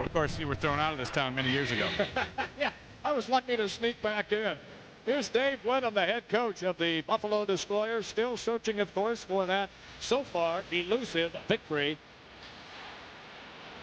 of course, you were thrown out of this town many years ago. Yeah, I was lucky to sneak back in. Here's Dave Wenham, the head coach of the Buffalo Destroyers, still searching, of course, for that so far elusive victory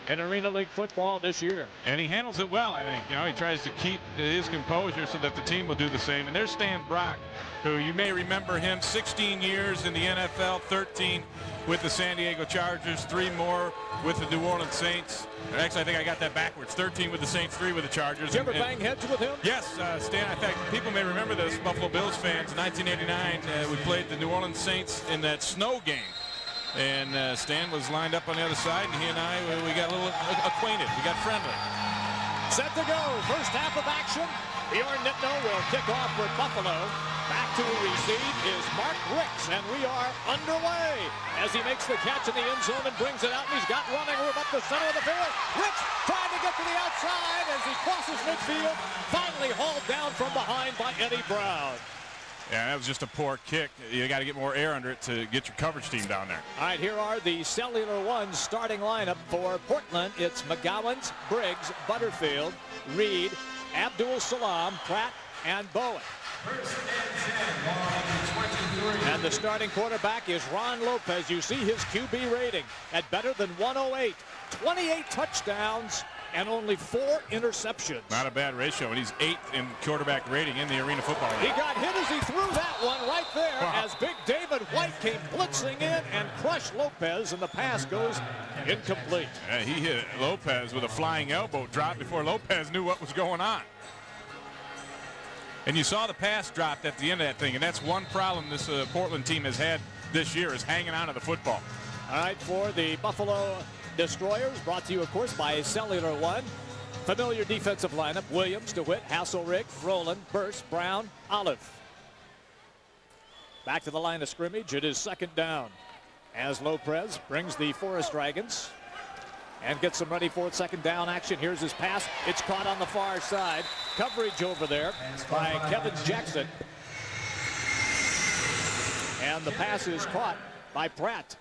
in Arena League football this year. And he handles it well, I think. You know, he tries to keep his composure so that the team will do the same. And there's Stan Brock, who you may remember him, 16 years in the NFL, 13 with the San Diego Chargers, 3 more with the New Orleans Saints. Actually, I think I got that backwards. 13 with the Saints, 3 with the Chargers. Did you ever bang heads with him? Yes, Stan. In fact, people may remember this, Buffalo Bills fans. In 1989, we played the New Orleans Saints in that snow game. And Stan was lined up on the other side, and he and I, we got a little acquainted. We got friendly. Set to go. First half of action. Bjorn Nitno will kick off for Buffalo. Back to receive is Mark Ricks, and we are underway as he makes the catch in the end zone and brings it out, and he's got running room up the center of the field. Ricks trying to get to the outside as he crosses midfield, finally hauled down from behind by Eddie Brown. Yeah, that was just a poor kick. You got to get more air under it to get your coverage team down there. All right, here are the Cellular One starting lineup for Portland. It's McGowens, Briggs, Butterfield, Reed, Abdul Salam, Pratt, and Bowen. And the starting quarterback is Ron Lopez. You see his QB rating at better than 108. 28 touchdowns and only 4 interceptions. Not a bad ratio, and he's 8th in quarterback rating in the Arena Football League. He got hit as he threw that one right there as Big David White came blitzing in and crushed Lopez, and the pass goes incomplete. Yeah, he hit Lopez with a flying elbow drop before Lopez knew what was going on. And you saw the pass dropped at the end of that thing, and that's one problem this Portland team has had this year is hanging on to the football. All right, for the Buffalo Destroyers, brought to you, of course, by Cellular One. Familiar defensive lineup: Williams, DeWitt, Hasselrig, Rowland, Burst, Brown, Olive. Back to the line of scrimmage. It is second down as Lopez brings the Forest Dragons and gets them ready for second down action. Here's his pass. It's caught on the far side. Coverage over there by Kevin Jackson. And the pass is caught by Pratt.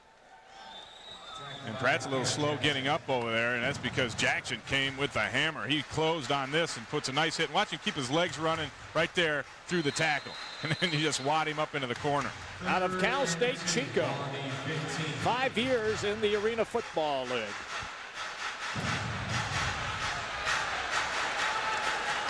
And Pratt's a little slow getting up over there, and that's because Jackson came with the hammer. He closed on this and puts a nice hit. Watch him keep his legs running right there through the tackle. And then you just wad him up into the corner. Out of Cal State Chico. 5 years in the Arena Football League.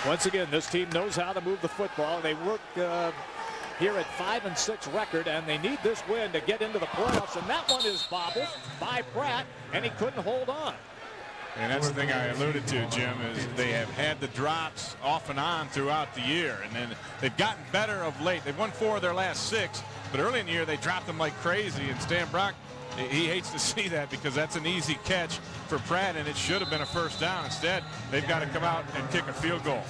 Once again, this team knows how to move the football. They work here at 5-6 record, and they need this win to get into the playoffs. And that one is bobbled by Pratt, and he couldn't hold on. And that's the thing I alluded to, Jim, is they have had the drops off and on throughout the year, and then they've gotten better of late. They've won 4 of their last 6, but early in the year they dropped them like crazy, and Stan Brock, he hates to see that because that's an easy catch for Pratt, and it should have been a first down. Instead, they've got to come out and kick a field goal.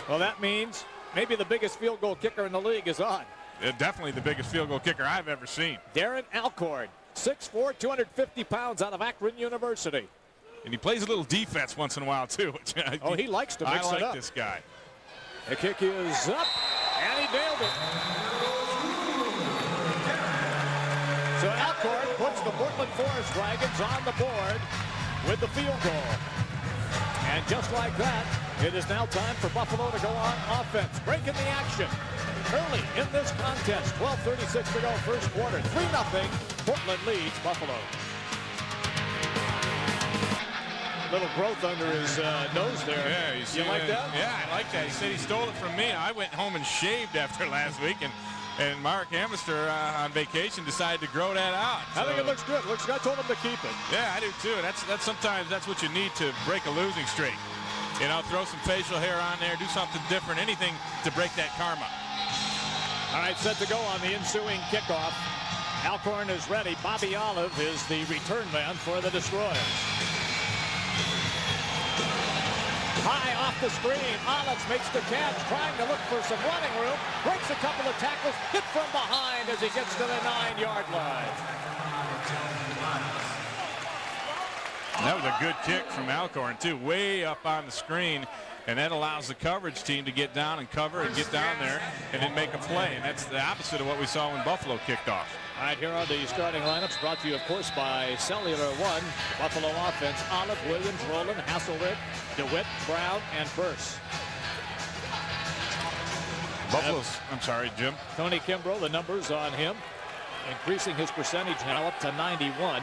Well, that means maybe the biggest field goal kicker in the league is on. Definitely the biggest field goal kicker I've ever seen. Darren Alcorn, 6'4", 250 pounds, out of Akron University. And he plays a little defense once in a while, too. Oh, he likes to mix it up. I like this guy. The kick is up, and he nailed it. So Alcorn puts the Portland Forest Dragons on the board with the field goal. And just like that, it is now time for Buffalo to go on offense. Breaking the action early in this contest. 12:36 to go, first quarter. 3-0. Portland leads Buffalo. Little growth under his nose there. Yeah, you like that? Yeah, I like that. He said he stole it from me. I went home and shaved after last week, and Mark Hamister on vacation decided to grow that out. I think it looks good. I told him to keep it. Yeah, I do too. That's sometimes that's what you need to break a losing streak. You know, throw some facial hair on there, do something different, anything to break that karma. All right, set to go on the ensuing kickoff. Alcorn is ready. Bobby Olive is the return man for the Destroyers. High off the screen, Olive makes the catch, trying to look for some running room, breaks a couple of tackles, hit from behind as he gets to the 9-yard line. That was a good kick from Alcorn, too, way up on the screen. And that allows the coverage team to get down and cover and get down there and then make a play. And that's the opposite of what we saw when Buffalo kicked off. All right, here are the starting lineups brought to you, of course, by Cellular One. The Buffalo offense: Olive, Williams, Rowland, Hasselred, DeWitt, Brown, and Burse. Buffalo's, I'm sorry, Jim. Tony Kimbrough, the numbers on him, increasing his percentage now up to 91.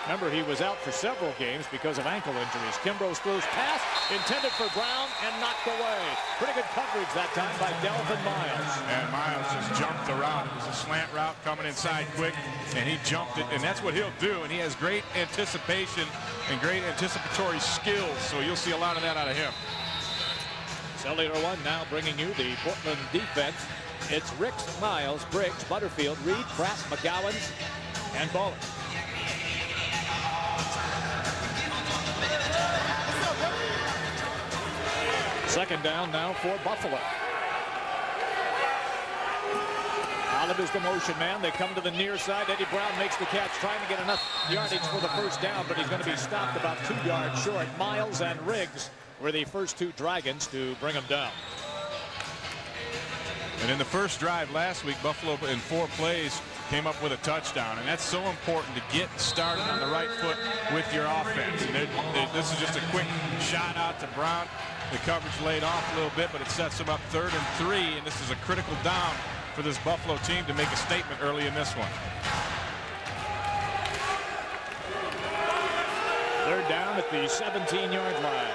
Remember, he was out for several games because of ankle injuries. Kimbrough's first pass intended for Brown and knocked away. Pretty good coverage that time by Delvin Miles. And Miles just jumped the route. It was a slant route coming inside quick, and he jumped it, and that's what he'll do. And he has great anticipation and great anticipatory skills, so you'll see a lot of that out of him. Cellular One now bringing you the Portland defense. It's Ricks, Miles, Briggs, Butterfield, Reed, Pratt, McGowans, and Bowling. Second down now for Buffalo. Olive is the motion man. They come to the near side. Eddie Brown makes the catch, trying to get enough yardage for the first down, but he's going to be stopped about 2 yards short. Miles and Riggs were the first two Dragons to bring him down. And in the first drive last week, Buffalo in 4 plays came up with a touchdown, and that's so important to get started on the right foot with your offense. And this is just a quick shot out to Brown. The coverage laid off a little bit, but it sets them up 3rd and 3, and this is a critical down for this Buffalo team to make a statement early in this one. 3rd down at the 17-yard line.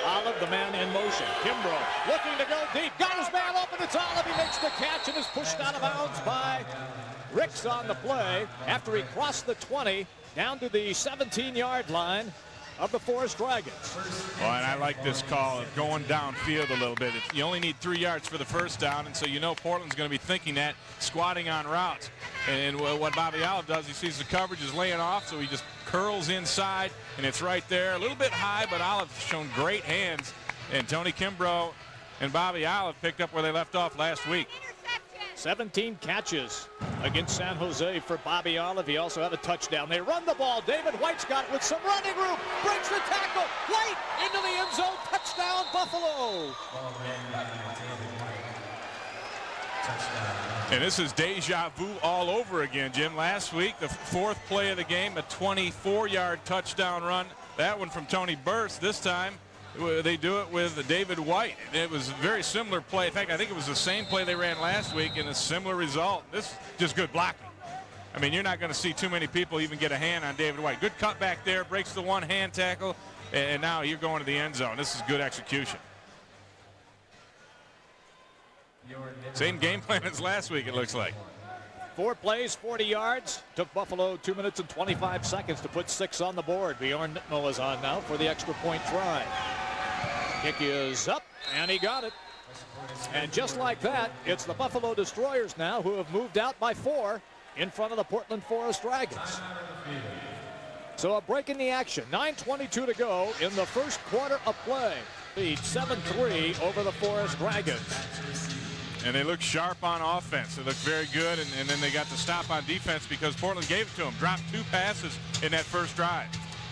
Olive, the man in motion. Kimbrough looking to go deep. Got his man open. It's Olive. He makes the catch and is pushed out of bounds by Ricks on the play after he crossed the 20 down to the 17-yard line of the Forest Dragons. Well, and I like this call of going downfield a little bit. You only need 3 yards for the first down, and so you know Portland's going to be thinking that, squatting on routes. And what Bobby Olive does, he sees the coverage is laying off, so he just curls inside, and it's right there. A little bit high, but Olive's shown great hands. And Tony Kimbrough and Bobby Olive picked up where they left off last week. 17 catches against San Jose for Bobby Olive. He also had a touchdown. They run the ball. David White's got it with some running room. Breaks the tackle. White into the end zone. Touchdown, Buffalo. And this is deja vu all over again, Jim. Last week, the 4th play of the game, a 24-yard touchdown run. That one from Tony Burse. This time, they do it with David White. It was a very similar play. In fact, I think it was the same play they ran last week and a similar result. This is just good blocking. I mean, you're not going to see too many people even get a hand on David White. Good cut back there, breaks the one-hand tackle, and now you're going to the end zone. This is good execution. Same game plan as last week, it looks like. 4 plays, 40 yards. Took Buffalo 2 minutes and 25 seconds to put 6 on the board. Bjorn Nittmo is on now for the extra point try. Kick is up, and he got it. And just like that, it's the Buffalo Destroyers now who have moved out by 4 in front of the Portland Forest Dragons. So a break in the action. 9:22 to go in the first quarter of play. Lead 7-3 over the Forest Dragons. And they look sharp on offense. They look very good, and then they got the stop on defense because Portland gave it to them. Dropped 2 passes in that first drive.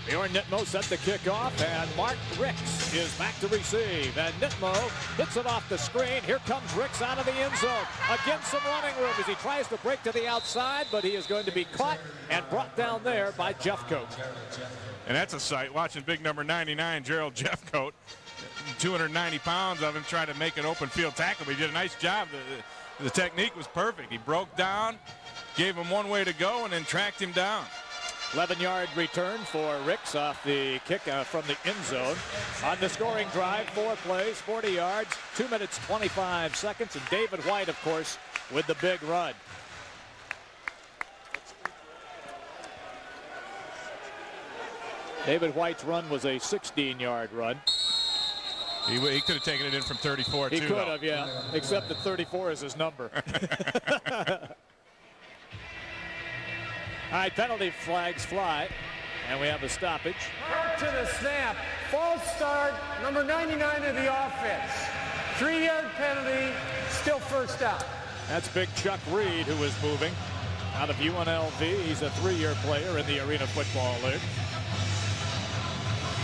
Bjorn Nittmo set the kickoff, and Mark Ricks is back to receive. And Nittmo hits it off the screen. Here comes Ricks out of the end zone. Again, some running room as he tries to break to the outside, but he is going to be caught and brought down there by Jeffcoat. And that's a sight, watching big number 99, Gerald Jeffcoat. 290 pounds of him trying to make an open field tackle, but he did a nice job. The technique was perfect. He broke down, gave him one way to go, and then tracked him down. 11-yard return for Ricks off the kick from the end zone. On the scoring drive, 4 plays, 40 yards, 2 minutes, 25 seconds, and David White, of course, with the big run. David White's run was a 16-yard run. He could have taken it in from 34, He too. could have, yeah, except that 34 is his number. All right, penalty flags fly, and we have a stoppage. To the snap, false start, number 99 of the offense. 3-yard penalty, still first down. That's big Chuck Reed, who is moving out of UNLV. He's a 3-year player in the Arena Football League.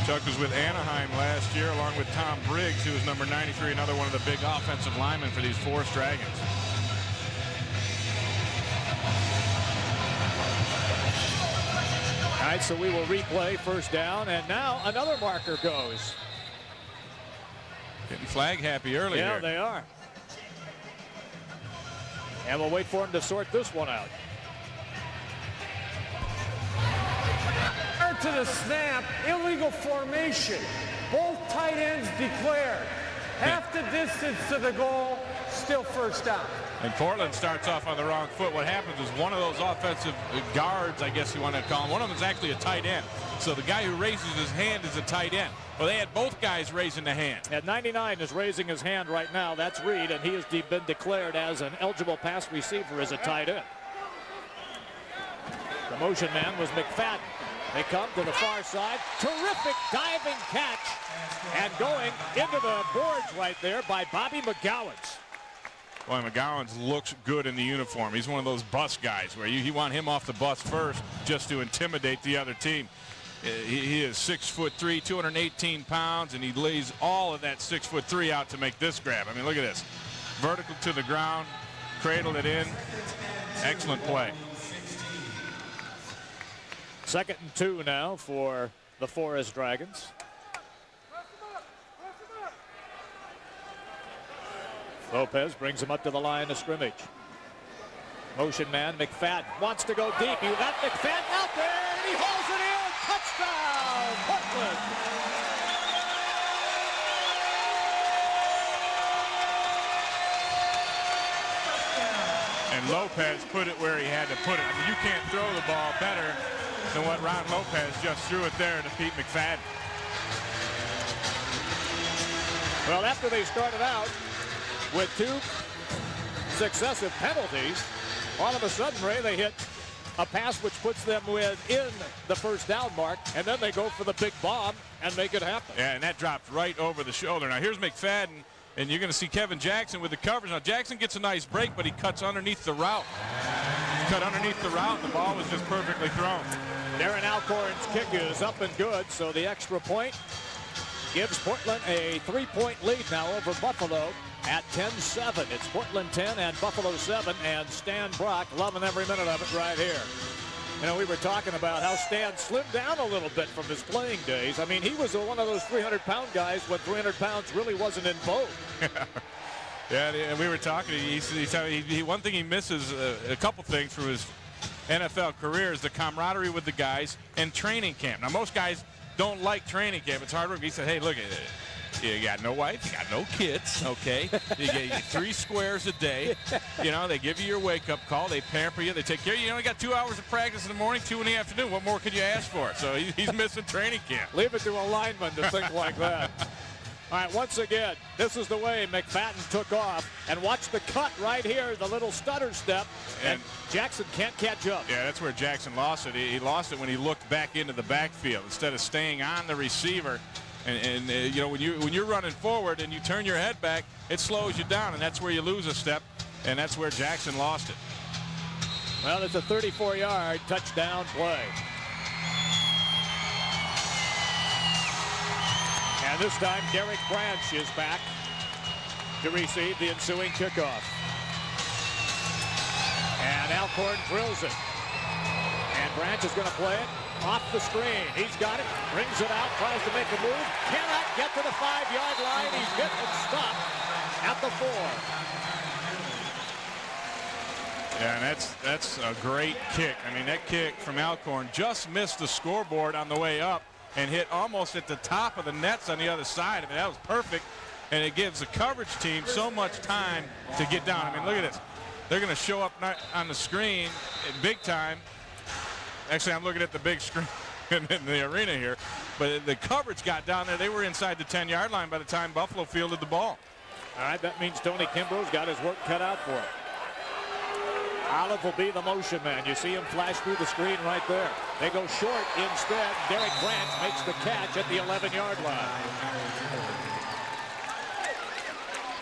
Chuck was with Anaheim last year along with Tom Briggs, who was number 93, another one of the big offensive linemen for these Forest Dragons. All right, so we will replay first down, and now another marker goes. Getting flag happy early Yeah, here. they are. And we'll wait for him to sort this one out. Prior to the snap, illegal formation. Both tight ends declared. Half the distance to the goal, still first down. And Portland starts off on the wrong foot. What happens is one of those offensive guards, I guess you want to call him, one of them is actually a tight end. So the guy who raises his hand is a tight end. Well, they had both guys raising the hand. At 99 is raising his hand right now. That's Reed, and he has been declared as an eligible pass receiver as a tight end. The motion man was McFadden. They come to the far side. Terrific diving catch. And going into the boards right there by Bobby McGowens. Boy, McGowens looks good in the uniform. He's one of those bus guys where you want him off the bus first just to intimidate the other team. He is 6'3", 218 pounds, and he lays all of that 6'3" out to make this grab. I mean, look at this. Vertical to the ground, cradled it in. Excellent play. 2nd and 2 now for the Forest Dragons. Lopez brings him up to the line of scrimmage. Motion man McFadden wants to go deep. You got McFadden out there, and he hauls it in. Touchdown, Portland. And Lopez put it where he had to put it. I mean, you can't throw the ball better than what Ron Lopez just threw it there to Pete McFadden. Well, after they started out with 2 successive penalties, all of a sudden, Ray, they hit a pass which puts them within the first down mark, and then they go for the big bomb and make it happen. Yeah, and that dropped right over the shoulder. Now, here's McFadden, and you're going to see Kevin Jackson with the coverage. Now, Jackson gets a nice break, but he cuts underneath the route. He cut underneath the route, and the ball was just perfectly thrown. Darren Alcorn's kick is up and good, so the extra point gives Portland a 3-point lead now over Buffalo at 10-7. It's Portland 10 and Buffalo 7, and Stan Brock loving every minute of it right here. You know, we were talking about how Stan slimmed down a little bit from his playing days. I mean, he was one of those 300-pound guys when 300 pounds really wasn't in vogue. Yeah, and we were talking. One thing he misses, a couple things from his NFL career, is the camaraderie with the guys and training camp. Now, most guys don't like training camp. It's hard work. He said, hey, look at it. You got no wife, you got no kids, okay? You get 3 squares a day. You know, they give you your wake-up call. They pamper you. They take care of you. You only got 2 hours of practice in the morning, 2 in the afternoon. What more could you ask for? So he's missing training camp. Leave it to a lineman to think like that. All right, once again, this is the way McFadden took off. And watch the cut right here, the little stutter step. And Jackson can't catch up. Yeah, that's where Jackson lost it. He lost it when he looked back into the backfield instead of staying on the receiver. And you know, when you're running forward and you turn your head back, it slows you down, and that's where you lose a step, and that's where Jackson lost it. Well, it's a 34-yard touchdown play. And this time, Derek Branch is back to receive the ensuing kickoff. And Alcorn drills it. And Branch is going to play it off the screen. He's got it, brings it out, tries to make a move, cannot get to the 5-yard line. He's hit and stopped at the 4. Yeah, and that's a great kick. I mean, that kick from Alcorn just missed the scoreboard on the way up and hit almost at the top of the nets on the other side. I mean, that was perfect, and it gives the coverage team so much time to get down. I mean, look at this. They're going to show up on the screen big time. Actually, I'm looking at the big screen in the arena here. But the coverage got down there. They were inside the 10-yard line by the time Buffalo fielded the ball. All right, that means Tony Kimbrough's got his work cut out for him. Olive will be the motion man. You see him flash through the screen right there. They go short instead. Derek Branch makes the catch at the 11-yard line.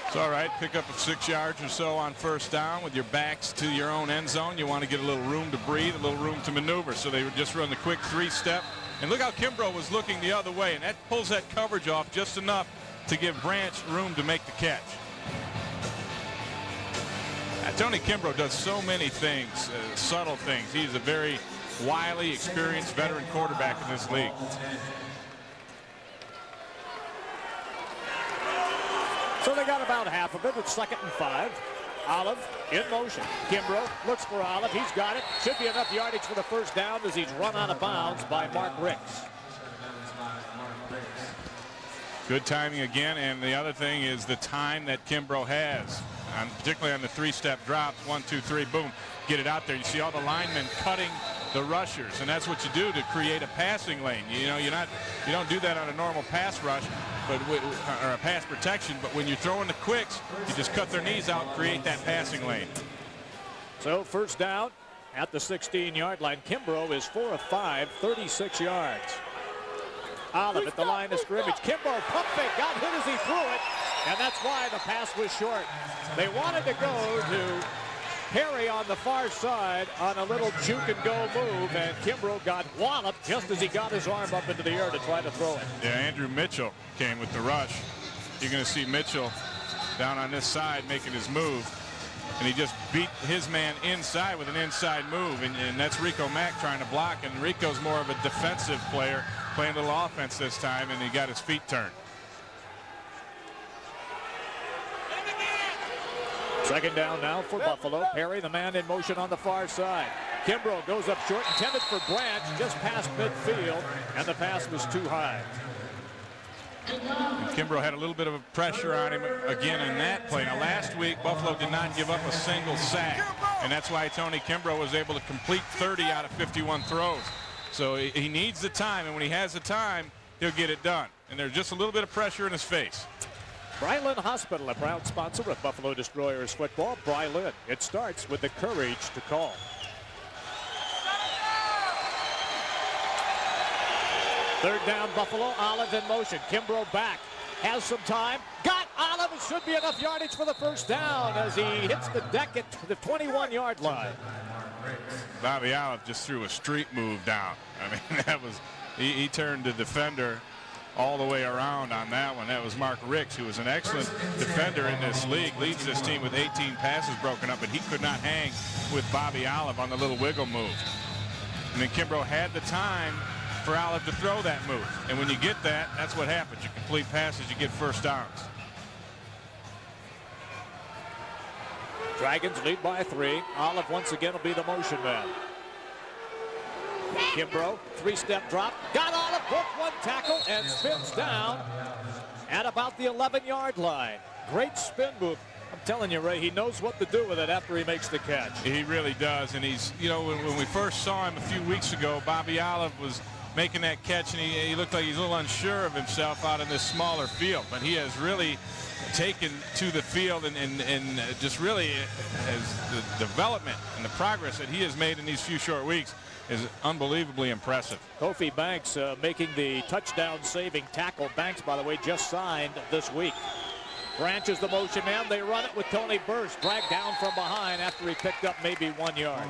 It's all right. Pick up 6 yards or so on first down with your backs to your own end zone. You want to get a little room to breathe, a little room to maneuver. So they would just run the quick 3-step And look how Kimbrough was looking the other way, and that pulls that coverage off just enough to give Branch room to make the catch. Tony Kimbrough does so many things, subtle things. He's a very wily, experienced veteran quarterback in this league. So they got about half of it. It's 2nd and 5. Olive in motion. Kimbrough looks for Olive. He's got it. Should be enough yardage for the first down as he's run out of bounds by Mark Ricks. Good timing again, and the other thing is the time that Kimbrough has, particularly on the 3-step drops. 1, 2, 3, boom, get it out there. You see all the linemen cutting the rushers, and that's what you do to create a passing lane. You know, you don't do that on a normal pass rush, or a pass protection, but when you're throwing the quicks, you just cut their knees out and create that passing lane. So first down at the 16-yard line. Kimbrough is 4 of 5, 36 yards. Olive at the line of scrimmage. Kimbrough pump fake, got hit as he threw it, and that's why the pass was short. They wanted to go to Perry on the far side on a little juke and go move, and Kimbrough got walloped just as he got his arm up into the air to try to throw it. Yeah, Andrew Mitchell came with the rush. You're going to see Mitchell down on this side making his move, and he just beat his man inside with an inside move, and that's Rico Mack trying to block, and Rico's more of a defensive player, playing a little offense this time, and he got his feet turned. Second down now for Buffalo. Perry, the man in motion on the far side. Kimbrough goes up short, intended for Branch, just past midfield, and the pass was too high. And Kimbrough had a little bit of a pressure on him again in that play. Now, last week, Buffalo did not give up a single sack, and that's why Tony Kimbrough was able to complete 30 out of 51 throws. So he needs the time, and when he has the time, he'll get it done. And there's just a little bit of pressure in his face. Bryland Hospital, a proud sponsor of Buffalo Destroyers football. Bryland, it starts with the courage to call. Third down, Buffalo. Olive in motion. Kimbrough back. Has some time. Got Olive. It should be enough yardage for the first down as he hits the deck at the 21-yard line. Bobby Olive just threw a street move down. I mean, that was, he turned the defender all the way around on that one. That was Mark Ricks, who was an excellent defender in this league, leads this team with 18 passes broken up, but he could not hang with Bobby Olive on the little wiggle move. And then Kimbrough had the time for Olive to throw that move. And when you get that, that's what happens. You complete passes, you get first downs. Dragons lead by 3. Olive once again will be the motion man. Kimbrough, 3-step drop. Got Olive, broke one tackle, and spins down at about the 11-yard line. Great spin move. I'm telling you, Ray, he knows what to do with it after he makes the catch. He really does. And he's, you know, when we first saw him a few weeks ago, Bobby Olive was making that catch, and he looked like he's a little unsure of himself out in this smaller field. But he has really taken to the field and just really has the development and the progress that he has made in these few short weeks is unbelievably impressive. Kofi Banks making the touchdown-saving tackle. Banks, by the way, just signed this week. Branch is the motion man. They run it with Tony Burst, dragged down from behind after he picked up maybe 1 yard.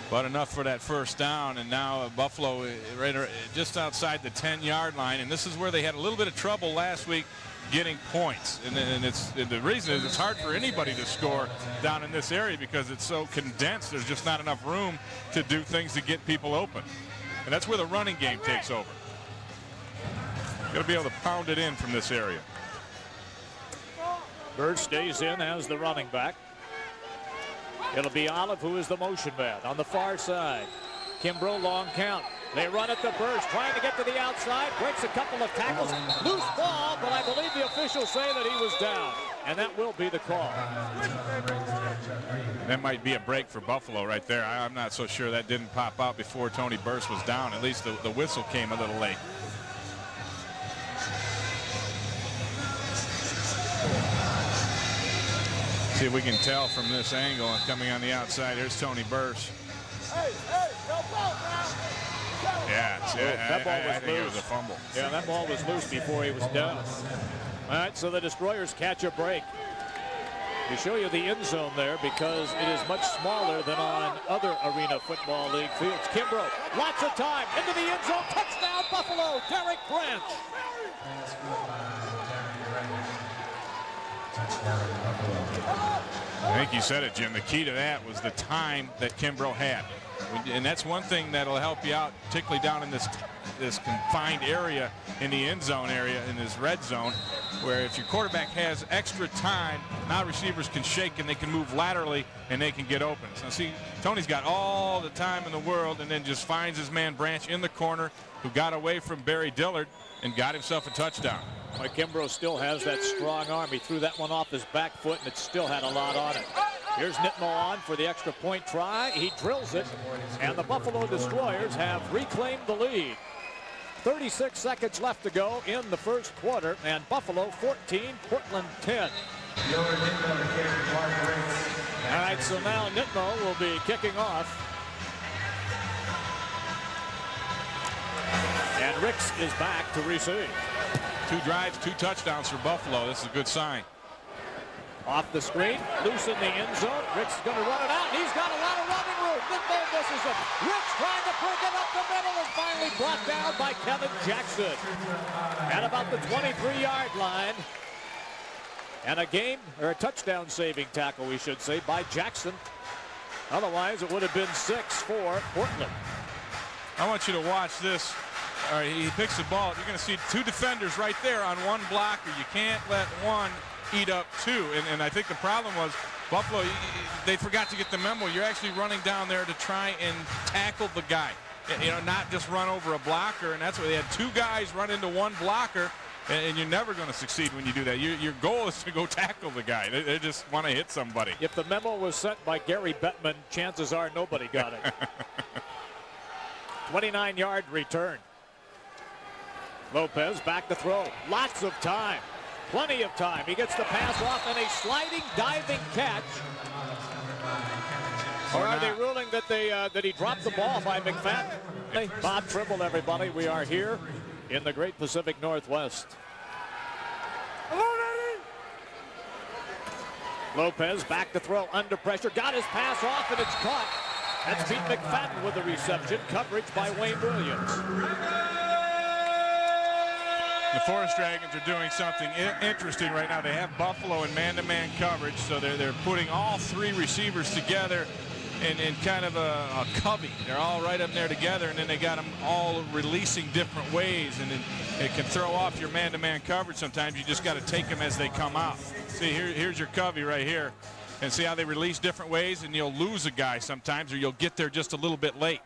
But enough for that first down, and now Buffalo right just outside the 10-yard line, and this is where they had a little bit of trouble last week getting points, and the reason is it's hard for anybody to score down in this area because it's so condensed. There's just not enough room to do things to get people open, and that's where the running game takes over. Got to be able to pound it in from this area. Bird stays in as the running back. It'll be Olive who is the motion man on the far side. Kimbrough, long count. They run it to Burst, trying to get to the outside, breaks a couple of tackles, loose ball, but I believe the officials say that he was down, and that will be the call. That might be a break for Buffalo right there. I'm not so sure that didn't pop out before Tony Burst was down. At least the whistle came a little late. See if we can tell from this angle coming on the outside. Here's Tony Burst. Yeah, that ball was I think it was a fumble. Yeah, that ball was loose before he was down. All right, so the Destroyers catch a break. We show you the end zone there because it is much smaller than on other Arena Football League fields. Kimbrough, lots of time, into the end zone, touchdown Buffalo, Derek Branch. I think you said it, Jim. The key to that was the time that Kimbrough had. And that's one thing that'll help you out, particularly down in this confined area in the end zone area, in this red zone, where if your quarterback has extra time, now receivers can shake and they can move laterally and they can get open. So see, Tony's got all the time in the world and then just finds his man Branch in the corner, who got away from Barry Dillard and got himself a touchdown. Mike Kimbrough still has that strong arm. He threw that one off his back foot and it still had a lot on it. Here's Nitmo on for the extra point try. He drills it, and the Buffalo Destroyers have reclaimed the lead. 36 seconds left to go in the first quarter, and Buffalo 14, Portland 10. All right, so now Nitmo will be kicking off. And Ricks is back to receive. 2 drives, 2 touchdowns for Buffalo. This is a good sign. Off the screen, loose in the end zone. Ricks is going to run it out. He's got a lot of running room. Nitmo misses him. Ricks trying to break it up the middle and finally brought down by Kevin Jackson. At about the 23-yard line. And a touchdown saving tackle, we should say, by Jackson. Otherwise, it would have been 6 for Portland. I want you to watch this. All right, he picks the ball. You're going to see 2 defenders right there on one blocker. You can't let one eat up 2. And I think the problem was Buffalo, they forgot to get the memo. You're actually running down there to try and tackle the guy. You know, not just run over a blocker. And that's why they had 2 guys run into one blocker. And you're never going to succeed when you do that. Your goal is to go tackle the guy. They just want to hit somebody. If the memo was sent by Gary Bettman, chances are nobody got it. 29-yard return. Lopez back to throw. Lots of time. Plenty of time. He gets the pass off and a sliding, diving catch. Or are they ruling that that he dropped the ball by McFadden? Bob Trimble, everybody. We are here in the great Pacific Northwest. Lopez back to throw under pressure. Got his pass off and it's caught. That's Pete McFadden with the reception. Coverage by Wayne Williams. The Forest Dragons are doing something interesting right now. They have Buffalo in man-to-man coverage, so they're putting all 3 receivers together in kind of a covey. They're all right up there together, and then they got them all releasing different ways, and it can throw off your man-to-man coverage sometimes. You just got to take them as they come out. See, here's your covey right here, and see how they release different ways, and you'll lose a guy sometimes, or you'll get there just a little bit late.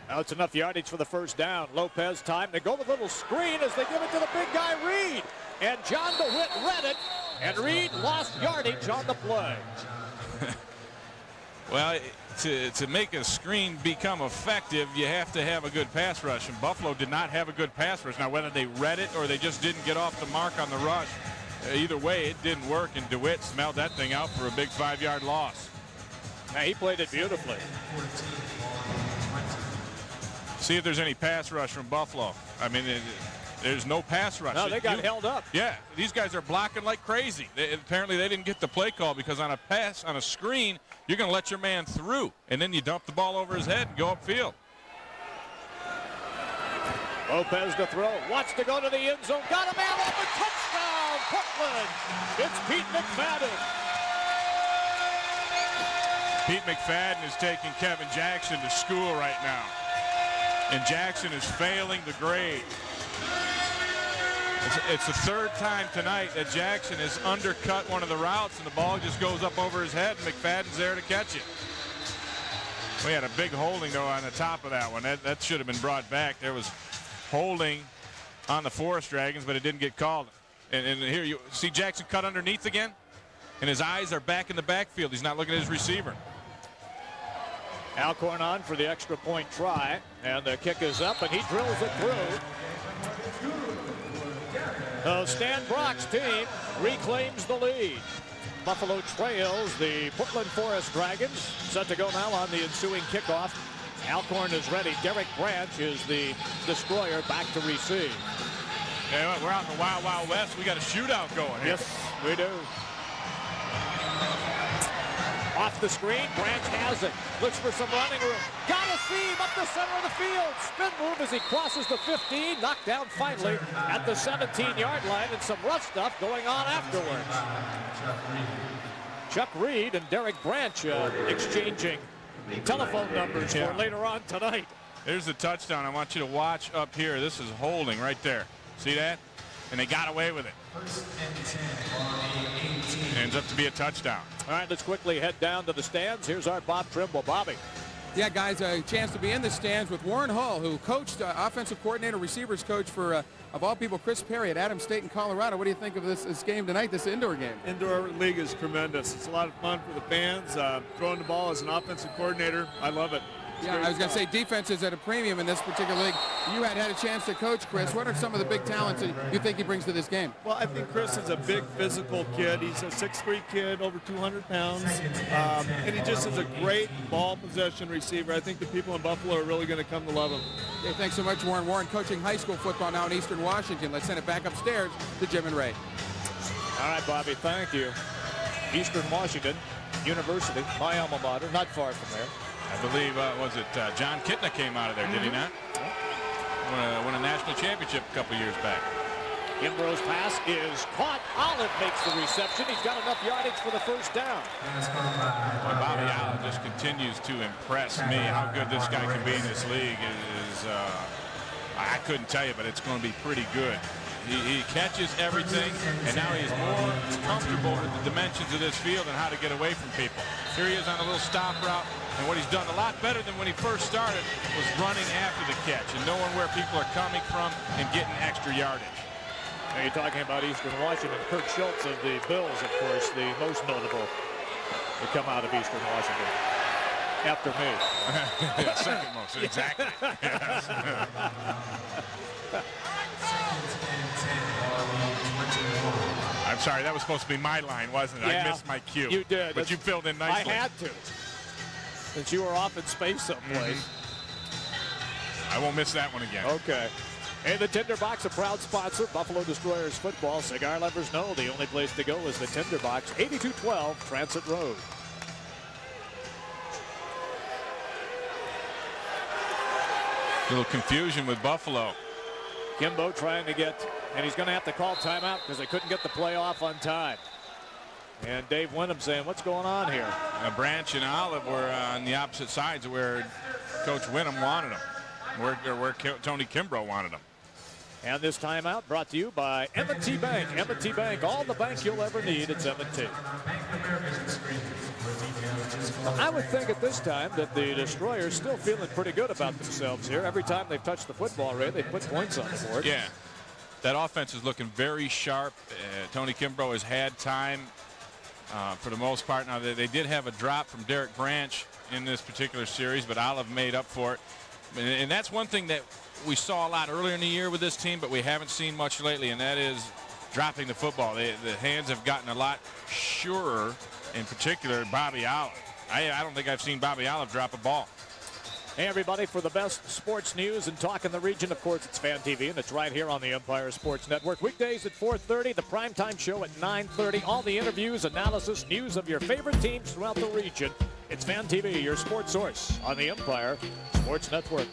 Now it's enough yardage for the first down. Lopez time to go with a little screen as they give it to the big guy, Reed. And John DeWitt read it, and Reed lost yardage on the play. Well, to make a screen become effective, you have to have a good pass rush, and Buffalo did not have a good pass rush. Now, whether they read it or they just didn't get off the mark on the rush, either way, it didn't work, and DeWitt smelled that thing out for a big 5-yard loss. Now, he played it beautifully. See if there's any pass rush from Buffalo. I mean, there's no pass rush. No, they got held up. Yeah, these guys are blocking like crazy. Apparently, they didn't get the play call because on a pass, on a screen, you're going to let your man through, and then you dump the ball over his head and go upfield. Lopez to throw. Wants to go to the end zone. Got a man open. Touchdown, Portland. It's Pete McFadden. Pete McFadden is taking Kevin Jackson to school right now. And Jackson is failing the grade. It's the 3rd time tonight that Jackson has undercut one of the routes, and the ball just goes up over his head, and McFadden's there to catch it. We had a big holding, though, on the top of that one. That should have been brought back. There was holding on the Forest Dragons, but it didn't get called. And here you see Jackson cut underneath again, and his eyes are back in the backfield. He's not looking at his receiver. Alcorn on for the extra point try, and the kick is up, and he drills it through. So Stan Brock's team reclaims the lead. Buffalo trails the Portland Forest Dragons, set to go now on the ensuing kickoff. Alcorn is ready. Derek Branch is the destroyer back to receive. Yeah, we're out in the Wild Wild West. We got a shootout going here. Yes, we do. Off the screen, Branch has it. Looks for some running room. Got a seam up the center of the field. Spin move as he crosses the 15. Knocked down finally at the 17-yard line, and some rough stuff going on afterwards. Chuck Reed and Derek Branch exchanging telephone numbers for later on tonight. There's the touchdown. I want you to watch up here. This is holding right there. See that? And they got away with it. Ends up to be a touchdown. All right, let's quickly head down to the stands. Here's our Bob Trimble. Bobby. Yeah, guys, a chance to be in the stands with Warren Hull, who coached offensive coordinator, receivers coach for, of all people, Chris Perry at Adams State in Colorado. What do you think of this game tonight, this indoor game? Indoor league is tremendous. It's a lot of fun for the fans. Throwing the ball as an offensive coordinator, I love it. Yeah, I was going to say defense is at a premium in this particular league. You had a chance to coach, Chris. What are some of the big talents that you think he brings to this game? Well, I think Chris is a big physical kid. He's a 6'3" kid, over 200 pounds. And he just is a great ball possession receiver. I think the people in Buffalo are really going to come to love him. Okay, thanks so much, Warren. Warren coaching high school football now in Eastern Washington. Let's send it back upstairs to Jim and Ray. All right, Bobby, thank you. Eastern Washington University, my alma mater, not far from there. I believe, was it John Kitna came out of there, did he not? Won a national championship a couple years back. Kimbrough's pass is caught. Olive makes the reception. He's got enough yardage for the first down. Well, Bobby Olive just continues to impress me. How good this guy can be in this league is I couldn't tell you, but it's going to be pretty good. He catches everything, and now he's more comfortable with the dimensions of this field and how to get away from people. Here he is on a little stop route, and what he's done a lot better than when he first started was running after the catch and knowing where people are coming from and getting extra yardage. Now you're talking about Eastern Washington. Kurt Schultz of the Bills, of course, the most notable to come out of Eastern Washington. After me. Yeah, second most, exactly. Yes. I'm sorry, that was supposed to be my line, wasn't it? Yeah, I missed my cue. You did. But you filled in nicely. I had to. Since you were off in space someplace. I won't miss that one again. Okay. And the Tinderbox, a proud sponsor, Buffalo Destroyers football. Cigar lovers know the only place to go is the Tinderbox, 8212 Transit Road. A little confusion with Buffalo. Kimbo trying to get, and he's going to have to call timeout because they couldn't get the play off on time. And Dave Wyndham saying, what's going on here? Branch and Olive were on the opposite sides of where Coach Wyndham wanted them, where Tony Kimbrough wanted them. And this timeout brought to you by M&T Bank. M&T Bank, all the bank you'll ever need, it's M&T. I would think at this time that the Destroyers still feeling pretty good about themselves here. Every time they've touched the football, Ray, they've put points on the board. Yeah, that offense is looking very sharp. Tony Kimbrough has had time for the most part. Now, they did have a drop from Derek Branch in this particular series, but Olive made up for it. And that's one thing that we saw a lot earlier in the year with this team, but we haven't seen much lately, and that is dropping the football. The hands have gotten a lot surer, in particular Bobby Olive. I don't think I've seen Bobby Olive drop a ball. Hey, everybody, for the best sports news and talk in the region, of course, it's Fan TV, and it's right here on the Empire Sports Network. Weekdays at 4:30, the primetime show at 9:30. All the interviews, analysis, news of your favorite teams throughout the region. It's Fan TV, your sports source on the Empire Sports Network.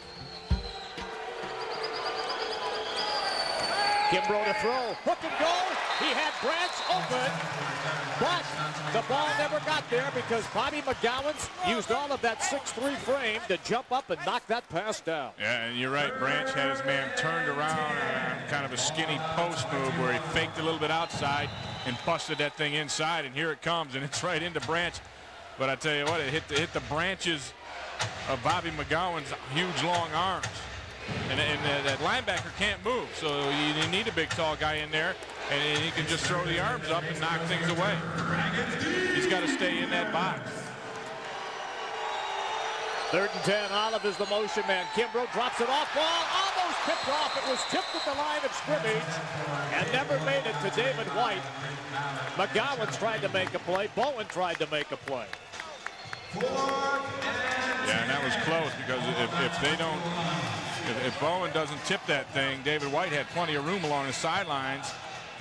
Kimbrough to throw, hook and go. He had Branch open, but the ball never got there because Bobby McGowan's used all of that 6'3" frame to jump up and knock that pass down. Yeah, and you're right. Branch had his man turned around on kind of a skinny post move where he faked a little bit outside and busted that thing inside, and here it comes, and it's right into Branch. But I tell you what, it hit the branches of Bobby McGowan's huge, long arms. And that linebacker can't move, so you need a big, tall guy in there, and he can just throw the arms up and knock things away. He's got to stay in that box. 3rd and 10, Olive is the motion man. Kimbrough drops it off, ball almost tipped off. It was tipped at the line of scrimmage and never made it to David White. McGowan's tried to make a play. Bowen tried to make a play. Yeah, and that was close because if they don't, if Bowen doesn't tip that thing, David White had plenty of room along the sidelines,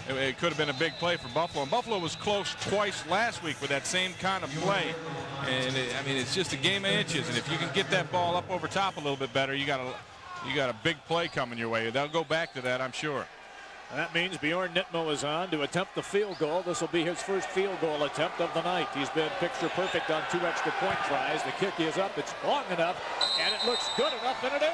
it could have been a big play for Buffalo. And Buffalo was close twice last week with that same kind of play. And I mean, it's just a game of inches. And if you can get that ball up over top a little bit better, you got a big play coming your way. They'll go back to that, I'm sure. And that means Bjorn Nittmo is on to attempt the field goal. This will be his first field goal attempt of the night. He's been picture perfect on 2 extra point tries. The kick is up. It's long enough, and it looks good enough, and it is.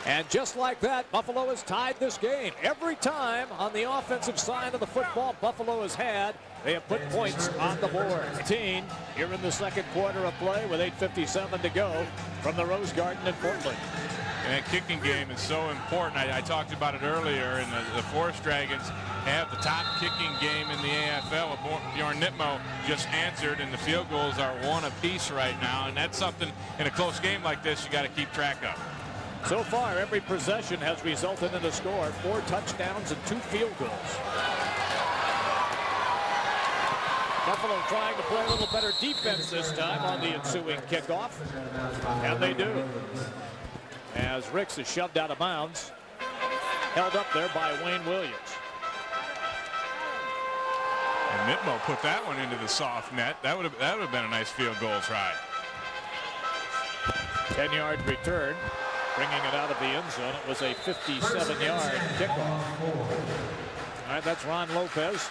And just like that, Buffalo has tied this game. Every time on the offensive side of the football Buffalo has had, they have put points on the board. 15 here in the second quarter of play with 8:57 to go from the Rose Garden in Portland. And that kicking game is so important. I talked about it earlier, and the Forest Dragons have the top kicking game in the AFL. Bjorn Nittmo just answered, and the field goals are 1 apiece right now, and that's something in a close game like this you got to keep track of. So far, every possession has resulted in a score, 4 touchdowns and 2 field goals. Buffalo trying to play a little better defense this time on the ensuing kickoff, and they do. As Ricks is shoved out of bounds, held up there by Wayne Williams. And Nittmo put that one into the soft net. That would have been a nice field goal try. 10-yard return, bringing it out of the end zone. It was a 57-yard kickoff. All right, that's Ron Lopez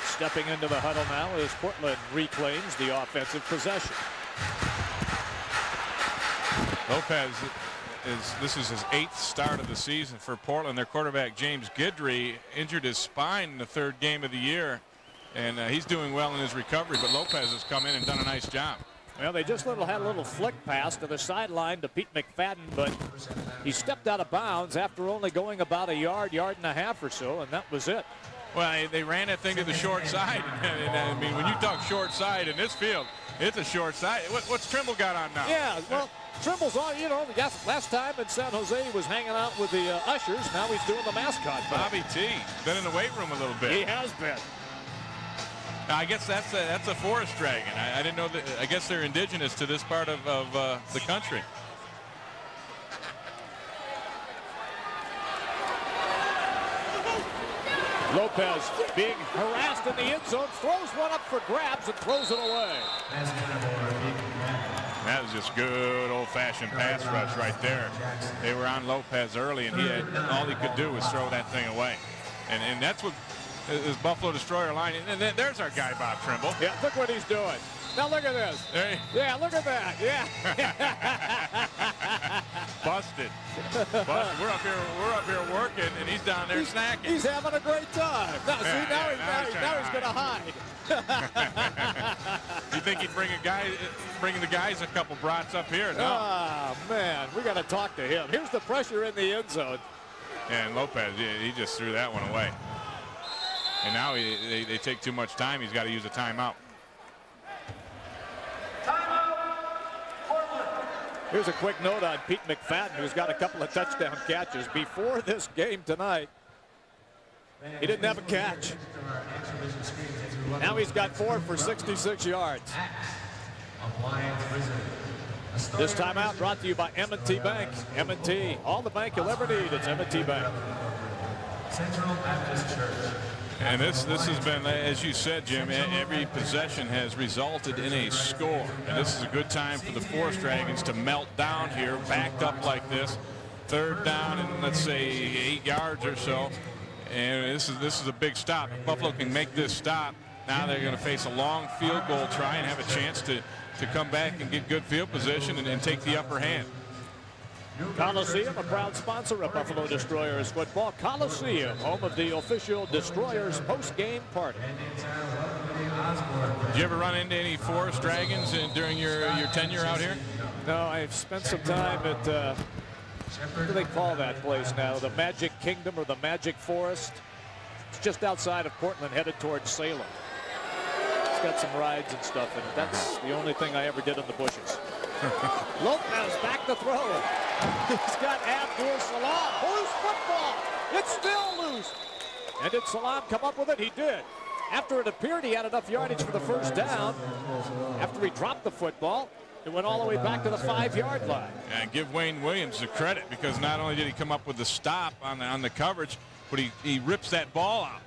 stepping into the huddle now as Portland reclaims the offensive possession. Lopez this is his 8th start of the season for Portland. Their quarterback James Guidry injured his spine in the 3rd game of the year, and he's doing well in his recovery, but Lopez has come in and done a nice job. Well, they just had a little flick pass to the sideline to Pete McFadden, but he stepped out of bounds after only going about a yard and a half or so, and that was it. Well, they ran that thing to the short side. And I mean, when you talk short side in this field, it's a short side. What's Trimble got on now? Yeah, well, Trimble's on, last time in San Jose he was hanging out with the ushers. Now he's doing the mascot. Bobby T. Been in the weight room a little bit. He has been. Now, I guess that's a forest dragon. I didn't know that. I guess they're indigenous to this part of the country. Lopez being harassed in the end zone, throws one up for grabs and throws it away. That was just good old-fashioned pass rush right there. They were on Lopez early, and all he could do was throw that thing away. And that's what is Buffalo Destroyer line. And then there's our guy, Bob Trimble. Yeah, look what he's doing. Now look at this. Yeah, look at that. Yeah. Busted. We're up here working, and he's down there snacking. He's having a great time. Now he's going to hide. You think he'd bring the guys a couple brats up here? No. Oh, man, we got to talk to him. Here's the pressure in the end zone. And Lopez, he just threw that one away. And now they take too much time. He's got to use a timeout. Here's a quick note on Pete McFadden, who's got a couple of touchdown catches. Before this game tonight, he didn't have a catch. Now he's got 4 for 66 yards. This timeout brought to you by M&T Bank. M&T, all the bank you'll ever need, it's M&T Bank. Central Baptist Church. And this has been, as you said, Jim, every possession has resulted in a score. And this is a good time for the Forest Dragons to melt down here, backed up like this. 3rd down and let's say 8 yards or so. And this is a big stop. If Buffalo can make this stop, now they're going to face a long field goal try and have a chance to come back and get good field position and take the upper hand. Coliseum, a proud sponsor of Buffalo Destroyers football. Coliseum, home of the official Destroyers post-game party. Did you ever run into any Forest Dragons during your tenure out here? No, I've spent some time at, what do they call that place now? The Magic Kingdom or the Magic Forest? It's just outside of Portland, headed towards Salem. It's got some rides and stuff in it. That's the only thing I ever did in the bushes. Lopez back to throw. He's got Abdul Salam. Loose football. It's still loose. And did Salam come up with it? He did. After it appeared he had enough yardage for the first down, after he dropped the football, It went all the way back to the 5-yard line. And give Wayne Williams the credit, because not only did he come up with the stop on the coverage, but he rips that ball out.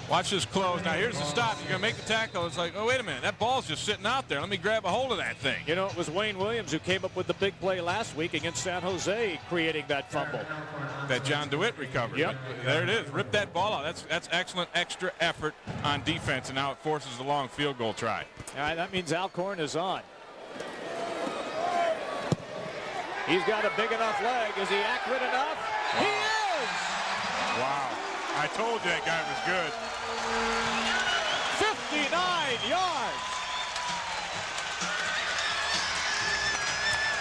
Watch this close. Now here's the stop. You're going to make the tackle. It's like, oh, wait a minute. That ball's just sitting out there. Let me grab a hold of that thing. You know, it was Wayne Williams who came up with the big play last week against San Jose, creating that fumble. That John DeWitt recovered. Yep. There it is. Rip that ball out. That's excellent extra effort on defense, and now it forces the long field goal try. All right, that means Alcorn is on. He's got a big enough leg. Is he accurate enough? He is! Wow. I told you that guy was good. 59 yards.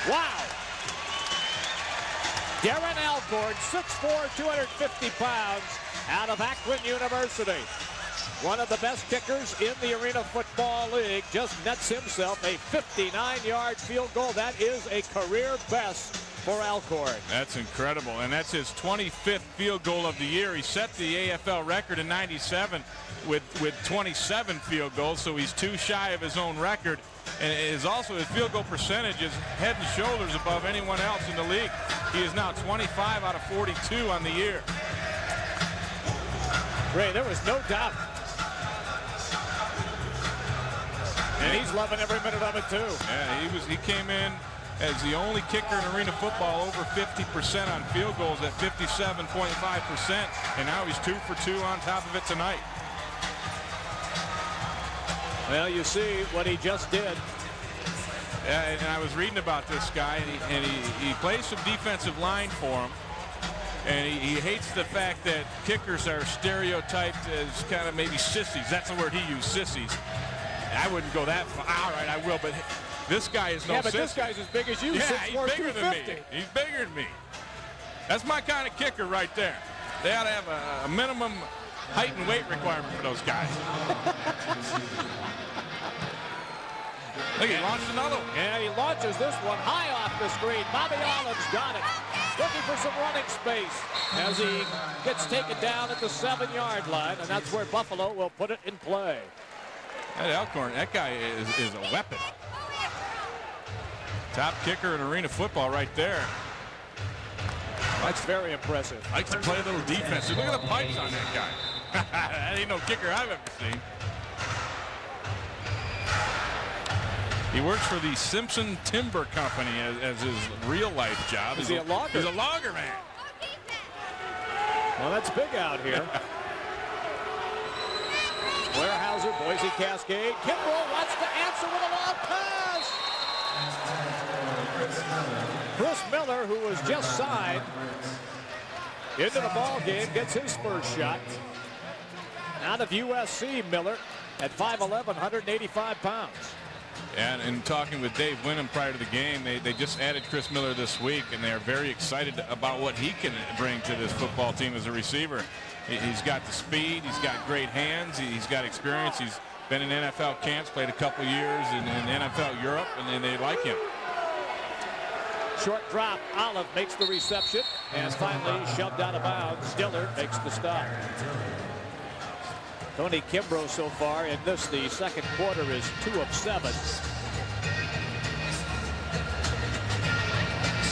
Wow. Darren Alcorn, 6'4", 250 pounds, out of Akron University. One of the best kickers in the Arena Football League, just nets himself a 59-yard field goal. That is a career best for Alcorn. That's incredible, and that's his 25th field goal of the year. He set the AFL record in '97 with 27 field goals, so he's 2 shy of his own record. And his field goal percentage is head and shoulders above anyone else in the league. He is now 25 out of 42 on the year. Ray, there was no doubt. And he's loving every minute of it too. Yeah, he came in as the only kicker in Arena Football over 50% on field goals at 57.5%, and now he's 2 for 2 on top of it tonight. Well, you see what he just did. Yeah, and I was reading about this guy, and he plays some defensive line for him, and he hates the fact that kickers are stereotyped as kind of maybe sissies. That's the word he used, sissies. I wouldn't go that far. All right, I will, but this guy is no Yeah, but sissy. this guy's as big as you. Yeah, 6'4", he's bigger than me. 250. He's bigger than me. That's my kind of kicker right there. They ought to have a minimum height and weight requirement for those guys. Look, he launched another one. And he launches this one high off the screen. Bobby Olives got it. Looking for some running space as he gets taken down at the 7-yard line, and that's where Buffalo will put it in play. That Alcorn, that guy is a weapon. Top kicker in Arena Football right there. That's very impressive. Likes to play a little defense. Look at the pipes on that guy. That ain't no kicker I've ever seen. He works for the Simpson Timber Company as his real life job. Is he a logger? He's a logger man. Well, that's big out here. Weyerhaeuser, Boise Cascade. Kimbrough wants to answer with a long pass. Chris Miller, who was just signed into the ball game, gets his first shot. Out of USC, Miller at 5'11", 185 pounds. And talking with Dave Winham prior to the game, they just added Chris Miller this week, and they are very excited about what he can bring to this football team as a receiver. He's got the speed. He's got great hands. He's got experience. He's been in NFL camps, played a couple years in NFL Europe, and they like him. Short drop. Olive makes the reception and finally shoved out of bounds. Dillard makes the stop. Tony Kimbrough so far in this, the second quarter, is 2 of 7.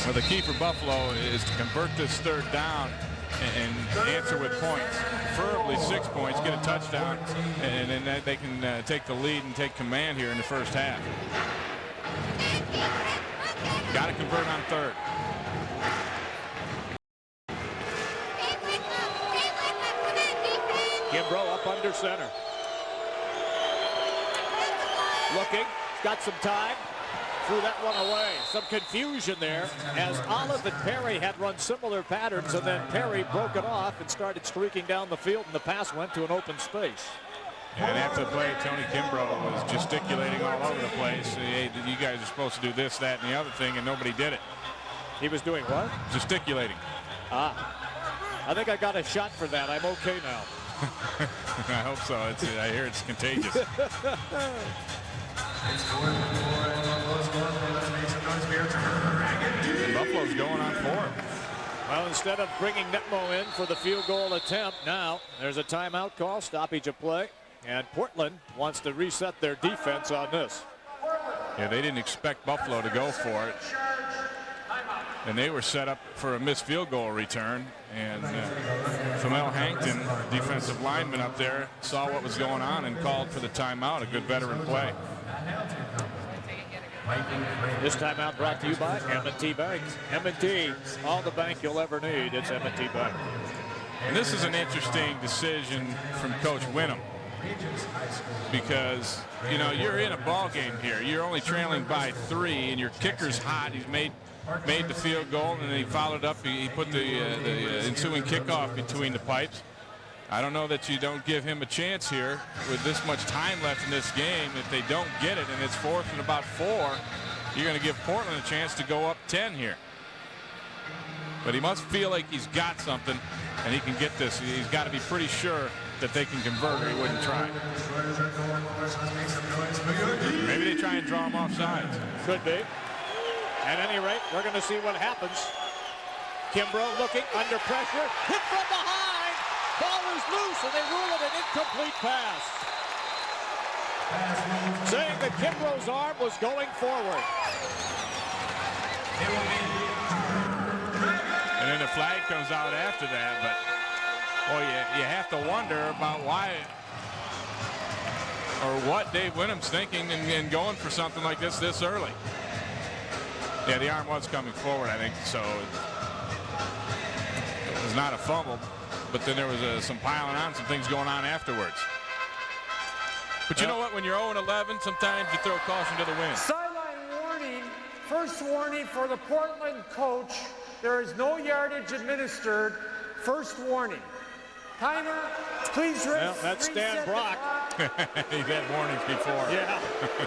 Well, the key for Buffalo is to convert this third down and answer with points, preferably 6 points, get a touchdown, and then they can take the lead and take command here in the first half. Got to convert on third. Kimbrough up under center. Looking, got some time. Threw that one away. Some confusion there as Olive and Perry had run similar patterns, and then Perry broke it off and started streaking down the field, and the pass went to an open space. And after the play, Tony Kimbrough was gesticulating all over the place. Hey, you guys are supposed to do this, that, and the other thing, and nobody did it. He was doing what? Gesticulating. I think I got a shot for that. I'm okay now. I hope so. I hear it's contagious. And Buffalo's going on 4. Well, instead of bringing Netmo in for the field goal attempt, now there's a timeout call, stoppage of play, and Portland wants to reset their defense on this. Yeah, they didn't expect Buffalo to go for it. And they were set up for a missed field goal return. And Famel Hankton, defensive lineman up there, saw what was going on and called for the timeout. A good veteran play. This timeout brought to you by M&T Bank. M&T, all the bank you'll ever need. It's M&T Bank. And this is an interesting decision from Coach Winham, because, you know, you're in a ball game here. You're only trailing by 3, and your kicker's hot. He's made the field goal, and then he followed up. He put the ensuing kickoff between the pipes. I don't know that you don't give him a chance here with this much time left in this game. If they don't get it and it's 4th and about 4, you're going to give Portland a chance to go up 10 here. But he must feel like he's got something and he can get this. He's got to be pretty sure that they can convert or he wouldn't try. Maybe they try and draw him off sides. Could be. At any rate, we're going to see what happens. Kimbrough looking under pressure. Hit from behind. Ball is loose, and they rule it an incomplete pass. Saying that Kimbrough's arm was going forward. And then the flag comes out after that, but boy, you have to wonder about why or what Dave Winham's thinking and going for something like this early. Yeah, the arm was coming forward, I think, so it was not a fumble. But then there was some piling on, some things going on afterwards. But you know what? When you're 0-11, sometimes you throw caution to the wind. Sideline warning. First warning for the Portland coach. There is no yardage administered. First warning. Timer, please Well, that's Stan Brock. He's had warnings before. Yeah.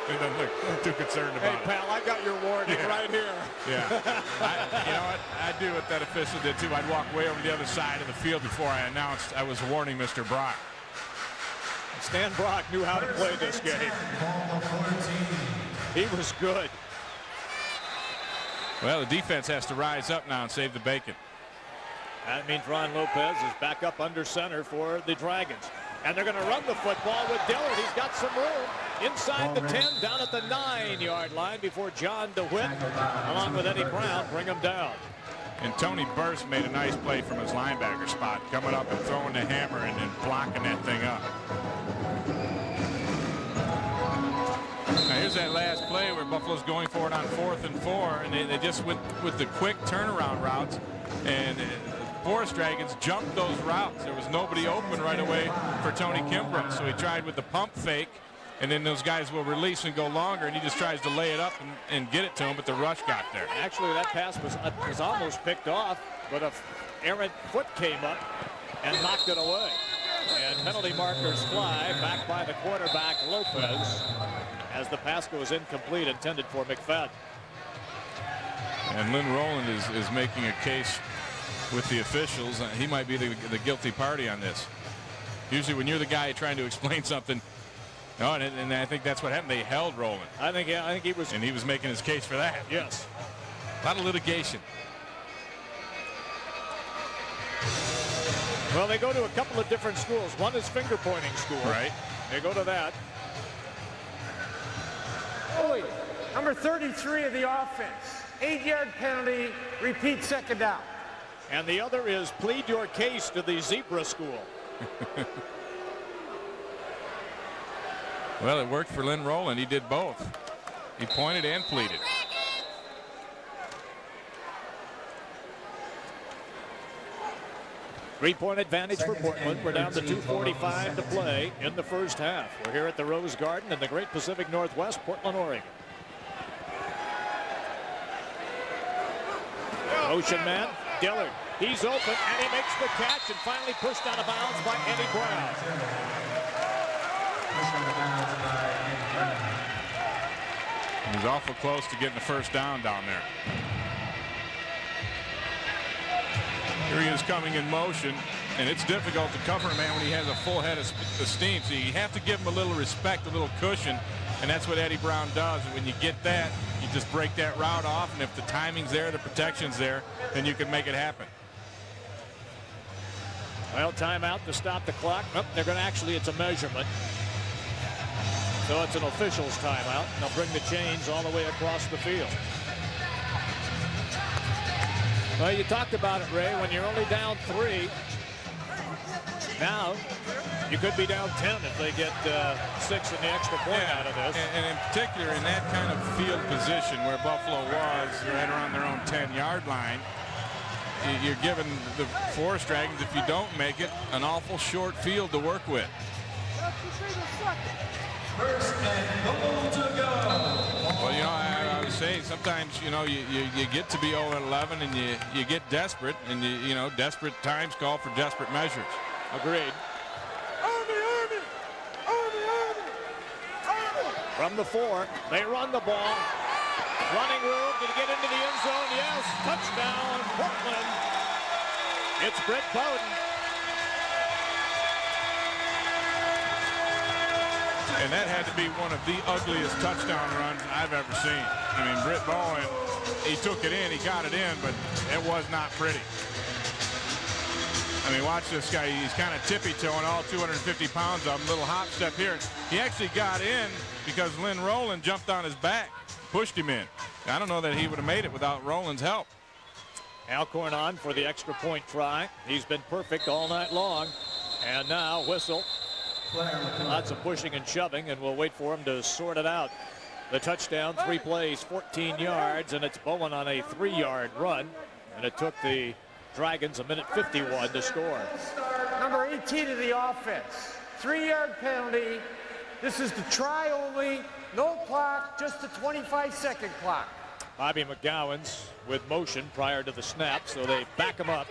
He doesn't look too concerned about it. Hey, pal, I got your warning right here. Yeah. You know what? I'd do what that official did, too. I'd walk way over the other side of the field before I announced I was warning Mr. Brock. Stan Brock knew how to play this game. He was good. Well, the defense has to rise up now and save the bacon. That means Ron Lopez is back up under center for the Dragons. And they're going to run the football with Dillard. He's got some room inside the 10, down at the 9-yard line before John DeWitt, along with Eddie Brown, bring him down. And Tony Burst made a nice play from his linebacker spot, coming up and throwing the hammer and then blocking that thing up. Now here's that last play where Buffalo's going for it on 4th and 4, and they just went with the quick turnaround routes, and Forest Dragons jumped those routes. There was nobody open right away for Tony Kimbrough, so he tried with the pump fake, and then those guys will release and go longer, and he just tries to lay it up and get it to him, but the rush got there. Actually, that pass was almost picked off, but a errant foot came up and knocked it away. And penalty markers fly back by the quarterback, Lopez, as the pass goes incomplete, intended for McFadden. And Lynn Rowland is making a case with the officials. He might be the guilty party on this. Usually when you're the guy trying to explain something, and I think that's what happened. They held Rowland. I think he was. And he was making his case for that. Yes. A lot of litigation. Well, they go to a couple of different schools. One is finger pointing school. Right. They go to that. Holy. Number 33 of the offense. 8-yard penalty. Repeat second down. And the other is plead your case to the zebra school. Well, it worked for Lynn Rowland. He did both. He pointed and pleaded. Three-point advantage for Portland. We're down to 2:45 to play in the first half. We're here at the Rose Garden in the Great Pacific Northwest, Portland, Oregon. Motion man, Dillard. He's open, and he makes the catch and finally pushed out of bounds by Eddie Brown. He was awful close to getting the first down down there. Here he is coming in motion, and it's difficult to cover a man when he has a full head of steam. So you have to give him a little respect, a little cushion, and that's what Eddie Brown does. And when you get that, you just break that route off, and if the timing's there, the protection's there, then you can make it happen. Well, timeout to stop the clock. Oh, they're going to it's a measurement. So it's an official's timeout. They'll bring the chains all the way across the field. Well, you talked about it, Ray, when you're only down 3. Now, you could be down 10 if they get 6 in the extra point out of this. And in particular, in that kind of field position where Buffalo was, right around their own 10-yard line, you're giving the Forest Dragons, if you don't make it, an awful short field to work with. First and goal to go. Well, you know, I was saying sometimes, you know, you get to be 0-11 and you get desperate, and you know, desperate times call for desperate measures. Agreed. From the 4, they run the ball. Running room. Did he get into the end zone? Yes. Touchdown, Portland. It's Britt Bowden. And that had to be one of the ugliest touchdown runs I've ever seen. I mean, Britt Bowen, he took it in, he got it in, but it was not pretty. I mean, watch this guy. He's kind of tippy-toeing, all 250 pounds of him. Little hop step here. He actually got in because Lynn Rowland jumped on his back, pushed him in. I don't know that he would have made it without Rowland's help. Alcorn on for the extra point try. He's been perfect all night long. And now whistle. Lots of pushing and shoving, and we'll wait for him to sort it out. The touchdown, 3 plays, 14 yards, and it's Bowen on a 3-yard run. And it took the Dragons 1:51 to score. Number 18 of the offense. 3-yard penalty. This is the try only. No clock, just a 25-second clock. Bobby McGowan's with motion prior to the snap, so they back him up.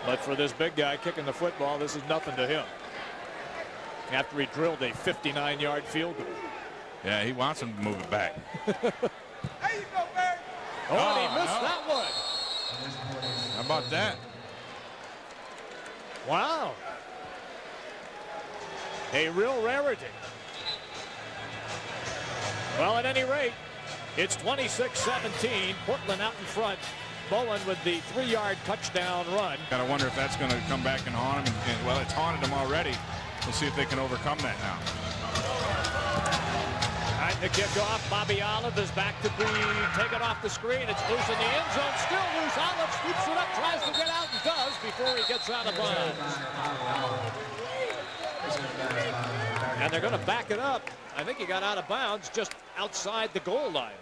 But for this big guy kicking the football, this is nothing to him. After he drilled a 59-yard field goal. Yeah, he wants him to move it back. Oh, and he missed that one. How about that? Wow. A real rarity. Well, at any rate, it's 26-17. Portland out in front. Bowen with the 3-yard touchdown run. Gotta wonder if that's going to come back and haunt him. And, well, it's haunted him already. We'll see if they can overcome that now. All right, the kickoff. Bobby Olive is back to be taken off the screen. It's loose in the end zone. Still loose. Olive scoops it up, tries to get out, and does before he gets out of bounds. And they're going to back it up. I think he got out of bounds just outside the goal line.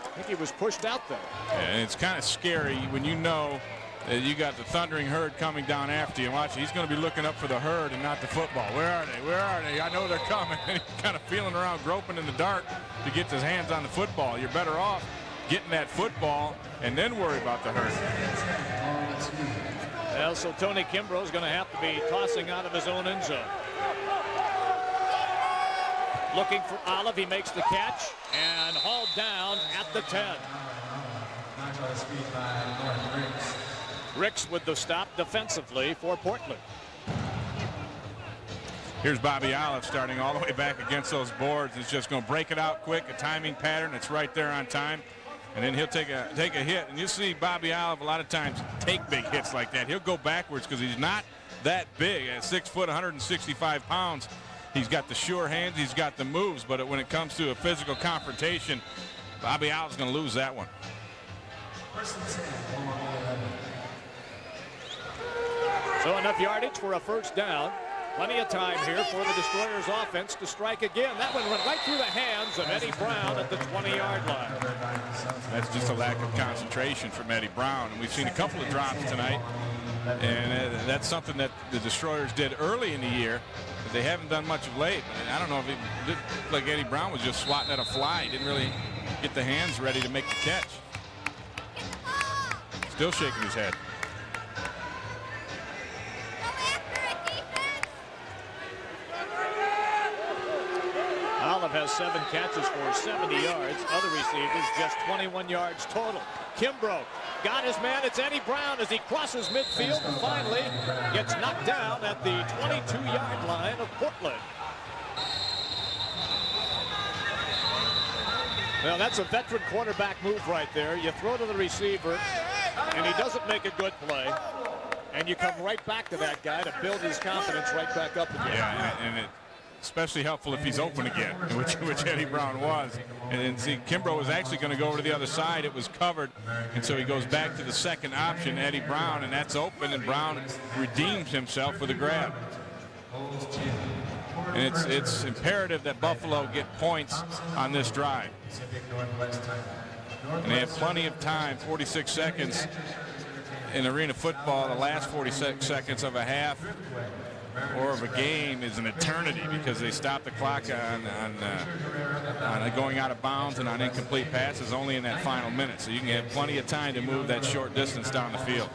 I think he was pushed out there. And it's kind of scary when you know that you got the thundering herd coming down after you. Watch, he's going to be looking up for the herd and not the football. Where are they? Where are they? I know they're coming. And he's kind of feeling around, groping in the dark to get his hands on the football. You're better off getting that football and then worry about the herd. Well, so Tony Kimbrough is going to have to be tossing out of his own end zone. Looking for Olive. He makes the catch and hauled down at the 10. Ricks with the stop defensively for Portland. Here's Bobby Olive starting all the way back against those boards. It's just going to break it out quick, a timing pattern. It's right there on time. And then he'll take a hit. And you see Bobby Olive a lot of times take big hits like that. He'll go backwards because he's not that big. At 6 foot, 165 pounds. He's got the sure hands, he's got the moves, but when it comes to a physical confrontation, Bobby Olive's going to lose that one. So enough yardage for a first down. Plenty of time here for the Destroyers offense to strike again. That one went right through the hands of Eddie Brown at the 20-yard line. That's just a lack of concentration from Eddie Brown. And we've seen a couple of drops tonight. And that's something that the Destroyers did early in the year. But they haven't done much of late. I don't know if it looked like Eddie Brown was just swatting at a fly. He didn't really get the hands ready to make the catch. Still shaking his head. Olive has 7 catches for 70 yards. Other receivers just 21 yards total. Kimbrough got his man. It's Eddie Brown as he crosses midfield and finally gets knocked down at the 22-yard line of Portland. Well, that's a veteran quarterback move right there. You throw to the receiver, and he doesn't make a good play. And you come right back to that guy to build his confidence right back up again. Yeah, and it especially helpful if he's open again, which Eddie Brown was. And see, Kimbrough was actually going to go over to the other side. It was covered, and so he goes back to the second option, Eddie Brown, and that's open, and Brown redeems himself with a grab. And it's imperative that Buffalo get points on this drive. And they have plenty of time, 46 seconds in arena football. The last 46 seconds of a half or of a game is an eternity because they stop the clock on going out of bounds and on incomplete passes only in that final minute. So you can have plenty of time to move that short distance down the field.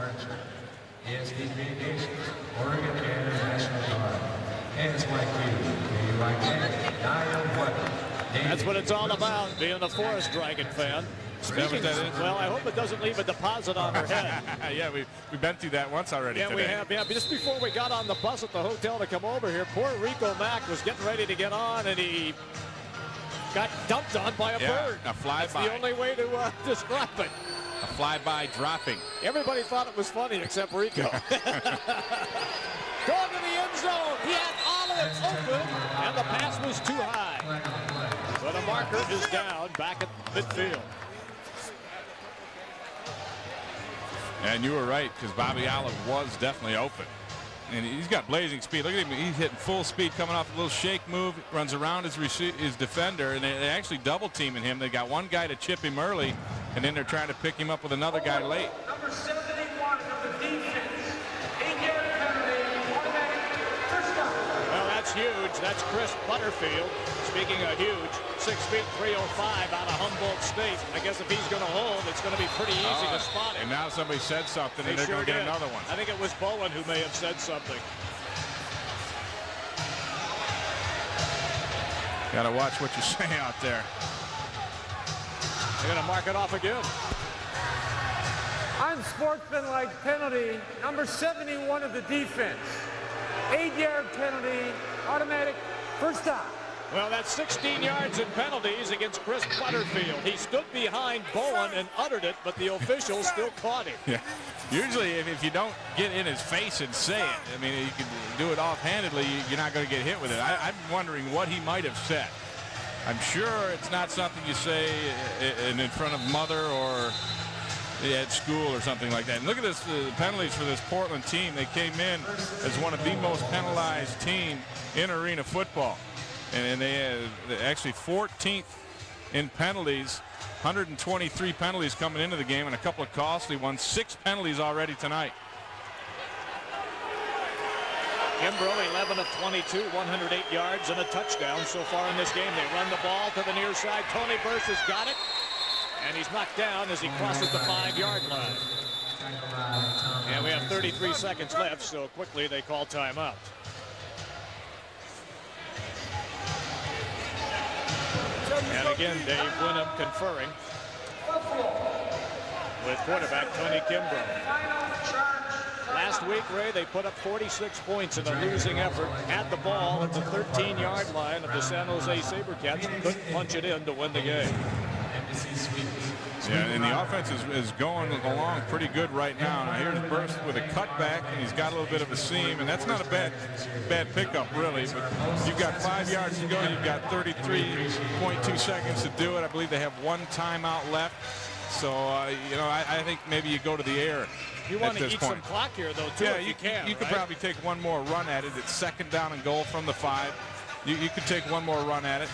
That's what it's all about, being a Forest Dragon fan. Speaking, well, I hope it doesn't leave a deposit on her head. Yeah, we've been through that once already Yeah, today. we have. Yeah, just before we got on the bus at the hotel to come over here, poor Rico Mack was getting ready to get on, and he got dumped on by a bird. A flyby. That's the only way to describe it. A flyby dropping. Everybody thought it was funny except Rico. Going to the end zone. He had all of it open, and the pass was too high. So the marker is down back at midfield. And you were right, because Bobby Olive was definitely open. And he's got blazing speed. Look at him. He's hitting full speed, coming off a little shake move, runs around his defender, and they actually double teaming him. They got one guy to chip him early, and then they're trying to pick him up with another guy late. Number 71 of the defense. 8-yard penalty, automatic first down. Well, that's huge. That's Chris Butterfield. Speaking of huge, 6 feet 305 out of Humboldt State. I guess if he's going to hold, it's going to be pretty easy to spot him. And now somebody said something, and They they're sure going to get did. another one. I think it was Bowen who may have said something. Got to watch what you say out there. They're going to mark it off again. Unsportsmanlike penalty, number 71 of the defense. 8-yard penalty, automatic first down. Well, that's 16 yards in penalties against Chris Butterfield. He stood behind Bowen and uttered it, but the officials still caught him. Yeah. Usually, if you don't get in his face and say it, I mean, you can do it offhandedly, you're not going to get hit with it. I'm wondering what he might have said. I'm sure it's not something you say in front of mother or at school or something like that. And look at this, the penalties for this Portland team. They came in as one of the most penalized team in arena football. And they actually 14th in penalties, 123 penalties coming into the game, and a couple of costly ones. 6 penalties already tonight. Kimbrough, 11 of 22, 108 yards and a touchdown so far in this game. They run the ball to the near side. Tony Burse has got it, and he's knocked down as he crosses the 5-yard line. And we have 33 seconds left, so quickly they call timeout. And again, Dave Winham conferring with quarterback Tony Kimbrough. Last week, Ray, they put up 46 points in a losing effort. Had the ball at the 13-yard line of the San Jose SaberCats and couldn't punch it in to win the game. Yeah, and the offense is going along pretty good right now. Now here's Burst with a cutback, and he's got a little bit of a seam, and that's not a bad pickup, really. But you've got 5 yards to go. You've got 33.2 seconds to do it. I believe they have 1 timeout left. So, you know, I think maybe you go to the air. You want to eat some clock here, though, too, if you can. You could probably take one more run at it. It's 2nd down and goal from the 5. You could take one more run at it.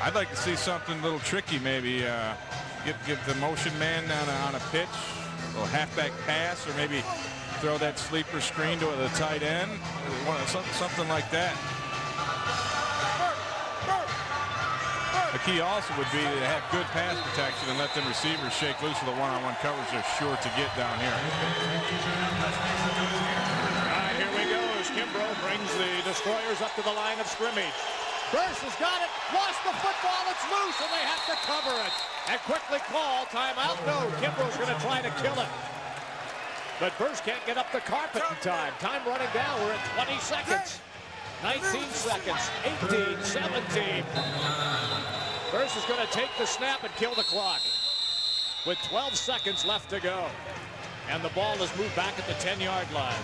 I'd like to see something a little tricky, maybe give the motion man on a pitch, a little halfback pass, or maybe throw that sleeper screen to the tight end, something like that. The key also would be to have good pass protection and let them receivers shake loose of the one-on-one coverage they're sure to get down here. All right, here we go as Kimbrough brings the Destroyers up to the line of scrimmage. Burse has got it, lost the football, it's loose, and they have to cover it. And quickly call timeout. No, Kimbrough's going to try to kill it. But Burse can't get up the carpet in time. Time running down, we're at 20 seconds. 19 seconds, 18, 17. Burse is going to take the snap and kill the clock with 12 seconds left to go. And the ball is moved back at the 10-yard line.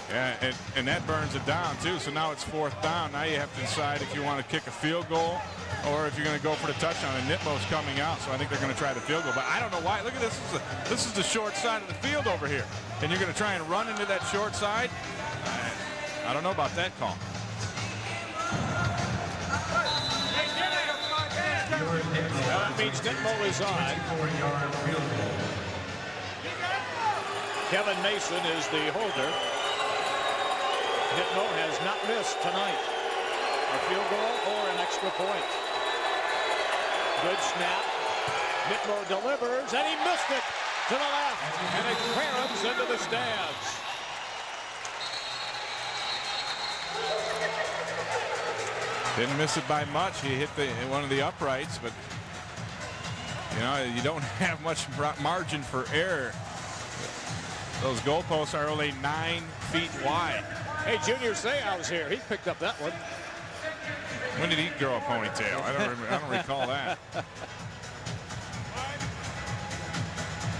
Yeah, and that burns it down, too. So now it's 4th down. Now you have to decide if you want to kick a field goal or if you're going to go for the touchdown. And Nitmo's coming out, so I think they're going to try the field goal. But I don't know why. Look at this. This is the short side of the field over here. And you're going to try and run into that short side? I don't know about that call. Well, that means Nitmo is on. Kevin Mason is the holder. Nitmo has not missed tonight. A field goal or an extra point. Good snap. Nitmo delivers, and he missed it to the left. And it caroms into the stands. Didn't miss it by much. He hit one of the uprights, but you know, you don't have much margin for error. Those goalposts are only 9 feet wide. Hey, Junior Seau's here. He picked up that one. When did he grow a ponytail? I don't recall that.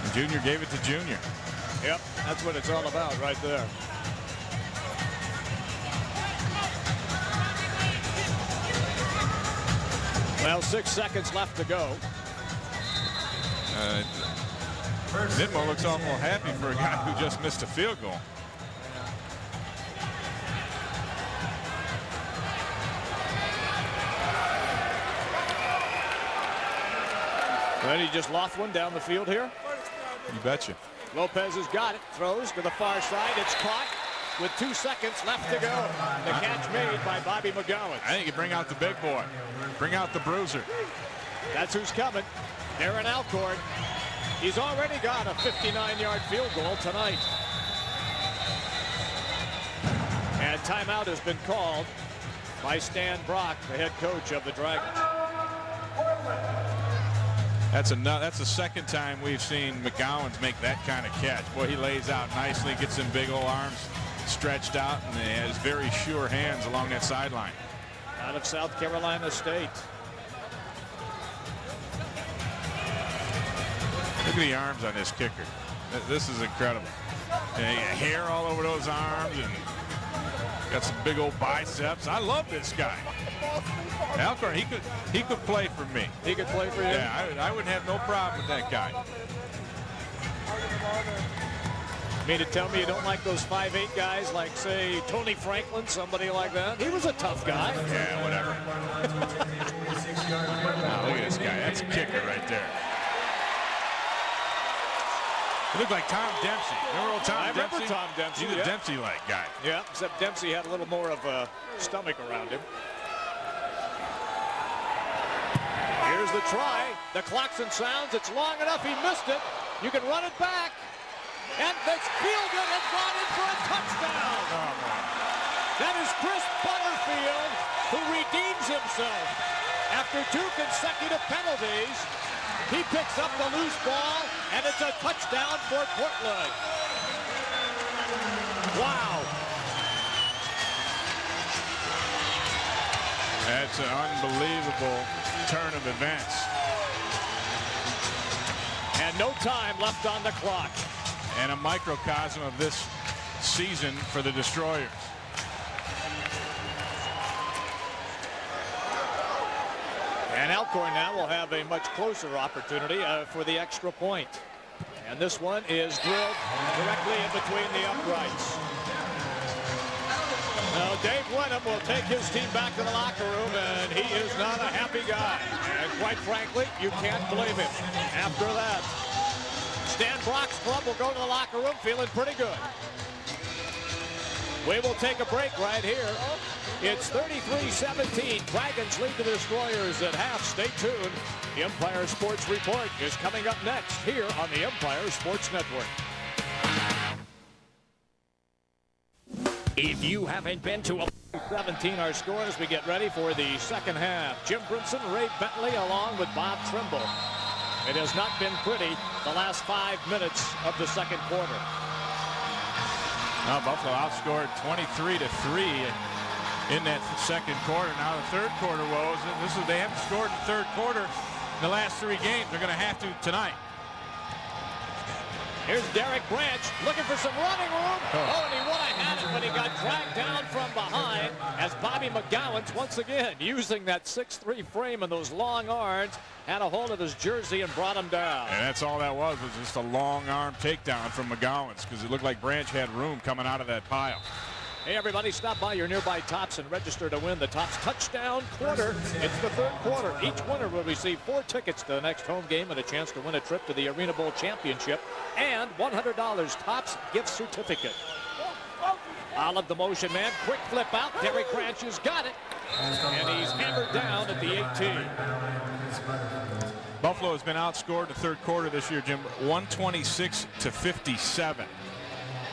And Junior gave it to Junior. Yep, that's what it's all about right there. Well, 6 seconds left to go. Nitmo looks awful happy for a guy who just missed a field goal. Then he just lost one down the field here. You betcha. Lopez has got it. Throws to the far side. It's caught with 2 seconds left to go. The catch made by Bobby McGowan. I think you bring out the big boy. Bring out the bruiser. That's who's coming. Darren Alcorn. He's already got a 59-yard field goal tonight. And timeout has been called by Stan Brock, the head coach of the Dragons. That's the second time we've seen McGowan's make that kind of catch. Boy, he lays out nicely, gets them big old arms stretched out, and he has very sure hands along that sideline. Out of South Carolina State. Look at the arms on this kicker. This is incredible. And hair all over those arms and got some big old biceps. I love this guy. Alcorn, he could play for me. He could play for you? Yeah, I wouldn't have no problem with that guy. You mean to tell me you don't like those 5'8" guys like, say, Tony Franklin, somebody like that? He was a tough guy. Yeah, whatever. Now, look at this guy. That's a kicker right there. He looked like Tom Dempsey. Remember old Tom Dempsey? I remember Tom Dempsey. He's a Dempsey-like guy. Yeah, except Dempsey had a little more of a stomach around him. Here's the try. The klaxon sounds. It's long enough. He missed it. You can run it back. And this fielded has gone in for a touchdown. Oh, man. That is Chris Butterfield, who redeems himself. After 2 consecutive penalties, he picks up the loose ball, and it's a touchdown for Portland. Wow. That's an unbelievable turn of events. And no time left on the clock. And a microcosm of this season for the Destroyers. And Alcorn now will have a much closer opportunity for the extra point. And this one is drilled directly in between the uprights. Now Dave Wenham will take his team back to the locker room, and he is not a happy guy. And quite frankly, you can't blame him after that. Stan Brock's club will go to the locker room feeling pretty good. We will take a break right here. It's 33-17. Dragons lead the Destroyers at half. Stay tuned. The Empire Sports Report is coming up next here on the Empire Sports Network. If you haven't been to 17 our score as we get ready for the second half. Jim Brinson, Ray Bentley, along with Bob Trimble. It has not been pretty the last 5 minutes of the second quarter. Now Buffalo outscored 23-3 in that second quarter. Now the third quarter woes. They haven't scored in the third quarter in the last 3 games. They're going to have to tonight. Here's Derek Branch looking for some running room. Oh, and he would have had it, but he got dragged down from behind as Bobby McGowan's once again using that 6'3" frame and those long arms, had a hold of his jersey and brought him down. And that's all that was just a long arm takedown from McGowan's, because it looked like Branch had room coming out of that pile. Hey, everybody, stop by your nearby Tops and register to win the Tops Touchdown Quarter. It's the third quarter. Each winner will receive 4 tickets to the next home game and a chance to win a trip to the Arena Bowl Championship and $100 Tops gift certificate. Olive, the motion man, quick flip out. Derek Branch has got it, and he's hammered down at the 18. Buffalo has been outscored in the third quarter this year, Jim, 126-57.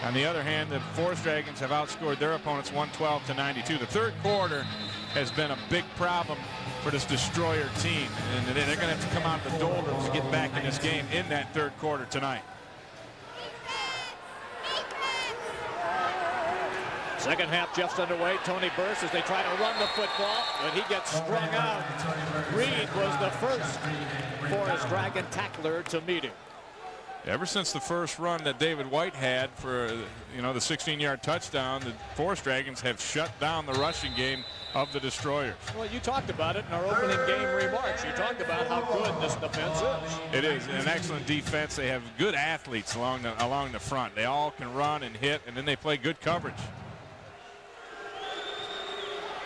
On the other hand, the Forest Dragons have outscored their opponents 112-92. The third quarter has been a big problem for this Destroyer team, and they're going to have to come out of the doldrums to get back in this game in that third quarter tonight. Second half just underway. Tony Burse as they try to run the football, but he gets strung out. Reed was the first Forest Dragon tackler to meet him. Ever since the first run that David White had for, the 16-yard touchdown, the Forest Dragons have shut down the rushing game of the Destroyers. Well, you talked about it in our opening game remarks. You talked about how good this defense is. It is an excellent defense. They have good athletes along the front. They all can run and hit, and then they play good coverage.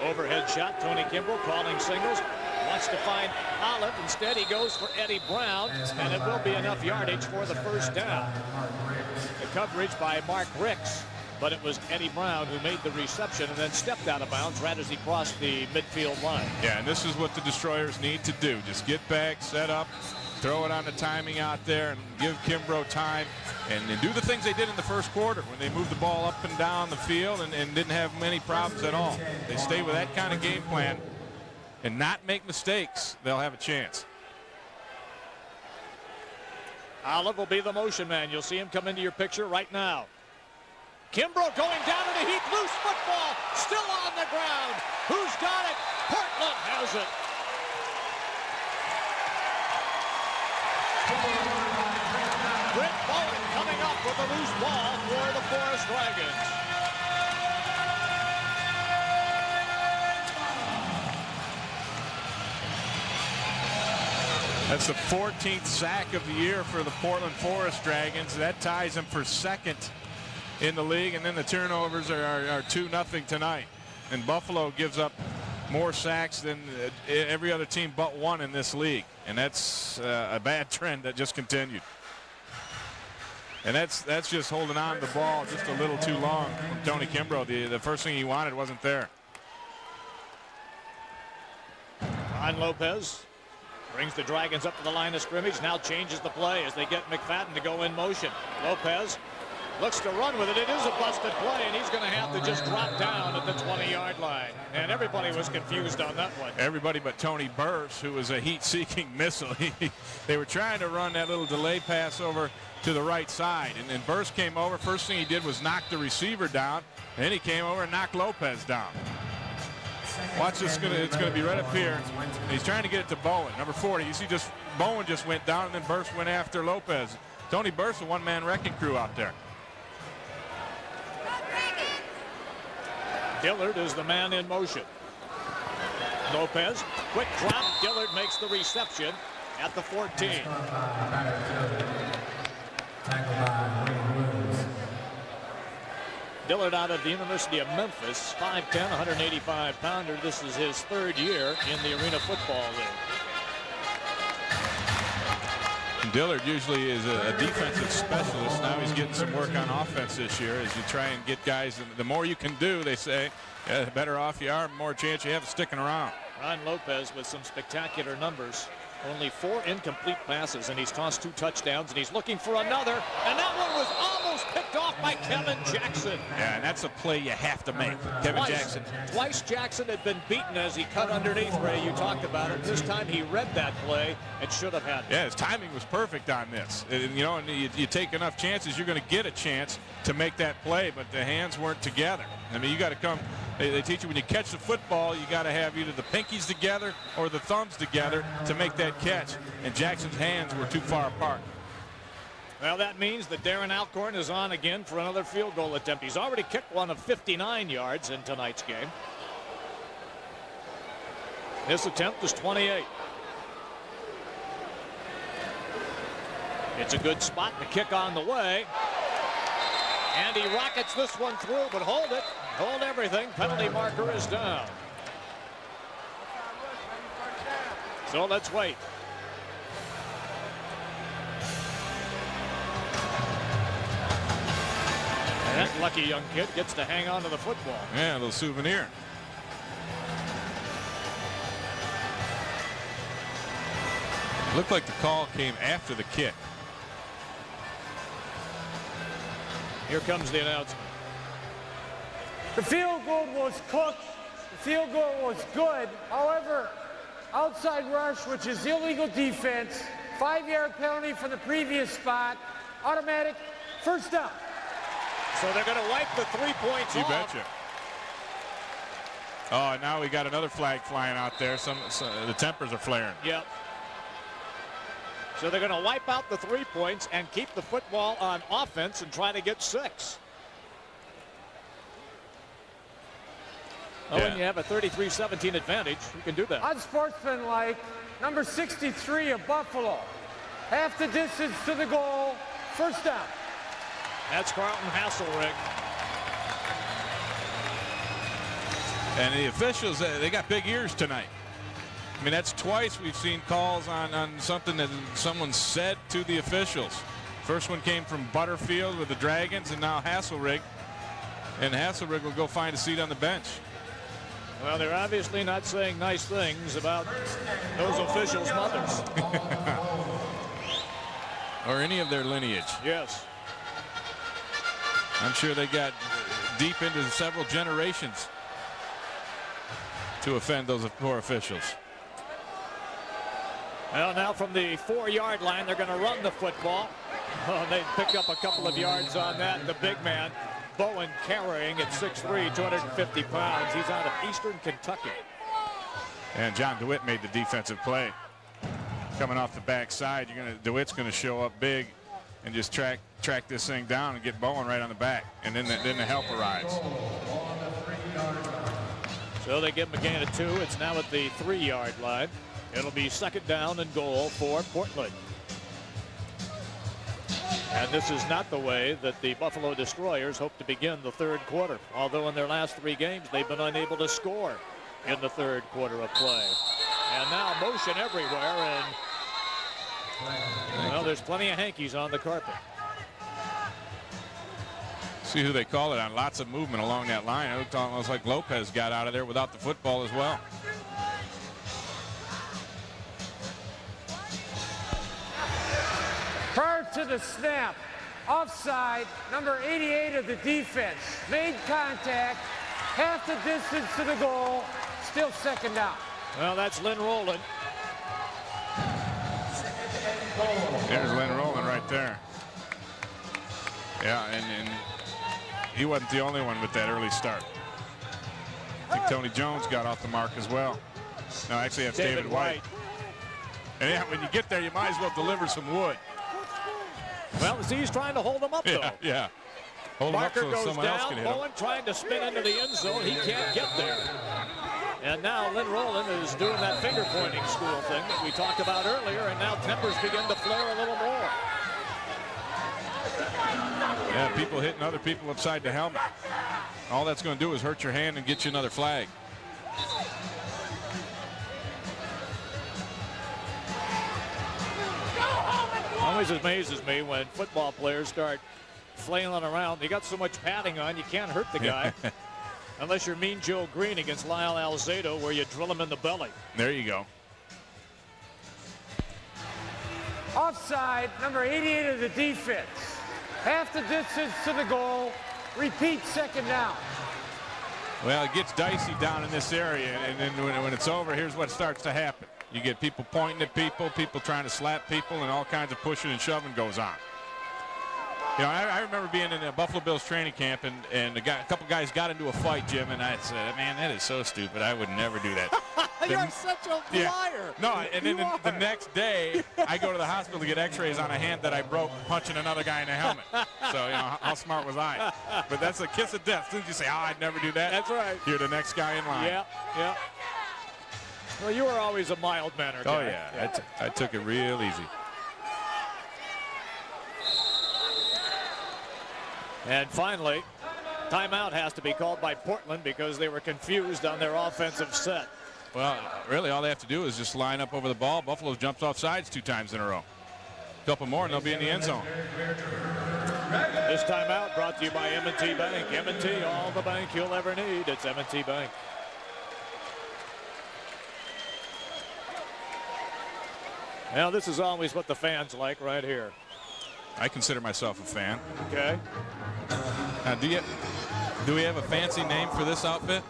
Overhead shot. Tony Kimbrell calling signals. Wants to find Olive. Instead, he goes for Eddie Brown, and it will be enough yardage for the first down. The coverage by Mark Ricks, but it was Eddie Brown who made the reception and then stepped out of bounds right as he crossed the midfield line. Yeah, and this is what the Destroyers need to do. Just get back, set up, throw it on the timing out there, and give Kimbrough time, and do the things they did in the first quarter when they moved the ball up and down the field and didn't have many problems at all. They stay with that kind of game plan and not make mistakes, they'll have a chance. Olive will be the motion man. You'll see him come into your picture right now. Kimbrough going down in the heat. Loose football. Still on the ground. Who's got it? Portland has it. Brent Bowen coming up with a loose ball for the Forest Dragons. That's the 14th sack of the year for the Portland Forest Dragons. That ties them for second in the league, and then the turnovers are 2-0 tonight. And Buffalo gives up more sacks than every other team but one in this league, and that's a bad trend that just continued. And that's just holding on to the ball just a little too long from Tony Kimbrough. The first thing he wanted wasn't there. Ron Lopez brings the Dragons up to the line of scrimmage. Now changes the play as they get McFadden to go in motion. Lopez looks to run with it. It is a busted play, and he's going to have to just drop down at the 20-yard line. And everybody was confused on that one. Everybody but Tony Burse, who was a heat-seeking missile. They were trying to run that little delay pass over to the right side. And then Burse came over. First thing he did was knock the receiver down. And then he came over and knocked Lopez down. Watch this, it's going to be right up here. And he's trying to get it to Bowen, number 40. You see Bowen just went down, and then Burse went after Lopez. Tony Burse, a one-man wrecking crew out there. Dillard is the man in motion. Lopez, quick drop. Dillard makes the reception at the 14. Dillard out of the University of Memphis, 5'10", 185-pounder. This is his third year in the Arena Football League. And Dillard usually is a defensive specialist. Now he's getting some work on offense this year as you try and get guys. The more you can do, they say, the better off you are, the more chance you have of sticking around. Ron Lopez with some spectacular numbers. Only 4 incomplete passes, and he's tossed 2 touchdowns, and he's looking for another. And that one was almost picked off by Kevin Jackson. Yeah, and that's a play you have to make. Kevin Jackson. Twice Jackson had been beaten as he cut underneath. Ray, you talked about it. This time he read that play and should have had it. Yeah, his timing was perfect on this. And, and you take enough chances, you're going to get a chance to make that play, but the hands weren't together. I mean, you got to come. They teach you when you catch the football, you got to have either the pinkies together or the thumbs together to make that catch. And Jackson's hands were too far apart. Well, that means that Darren Alcorn is on again for another field goal attempt. He's already kicked one of 59 yards in tonight's game. This attempt is 28. It's a good spot. The kick on the way. And he rockets this one through, but hold it. Hold everything. Penalty marker is down. So let's wait. And that lucky young kid gets to hang on to the football. Yeah, a little souvenir. Looked like the call came after the kick. Here comes the announcement. The field goal was cooked. The field goal was good. However, outside rush, which is illegal defense, 5-yard penalty for the previous spot, automatic first down. So they're going to wipe the 3 points You off. betcha. Oh, and now we got another flag flying out there. The tempers are flaring. Yep. So they're going to wipe out the 3 points and keep the football on offense and try to get 6. Oh, Yeah. when you have a 33-17 advantage, you can do that. Unsportsmanlike, number 63 of Buffalo. Half the distance to the goal, first down. That's Carlton Hasselrig. And the officials, they got big ears tonight. I mean, that's twice we've seen calls on something that someone said to the officials. First one came from Butterfield with the Dragons, and now Hasselrig. And Hasselrig will go find a seat on the bench. Well, they're obviously not saying nice things about those officials' mothers. Or any of their lineage. Yes. I'm sure they got deep into several generations to offend those poor officials. Well, now from the 4-yard line, they're going to run the football. Oh, they pick up a couple of yards on that. The big man, Bowen, carrying at 6'3", 250 pounds. He's out of Eastern Kentucky. And John DeWitt made the defensive play. Coming off the backside, DeWitt's going to show up big and just track this thing down and get Bowen right on the back. And then the help arrives. So they give him a gain of 2. It's now at the 3-yard line. It'll be second down and goal for Portland. And this is not the way that the Buffalo Destroyers hope to begin the third quarter. Although in their last 3 games, they've been unable to score in the third quarter of play. And now motion everywhere, and well, there's plenty of hankies on the carpet. See who they call it on. Lots of movement along that line. It looked almost like Lopez got out of there without the football as well. Prior to the snap, offside, number 88 of the defense, made contact, half the distance to the goal, still second down. Well, that's Lynn Rowland. There's Lynn Rowland right there. Yeah, and he wasn't the only one with that early start. I think Tony Jones got off the mark as well. No, actually that's David White. And yeah, when you get there, you might as well deliver some wood. Well, see, he's trying to hold him up, though. Yeah. Hold him up Marker so goes someone else down. can hit him. Bowen trying to spin into the end zone. He can't get there. And now Lynn Rowland is doing that finger pointing school thing that we talked about earlier, and now tempers begin to flare a little more. Yeah, people hitting other people upside the helmet. All that's going to do is hurt your hand and get you another flag. Always amazes me when football players start flailing around. They got so much padding on, you can't hurt the guy. Unless you're Mean Joe Green against Lyle Alzado, where you drill him in the belly. There you go. Offside, number 88 of the defense. Half the distance to the goal, repeat second down. Well, it gets dicey down in this area, and then when it's over, here's what starts to happen. You get people pointing at people trying to slap people, and all kinds of pushing and shoving goes on. You know, I remember being in a Buffalo Bills training camp, and a couple guys got into a fight, Jim, and I said, man, that is so stupid. I would never do that. You're such a liar. No, and then the next day, I go to the hospital to get x-rays on a hand that I broke punching another guy in the helmet. So, you know, how smart was I? But that's a kiss of death. As soon as you say, oh, I'd never do that. That's right. You're the next guy in line. Yeah, yeah. Well, you were always a mild-mannered guy. Oh, yeah. I took it real easy. And finally, timeout has to be called by Portland because they were confused on their offensive set. Well, really, all they have to do is just line up over the ball. Buffalo jumps off sides 2 times in a row. A couple more, and they'll be in the end zone. This timeout brought to you by M&T Bank. M&T, all the bank you'll ever need. It's M&T Bank. Now, this is always what the fans like right here. I consider myself a fan. Okay. Now, do we have a fancy name for this outfit?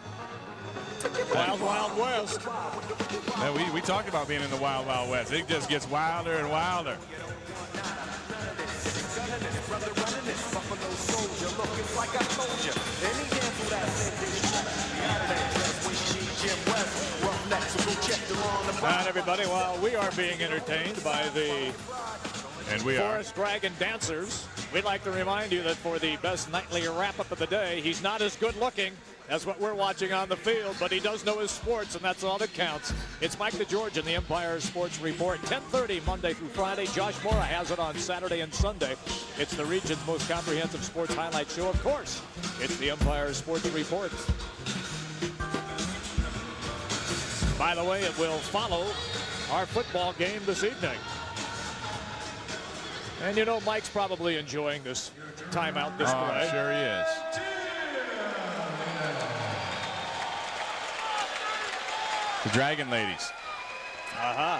Wild Wild West. Yeah, we talked about being in the Wild Wild West. It just gets wilder and wilder. All right, everybody, while we are being entertained by the Forest Dragon dancers, we'd like to remind you that for the best nightly wrap-up of the day, he's not as good looking as what we're watching on the field, but he does know his sports, and that's all that counts. It's Mike DeGeorge in the Empire Sports Report, 10:30 Monday through Friday. Josh Mora has it on Saturday and Sunday. It's the region's most comprehensive sports highlight show. Of course, it's the Empire Sports Report. By the way, it will follow our football game this evening. And you know, Mike's probably enjoying this timeout display. Oh, sure he is. The Dragon ladies. Uh-huh.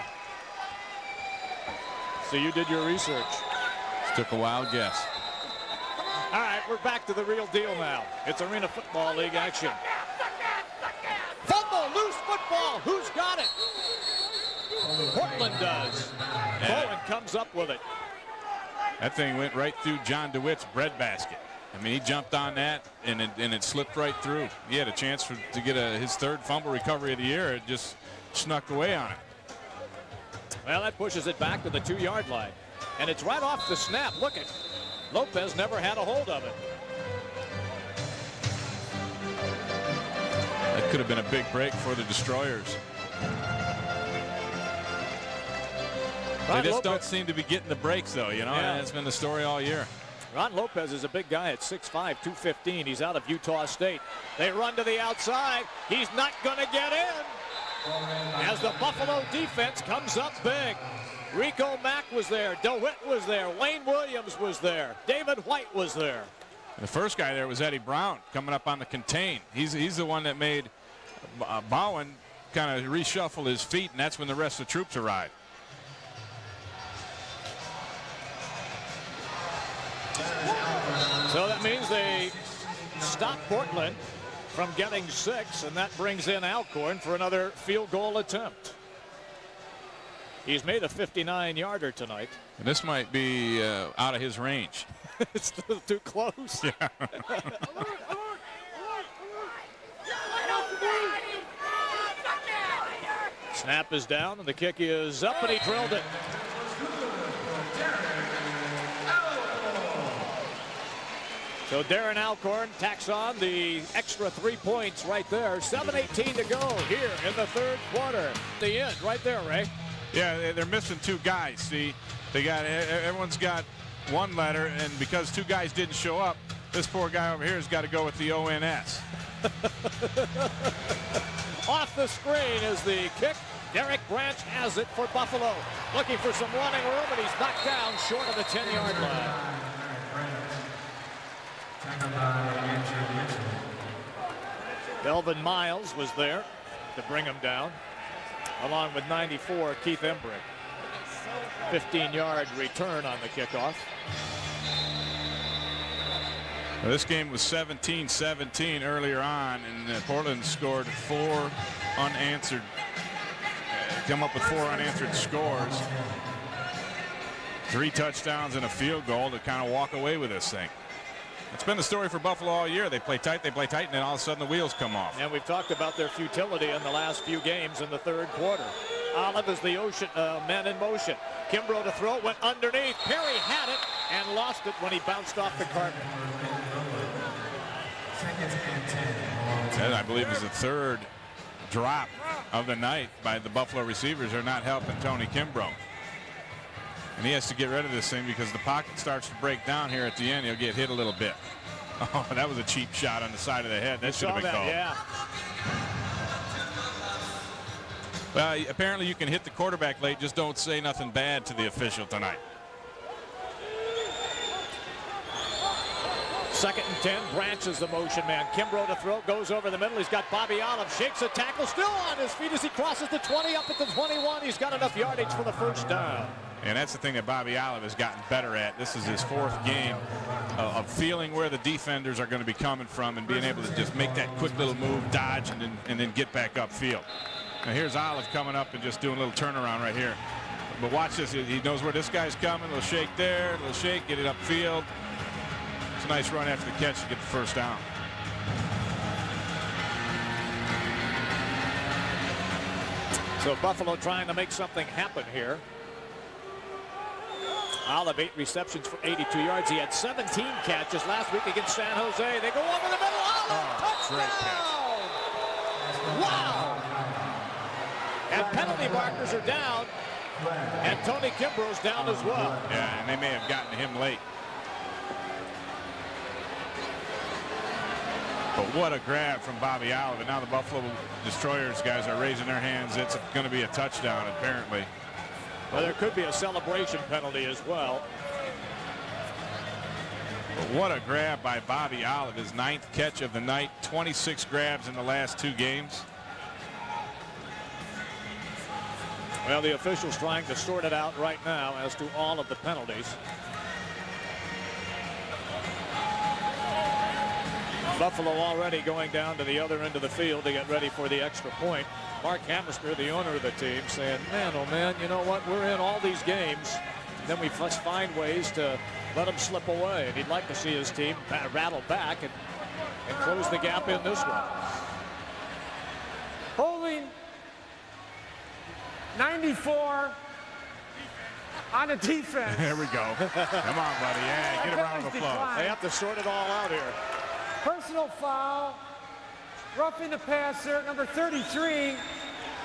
So you did your research. Took a wild guess. All right, we're back to the real deal now. It's Arena Football League action. Fumble, loose football. Who's got it? Portland does. Bowen comes up with it. That thing went right through John DeWitt's breadbasket. I mean, he jumped on that, and it slipped right through. He had a chance to get his 3rd fumble recovery of the year. It just snuck away on it. Well, that pushes it back to the 2-yard line. And it's right off the snap. Look at Lopez never had a hold of it. That could have been a big break for the Destroyers. They just don't seem to be getting the breaks, though, you know. Yeah. That's been the story all year. Ron Lopez is a big guy at 6'5", 215. He's out of Utah State. They run to the outside. He's not going to get in. As the Buffalo defense comes up big. Rico Mack was there. DeWitt was there. Wayne Williams was there. David White was there. The first guy there was Eddie Brown coming up on the contain. He's the one that made Bowen kind of reshuffle his feet, and that's when the rest of the troops arrived. So that means they stop Portland from getting 6, and that brings in Alcorn for another field goal attempt. He's made a 59-yarder tonight. And this might be out of his range. It's still too close. Yeah. Snap is down, and the kick is up, and he drilled it. So Darren Alcorn tacks on the extra 3 points right there. 7:18 to go here in the 3rd quarter. The end right there, Ray. Yeah, they're missing 2 guys. See, everyone's got 1 letter, and because 2 guys didn't show up, this poor guy over here has got to go with the ONS. Off the screen is the kick. Derek Branch has it for Buffalo. Looking for some running room, and he's knocked down short of the 10-yard line. Delvin Miles was there to bring him down, along with 94 Keith Embrick. 15-yard return on the kickoff. Well, this game was 17-17 earlier on, and Portland scored 4 unanswered. Come up with 4 unanswered scores. 3 touchdowns and a field goal to kind of walk away with this thing. It's been the story for Buffalo all year. They play tight, and then all of a sudden the wheels come off. And we've talked about their futility in the last few games in the third quarter. Olive is the man in motion. Kimbrough to throw, went underneath. Perry had it and lost it when he bounced off the carpet. That, I believe, is the third drop of the night by the Buffalo receivers. They're not helping Tony Kimbrough. And he has to get rid of this thing because the pocket starts to break down here at the end. He'll get hit a little bit. Oh, that was a cheap shot on the side of the head. That should have been called. Yeah. Well, apparently you can hit the quarterback late. Just don't say nothing bad to the official tonight. 2nd and 10. Branch is the motion man. Kimbrough to throw, goes over the middle. He's got Bobby Olive, shakes a tackle, still on his feet as he crosses the 20 up at the 21. He's got enough yardage for the first down. And that's the thing that Bobby Olive has gotten better at. This is his 4th game of feeling where the defenders are going to be coming from and being able to just make that quick little move, dodge, and then get back upfield. Now here's Olive coming up and just doing a little turnaround right here. But watch this. He knows where this guy's coming. A little shake there, a little shake, get it upfield. It's a nice run after the catch to get the first down. So Buffalo trying to make something happen here. Olive 8 receptions for 82 yards. He had 17 catches last week against San Jose. They go over the middle. Olive, touchdown! Wow! And penalty markers are down. And Tony Kimbrough's down as well. Yeah, and they may have gotten to him late. But what a grab from Bobby Olive. And now the Buffalo Destroyers guys are raising their hands. It's going to be a touchdown, apparently. Well, there could be a celebration penalty as well. But what a grab by Bobby Olive. His 9th catch of the night. 26 grabs in the last 2 games. Well, the officials trying to sort it out right now as to all of the penalties. Buffalo already going down to the other end of the field to get ready for the extra point. Mark Hamister, the owner of the team, saying, man, oh man, you know what? We're in all these games. Then we must find ways to let them slip away. And he'd like to see his team rattle back and close the gap in this one. Holding 94 on the defense. There we go. Come on, buddy. Yeah, get a round of applause. They have to sort it all out here. Personal foul, roughing the passer, number 33.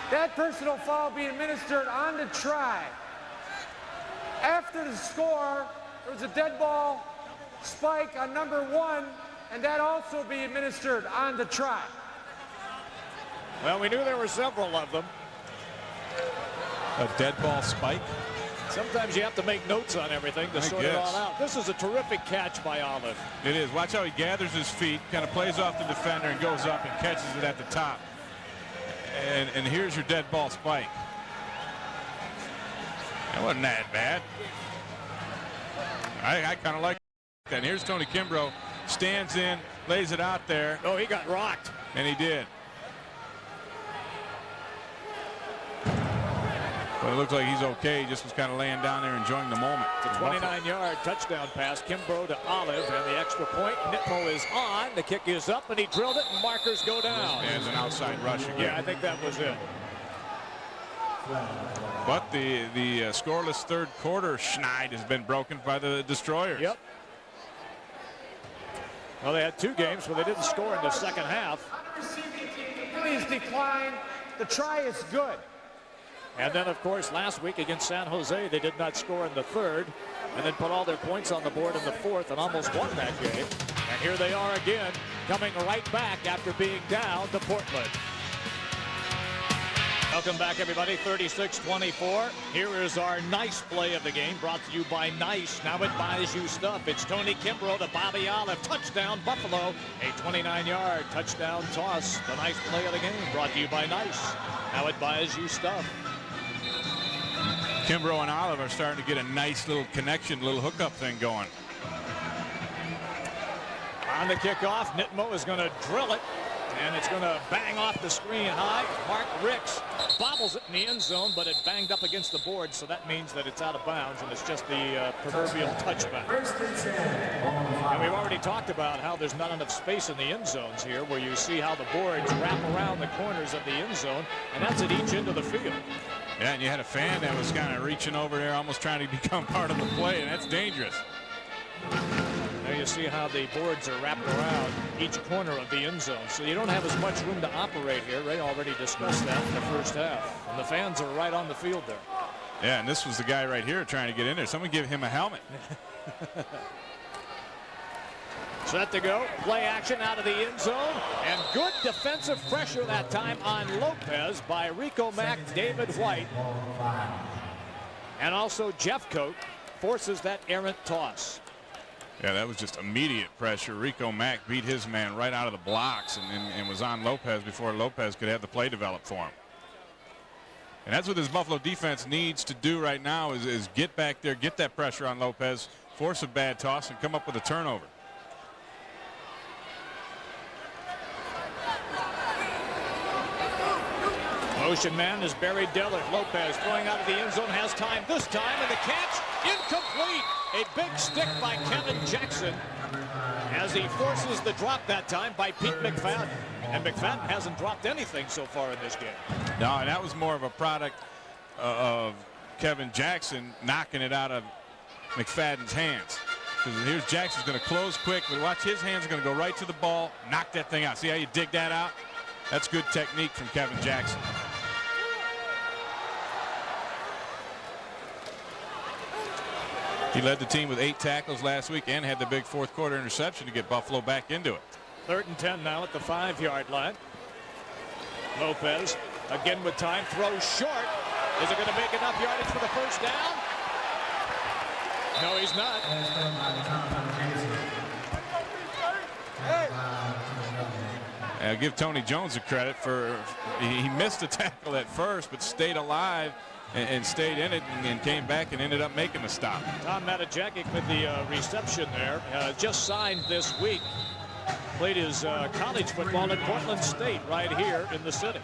That personal foul being administered on the try. After the score, there was a dead ball spike on number 1, and that also be administered on the try. Well, we knew there were several of them. A dead ball spike? Sometimes you have to make notes on everything to sort it all out. This is a terrific catch by Olive. It is. Watch how he gathers his feet, kind of plays off the defender and goes up and catches it at the top. And here's your dead ball spike. That wasn't that bad. I kind of like that. And here's Tony Kimbrough, stands in, lays it out there. Oh, he got rocked. And he did. But it looks like he's okay. He just was kind of laying down there enjoying the moment. It's a 29-yard touchdown pass. Kimbrough to Olive, and the extra point. Nitmo is on. The kick is up, and he drilled it, and markers go down. There's an outside rush again. Yeah, I think that was it. But the scoreless third quarter schneid has been broken by the Destroyers. Yep. Well, they had 2 games where they didn't score in the second half. Please decline. The try is good. And then, of course, last week against San Jose, they did not score in the third and then put all their points on the board in the fourth and almost won that game. And here they are again, coming right back after being down to Portland. Welcome back, everybody. 36-24. Here is our nice play of the game, brought to you by Nice. Now it buys you stuff. It's Tony Kimbrough to Bobby Olive. Touchdown, Buffalo. A 29-yard touchdown toss. The nice play of the game, brought to you by Nice. Now it buys you stuff. Kimbrough and Olive are starting to get a nice little connection, little hookup thing going. On the kickoff, Nitmo is going to drill it, and it's going to bang off the screen high. Mark Ricks bobbles it in the end zone, but it banged up against the board, so that means that it's out of bounds, and it's just the proverbial touchback. And we've already talked about how there's not enough space in the end zones here, where you see how the boards wrap around the corners of the end zone, and that's at each end of the field. Yeah, and you had a fan that was kind of reaching over there, almost trying to become part of the play, and that's dangerous. There you see how the boards are wrapped around each corner of the end zone, so you don't have as much room to operate here. Ray already discussed that in the first half, and the fans are right on the field there. Yeah, and this was the guy right here trying to get in there. Someone give him a helmet. Set to go. Play action out of the end zone. And good defensive pressure that time on Lopez by Rico Mack, David White. And also Jeffcoat forces that errant toss. Yeah, that was just immediate pressure. Rico Mack beat his man right out of the blocks and was on Lopez before Lopez could have the play developed for him. And that's what this Buffalo defense needs to do right now is get back there, get that pressure on Lopez, force a bad toss, and come up with a turnover. Motion man is Barry Dillard. Lopez throwing out of the end zone, has time this time, and the catch incomplete. A big stick by Kevin Jackson as he forces the drop that time by Pete McFadden. And McFadden hasn't dropped anything so far in this game. No, and that was more of a product of Kevin Jackson knocking it out of McFadden's hands. Because here's Jackson's going to close quick, but watch, his hands are going to go right to the ball, knock that thing out. See how you dig that out? That's good technique from Kevin Jackson. He led the team with 8 tackles last week and had the big fourth quarter interception to get Buffalo back into it. 3rd and 10 now at the 5-yard line. Lopez again with time, throws short. Is it going to make enough yardage for the first down? No, he's not. I'll give Tony Jones a credit for he missed the tackle at first, but stayed alive and stayed in it and came back and ended up making the stop. Tom Matajakic with the reception there. Just signed this week. Played his college football at Portland State right here in the city.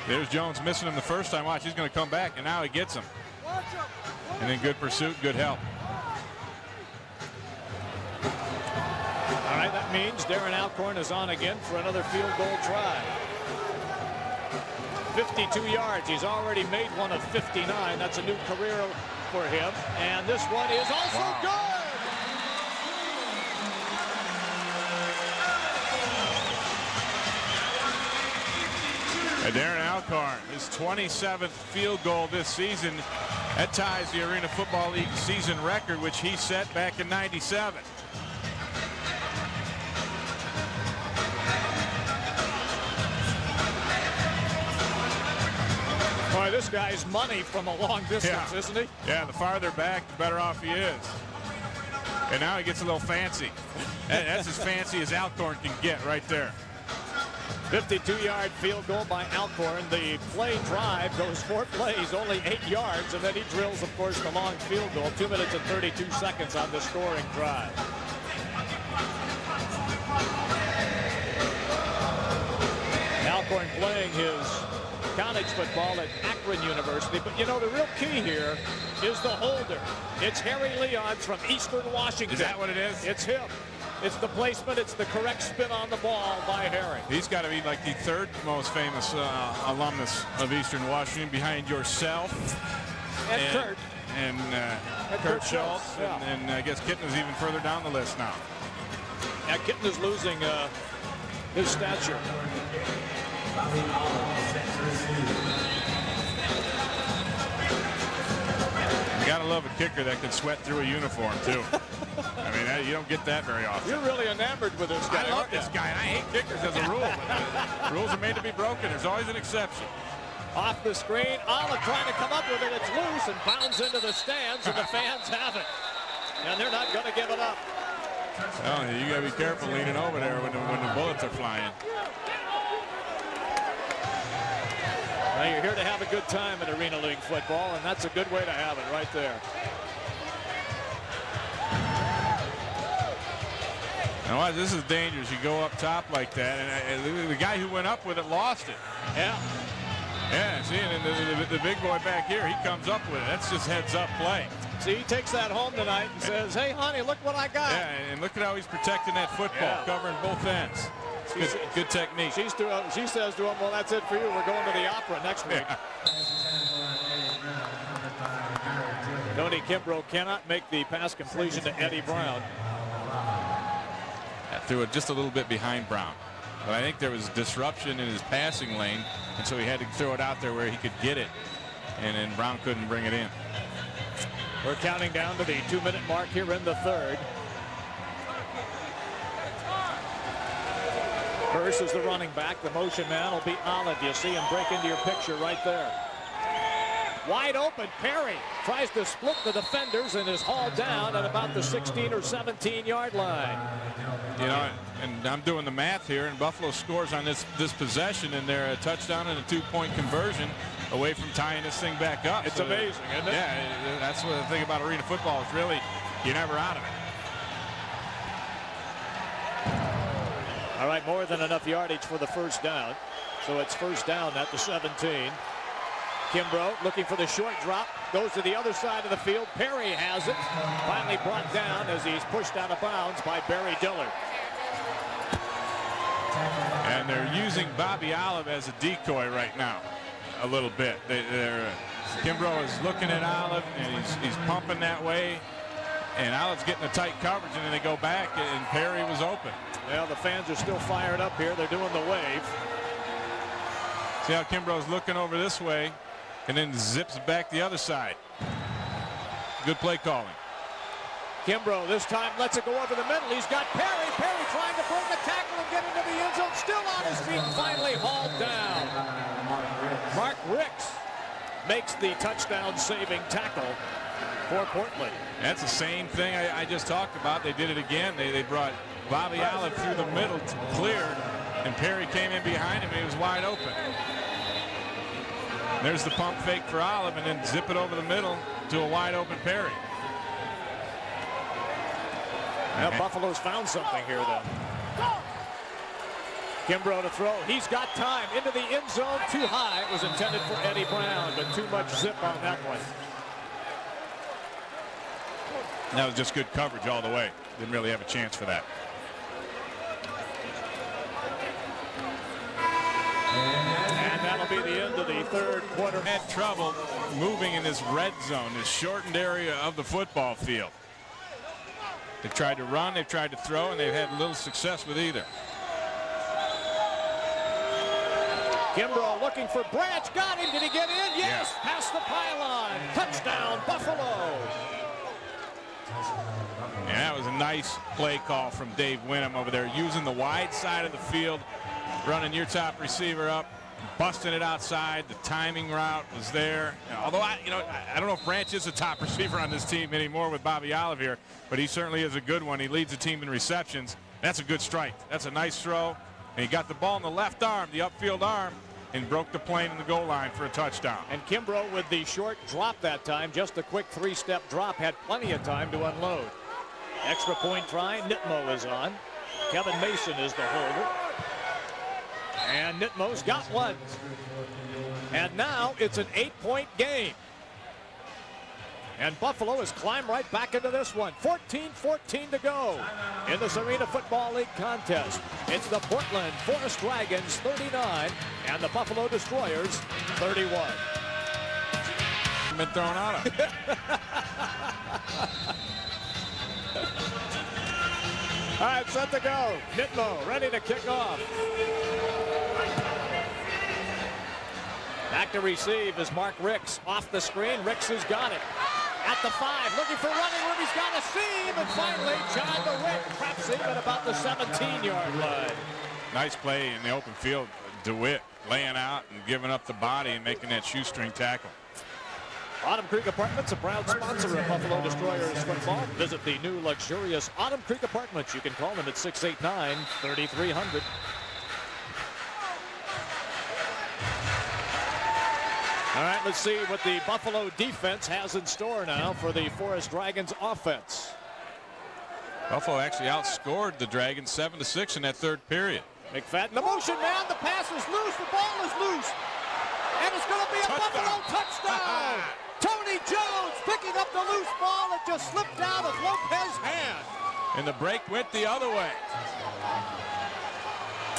There's Jones missing him the first time. Watch, he's going to come back, and now he gets him. And then good pursuit, good help. All right, that means Darren Alcorn is on again for another field goal try. 52 yards. He's already made one of 59. That's a new career for him. And this one is also good. And Darren Alcorn, his 27th field goal this season. That ties the Arena Football League season record, which he set back in '97. Boy, this guy's money from a long distance, isn't he? Yeah, the farther back, the better off he is. And now he gets a little fancy. That's as fancy as Alcorn can get right there. 52-yard field goal by Alcorn. The play drive goes 4 plays, only 8 yards, and then he drills, of course, the long field goal. 2 minutes and 32 seconds on the scoring drive. Alcorn playing his college football at Akron University. But, you know, the real key here is the holder. It's Harry Leon from Eastern Washington. Is that what it is? It's him. It's the placement. It's the correct spin on the ball by Harry. He's got to be like the 3rd most famous alumnus of Eastern Washington, behind yourself And Kurt. And Kurt Schultz. Yeah. And I guess Kitten is even further down the list now. Yeah, Kitten is losing his stature. You got to love a kicker that can sweat through a uniform, too. I mean, you don't get that very often. You're really enamored with this guy. I love this guy, and I hate kickers as a rule. But rules are made to be broken. There's always an exception. Off the screen, Olive trying to come up with it. It's loose and bounds into the stands, and the fans have it. And they're not going to give it up. Oh, you got to be careful leaning over there when the bullets are flying. Well, you're here to have a good time at Arena League football, and that's a good way to have it right there. Now, watch, this is dangerous. You go up top like that, and the guy who went up with it lost it. Yeah. Yeah, see, and the big boy back here, he comes up with it. That's just heads-up play. See, he takes that home tonight and says, hey, honey, look what I got. Yeah, and look at how he's protecting that football, covering both ends. Good technique. She says to him, well, that's it for you. We're going to the opera next week. Tony Kimbrough cannot make the pass completion to Eddie Brown. Threw it just a little bit behind Brown. But I think there was disruption in his passing lane, and so he had to throw it out there where he could get it, and then Brown couldn't bring it in. We're counting down to the 2-minute mark here in the third. Hurst is the running back. The motion man will be Olive. You see him break into your picture right there. Wide open, Perry tries to split the defenders and is hauled down at about the 16 or 17-yard line. You know, and I'm doing the math here, and Buffalo scores on this possession, and they're a touchdown and a 2-point conversion away from tying this thing back up. It's amazing, isn't it? Yeah, that's what the thing about arena football is really you're never out of it. All right, more than enough yardage for the first down. So it's first down at the 17. Kimbrough looking for the short drop, goes to the other side of the field. Perry has it, finally brought down as he's pushed out of bounds by Barry Dillard. And they're using Bobby Olive as a decoy right now a little bit. Kimbrough is looking at Olive, and he's pumping that way, and Olive's getting a tight coverage, and then they go back, and Perry was open. Well, the fans are still fired up here. They're doing the wave. See how Kimbrough's looking over this way and then zips back the other side. Good play calling. Kimbrough this time lets it go over the middle. He's got Perry. Perry trying to break a tackle and get into the end zone. Still on his feet, finally hauled down. Mark Ricks makes the touchdown-saving tackle for Portland. That's the same thing I just talked about. They did it again. They brought Bobby Olive through the middle, cleared, and Perry came in behind him, and he was wide open. There's the pump fake for Olive, and then zip it over the middle to a wide open Perry. Now Buffalo's found something here, though. Kimbrough to throw. He's got time into the end zone. Too high. It was intended for Eddie Brown, but too much zip on that one. That was just good coverage all the way. Didn't really have a chance for that. And that'll be the end of the third quarter. Had trouble moving in this red zone, this shortened area of the football field. They've tried to run, they've tried to throw, and they've had little success with either. Kimbrough looking for Branch. Got him. Did he get in? Yes. Yeah. Past the pylon. Touchdown, Buffalo. And that was a nice play call from Dave Winham over there, using the wide side of the field, running your top receiver up, busting it outside. The timing route was there. Although I don't know if Branch is the top receiver on this team anymore with Bobby Olive here, but he certainly is a good one. He leads the team in receptions. That's a good strike. That's a nice throw. And he got the ball in the left arm, the upfield arm, and broke the plane in the goal line for a touchdown. And Kimbrough with the short drop that time, just a quick 3-step drop, had plenty of time to unload. Extra point try, Nitmo is on. Kevin Mason is the holder. And Nitmo's got one. And now it's an 8-point game. And Buffalo has climbed right back into this one. 14-14 to go in this Arena Football League contest. It's the Portland Forest Dragons 39 and the Buffalo Destroyers 31. Been thrown out of. All right, set to go. Nitmo ready to kick off. Back to receive is Mark Ricks. Off the screen, Ricks has got it. At the 5, looking for running room. He's got a seam, and finally John DeWitt traps him at about the 17-yard line. Nice play in the open field. DeWitt laying out and giving up the body and making that shoestring tackle. Autumn Creek Apartments, a proud sponsor of Buffalo Destroyers football. Visit the new luxurious Autumn Creek Apartments. You can call them at 689-3300. All right, let's see what the Buffalo defense has in store now for the Forest Dragons offense. Buffalo actually outscored the Dragons 7-6 in that third period. McFadden, the motion man, the pass is loose, the ball is loose. And it's going to be a Touchdown. Buffalo touchdown. Tony Tony Jones picking up the loose ball. It just slipped out of Lopez's hand. And the break went the other way.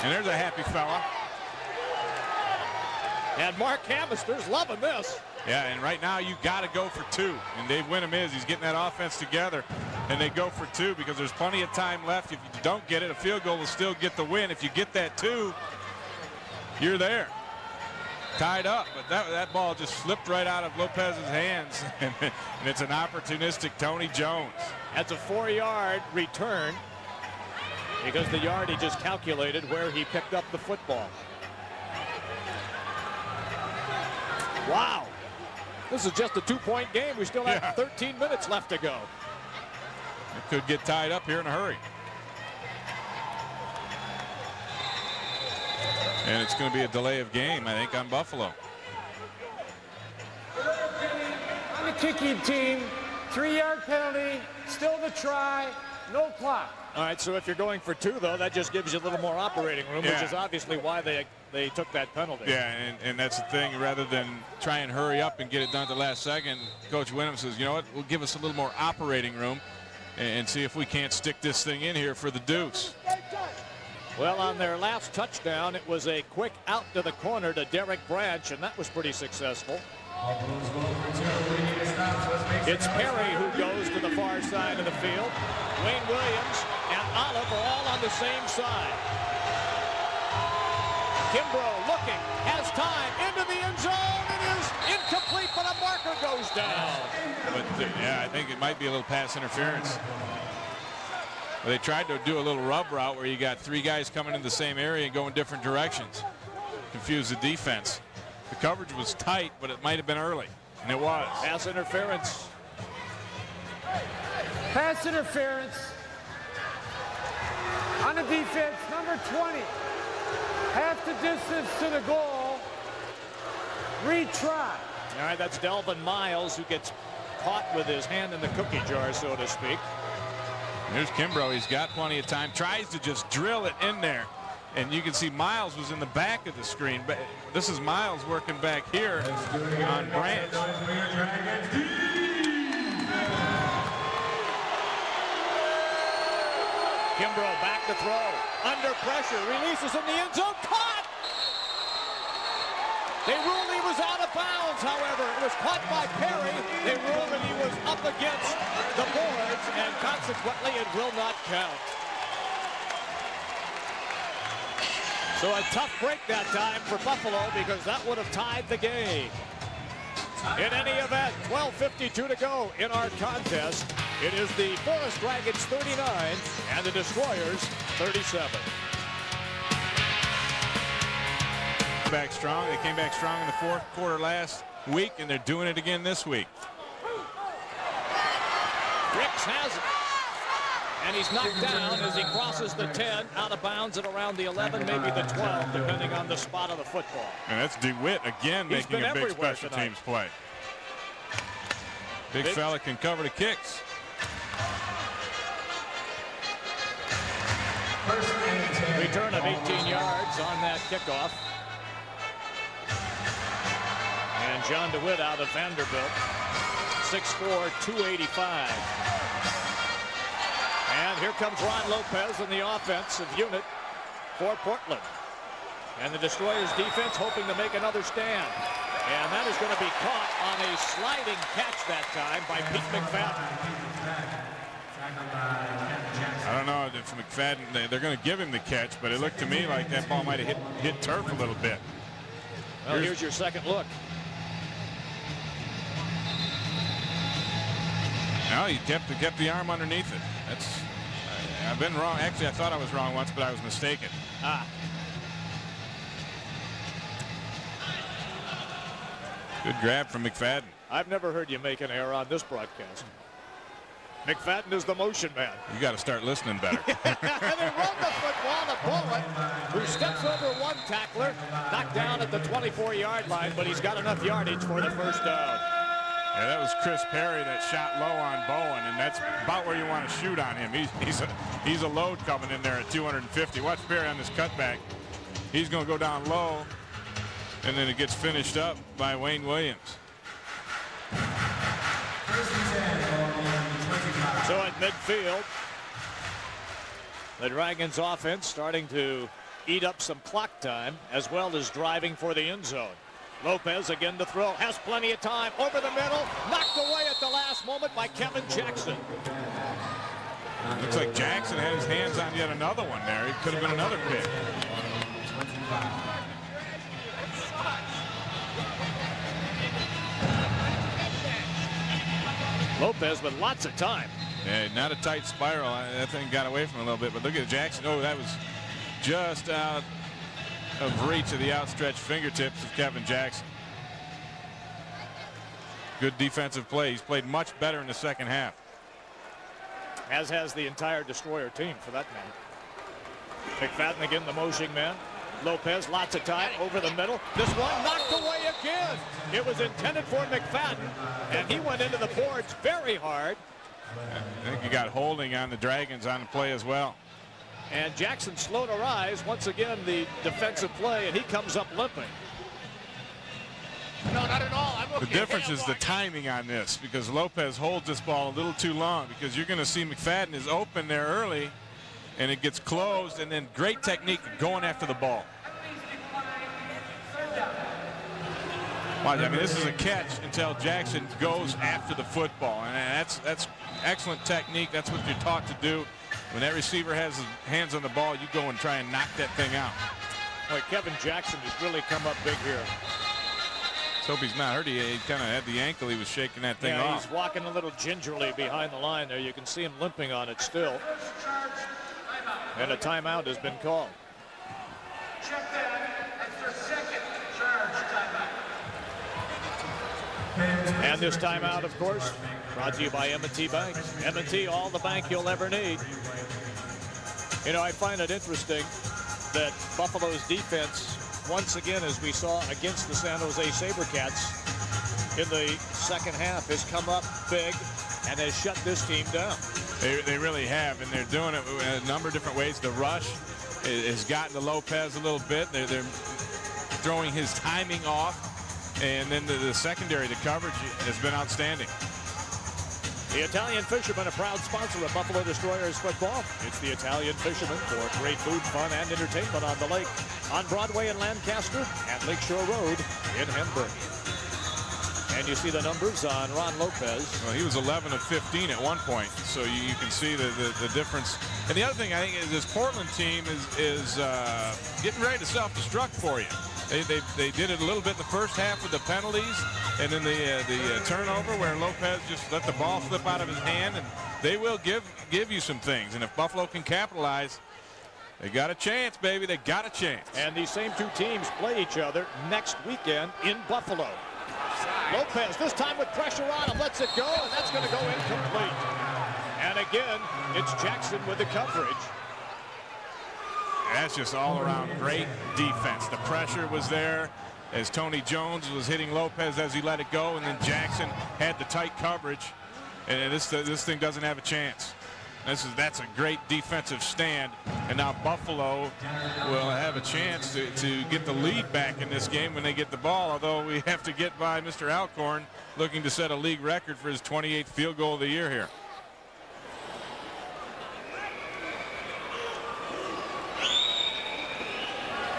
And there's a happy fella. And Mark Hamister's loving this. Yeah, and right now you got to go for 2. And Dave Winham he's getting that offense together. And they go for 2 because there's plenty of time left. If you don't get it, a field goal will still get the win. If you get that 2, you're there. Tied up, but that ball just slipped right out of Lopez's hands. And it's an opportunistic Tony Jones. That's a 4-yard return because the yard he just calculated where he picked up the football. Wow. This is just a 2-point game. We still have 13 minutes left to go. It could get tied up here in a hurry. And it's going to be a delay of game, I think, on Buffalo. On the kicking team, 3-yard penalty, still the try, no clock. All right, so if you're going for 2, though, that just gives you a little more operating room, which is obviously why they took that penalty. Yeah, and that's the thing. Rather than try and hurry up and get it done at the last second, Coach Winham says, you know what, we'll give us a little more operating room and see if we can't stick this thing in here for the deuce. Well, on their last touchdown, it was a quick out to the corner to Derek Branch, and that was pretty successful. It's Perry who goes to the far side of the field. Wayne Williams and Olive are all on the same side. Kimbrough looking, has time, into the end zone. It is incomplete, but a marker goes down. But, yeah, I think it might be a little pass interference. Well, they tried to do a little rub route where you got 3 guys coming in the same area and going different directions. Confuse the defense. The coverage was tight, but it might have been early, and it was. Pass interference. Pass interference on the defense, number 20. Half the distance to the goal. Retry. All right, that's Delvin Miles who gets caught with his hand in the cookie jar, so to speak. Here's Kimbrough. He's got plenty of time. Tries to just drill it in there. And you can see Miles was in the back of the screen. But this is Miles working back here on Branch. Kimbrough back to throw. Under pressure. Releases in the end zone. Caught! They ruled he was out of bounds, however. It was caught by Perry. They ruled that he was up against the boards, and consequently it will not count. So a tough break that time for Buffalo because that would have tied the game. In any event, 12:52 to go in our contest. It is the Forest Dragons 39 and the Destroyers 37. Back strong. They came back strong in the 4th quarter last week, and they're doing it again this week. Ricks has it. And he's knocked down as he crosses the 10, out of bounds at around the 11, maybe the 12, depending on the spot of the football. And that's DeWitt again making a big special teams play. Big fella can cover the kicks. Return of 18 yards on that kickoff. And John DeWitt out of Vanderbilt, 6'4", 285. And here comes Ron Lopez in the offensive unit for Portland. And the Destroyers defense hoping to make another stand. And that is going to be caught on a sliding catch that time by Pete McFadden. I don't know if McFadden, they're going to give him the catch, but it looked to me like that ball might have hit turf a little bit. Well, here's your second look. No, he kept the arm underneath it. I've been wrong. Actually, I thought I was wrong once, but I was mistaken. Good grab from McFadden. I've never heard you make an error on this broadcast. McFadden is the motion man. You got to start listening better. And they run the football to Bullock, who steps over one tackler, knocked down at the 24-yard line, but he's got enough yardage for the first down. Yeah, that was Chris Perry that shot low on Bowen, and that's about where you want to shoot on him. He's a load coming in there at 250. Watch Perry on this cutback. He's going to go down low, and then it gets finished up by Wayne Williams. midfield. The Dragons offense starting to eat up some clock time as well as driving for the end zone. Lopez again to throw, has plenty of time, over the middle, knocked away at the last moment by Kevin Jackson. Looks like Jackson had his hands on yet another one there. It could have been another pick. Lopez with lots of time. Yeah, not a tight spiral. That thing got away from him a little bit, but look at Jackson. Oh, that was just out of reach of the outstretched fingertips of Kevin Jackson. Good defensive play. He's played much better in the second half. As has the entire Destroyer team, for that matter. McFadden again, the motion man. Lopez, lots of time, over the middle. This one knocked away again. It was intended for McFadden, and he went into the boards very hard. I think you got holding on the Dragons on the play as well. And Jackson slow to rise. Once again, the defensive play, and he comes up limping. No, not at all. I'm okay. The difference is the timing on this, because Lopez holds this ball a little too long, because you're going to see McFadden is open there early, and it gets closed, and then great technique going after the ball. Watch, I mean, this is a catch until Jackson goes after the football, and that's excellent technique. That's what you're taught to do. When that receiver has his hands on the ball, you go and try and knock that thing out. Boy, Kevin Jackson has really come up big here. Let's hope he's not hurt. He kind of had the ankle. He was shaking that thing off. He's walking a little gingerly behind the line there. You can see him limping on it still. And a timeout has been called. Check that. That's their second charge timeout. And this timeout, of course, brought to you by M&T Bank. M&T, all the bank you'll ever need. You know, I find it interesting that Buffalo's defense, once again, as we saw against the San Jose SaberCats in the second half, has come up big and has shut this team down. They really have, and they're doing it in a number of different ways. The rush has gotten to Lopez a little bit. They're throwing his timing off, and then the secondary, the coverage has been outstanding. The Italian Fisherman, a proud sponsor of Buffalo Destroyers football. It's the Italian Fisherman for great food, fun, and entertainment on the lake, on Broadway in Lancaster and Lakeshore Road in Hamburg. And you see the numbers on Ron Lopez. Well, he was 11 of 15 at one point, so you can see the difference. And the other thing I think is this Portland team is getting ready to self-destruct for you. They did it a little bit in the first half with the penalties, and then the turnover where Lopez just let the ball slip out of his hand, and they will give you some things. And if Buffalo can capitalize, they got a chance, baby. They got a chance. And these same two teams play each other next weekend in Buffalo. Lopez, this time with pressure on him, lets it go, and that's going to go incomplete. And again, it's Jackson with the coverage. That's just all around great defense. The pressure was there as Tony Jones was hitting Lopez as he let it go, and then Jackson had the tight coverage, and this thing doesn't have a chance. That's a great defensive stand, and now Buffalo will have a chance to get the lead back in this game when they get the ball, although we have to get by Mr. Alcorn, looking to set a league record for his 28th field goal of the year here.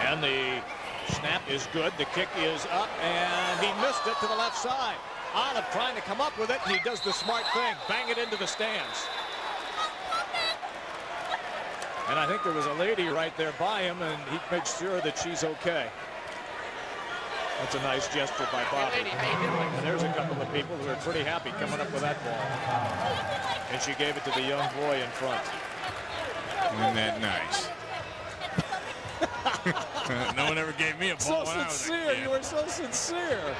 And the snap is good. The kick is up, and he missed it to the left side. Olive trying to come up with it, and he does the smart thing, bang it into the stands. And I think there was a lady right there by him, and he makes sure that she's okay. That's a nice gesture by Bobby. And there's a couple of people who are pretty happy coming up with that ball. And she gave it to the young boy in front. Isn't that nice? No one ever gave me a ball when I was a kid. You were so sincere.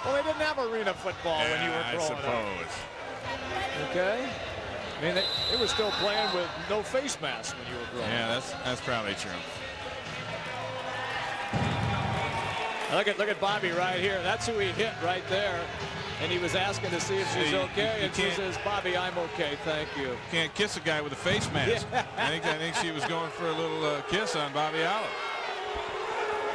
Well, they didn't have arena football when you were growing up. I suppose. Okay. I mean, they were still playing with no face masks when you were growing up. Yeah, that's probably true. Look at Bobby right here. That's who he hit right there. And he was asking to see if she's okay, and she says, "Bobby, I'm okay, thank you." Can't kiss a guy with a face mask. Yeah. I think she was going for a little kiss on Bobby Olive.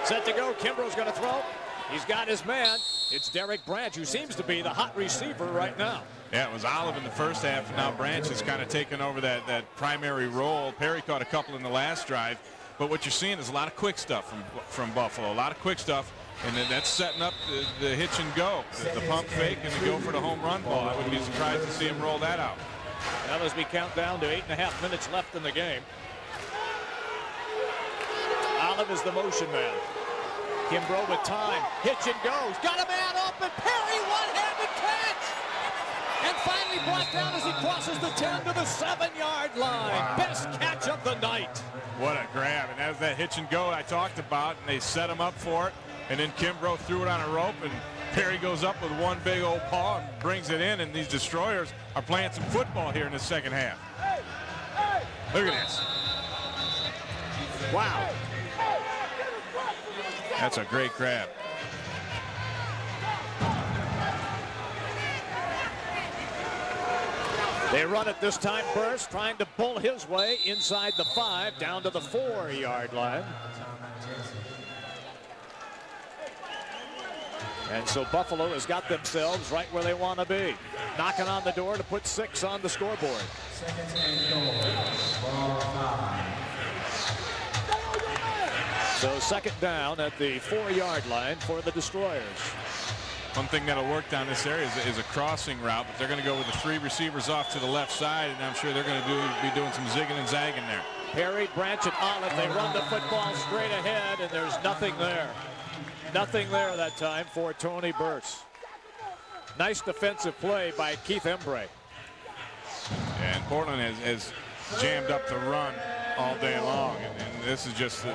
Set to go. Kimbrough's going to throw. He's got his man. It's Derek Branch, who seems to be the hot receiver right now. Yeah, it was Olive in the first half, and now Branch has kind of taken over that primary role. Perry caught a couple in the last drive, but what you're seeing is a lot of quick stuff from Buffalo, a lot of quick stuff, and then that's setting up the hitch and go, the pump fake, and the go for the home run ball. I wouldn't be surprised to see him roll that out. Well, as we count down to 8.5 minutes left in the game. Olive is the motion man. Kimbrough with time, hitch and goes, got a man open, Perry one-handed catch! And finally brought down as he crosses the 10 to the 7-yard line. Wow. Best catch of the night. What a grab. And that was that hitch and go I talked about, and they set him up for it. And then Kimbrough threw it on a rope, and Perry goes up with one big old paw and brings it in, and these Destroyers are playing some football here in the second half. Look at this. Wow. That's a great grab. They run it this time. Burst trying to pull his way inside the 5 down to the 4-yard line. And so Buffalo has got themselves right where they want to be. Knocking on the door to put 6 on the scoreboard. So second down at the 4-yard line for the Destroyers. One thing that'll work down this area is a crossing route, but they're going to go with the 3 receivers off to the left side, and I'm sure they're going to be doing some zigging and zagging there. Perry, Branch, and Olive, they run the football straight ahead, and there's nothing there. Nothing there that time for Tony Burst. Nice defensive play by Keith Embray. And Portland has jammed up the run all day long, and this is just a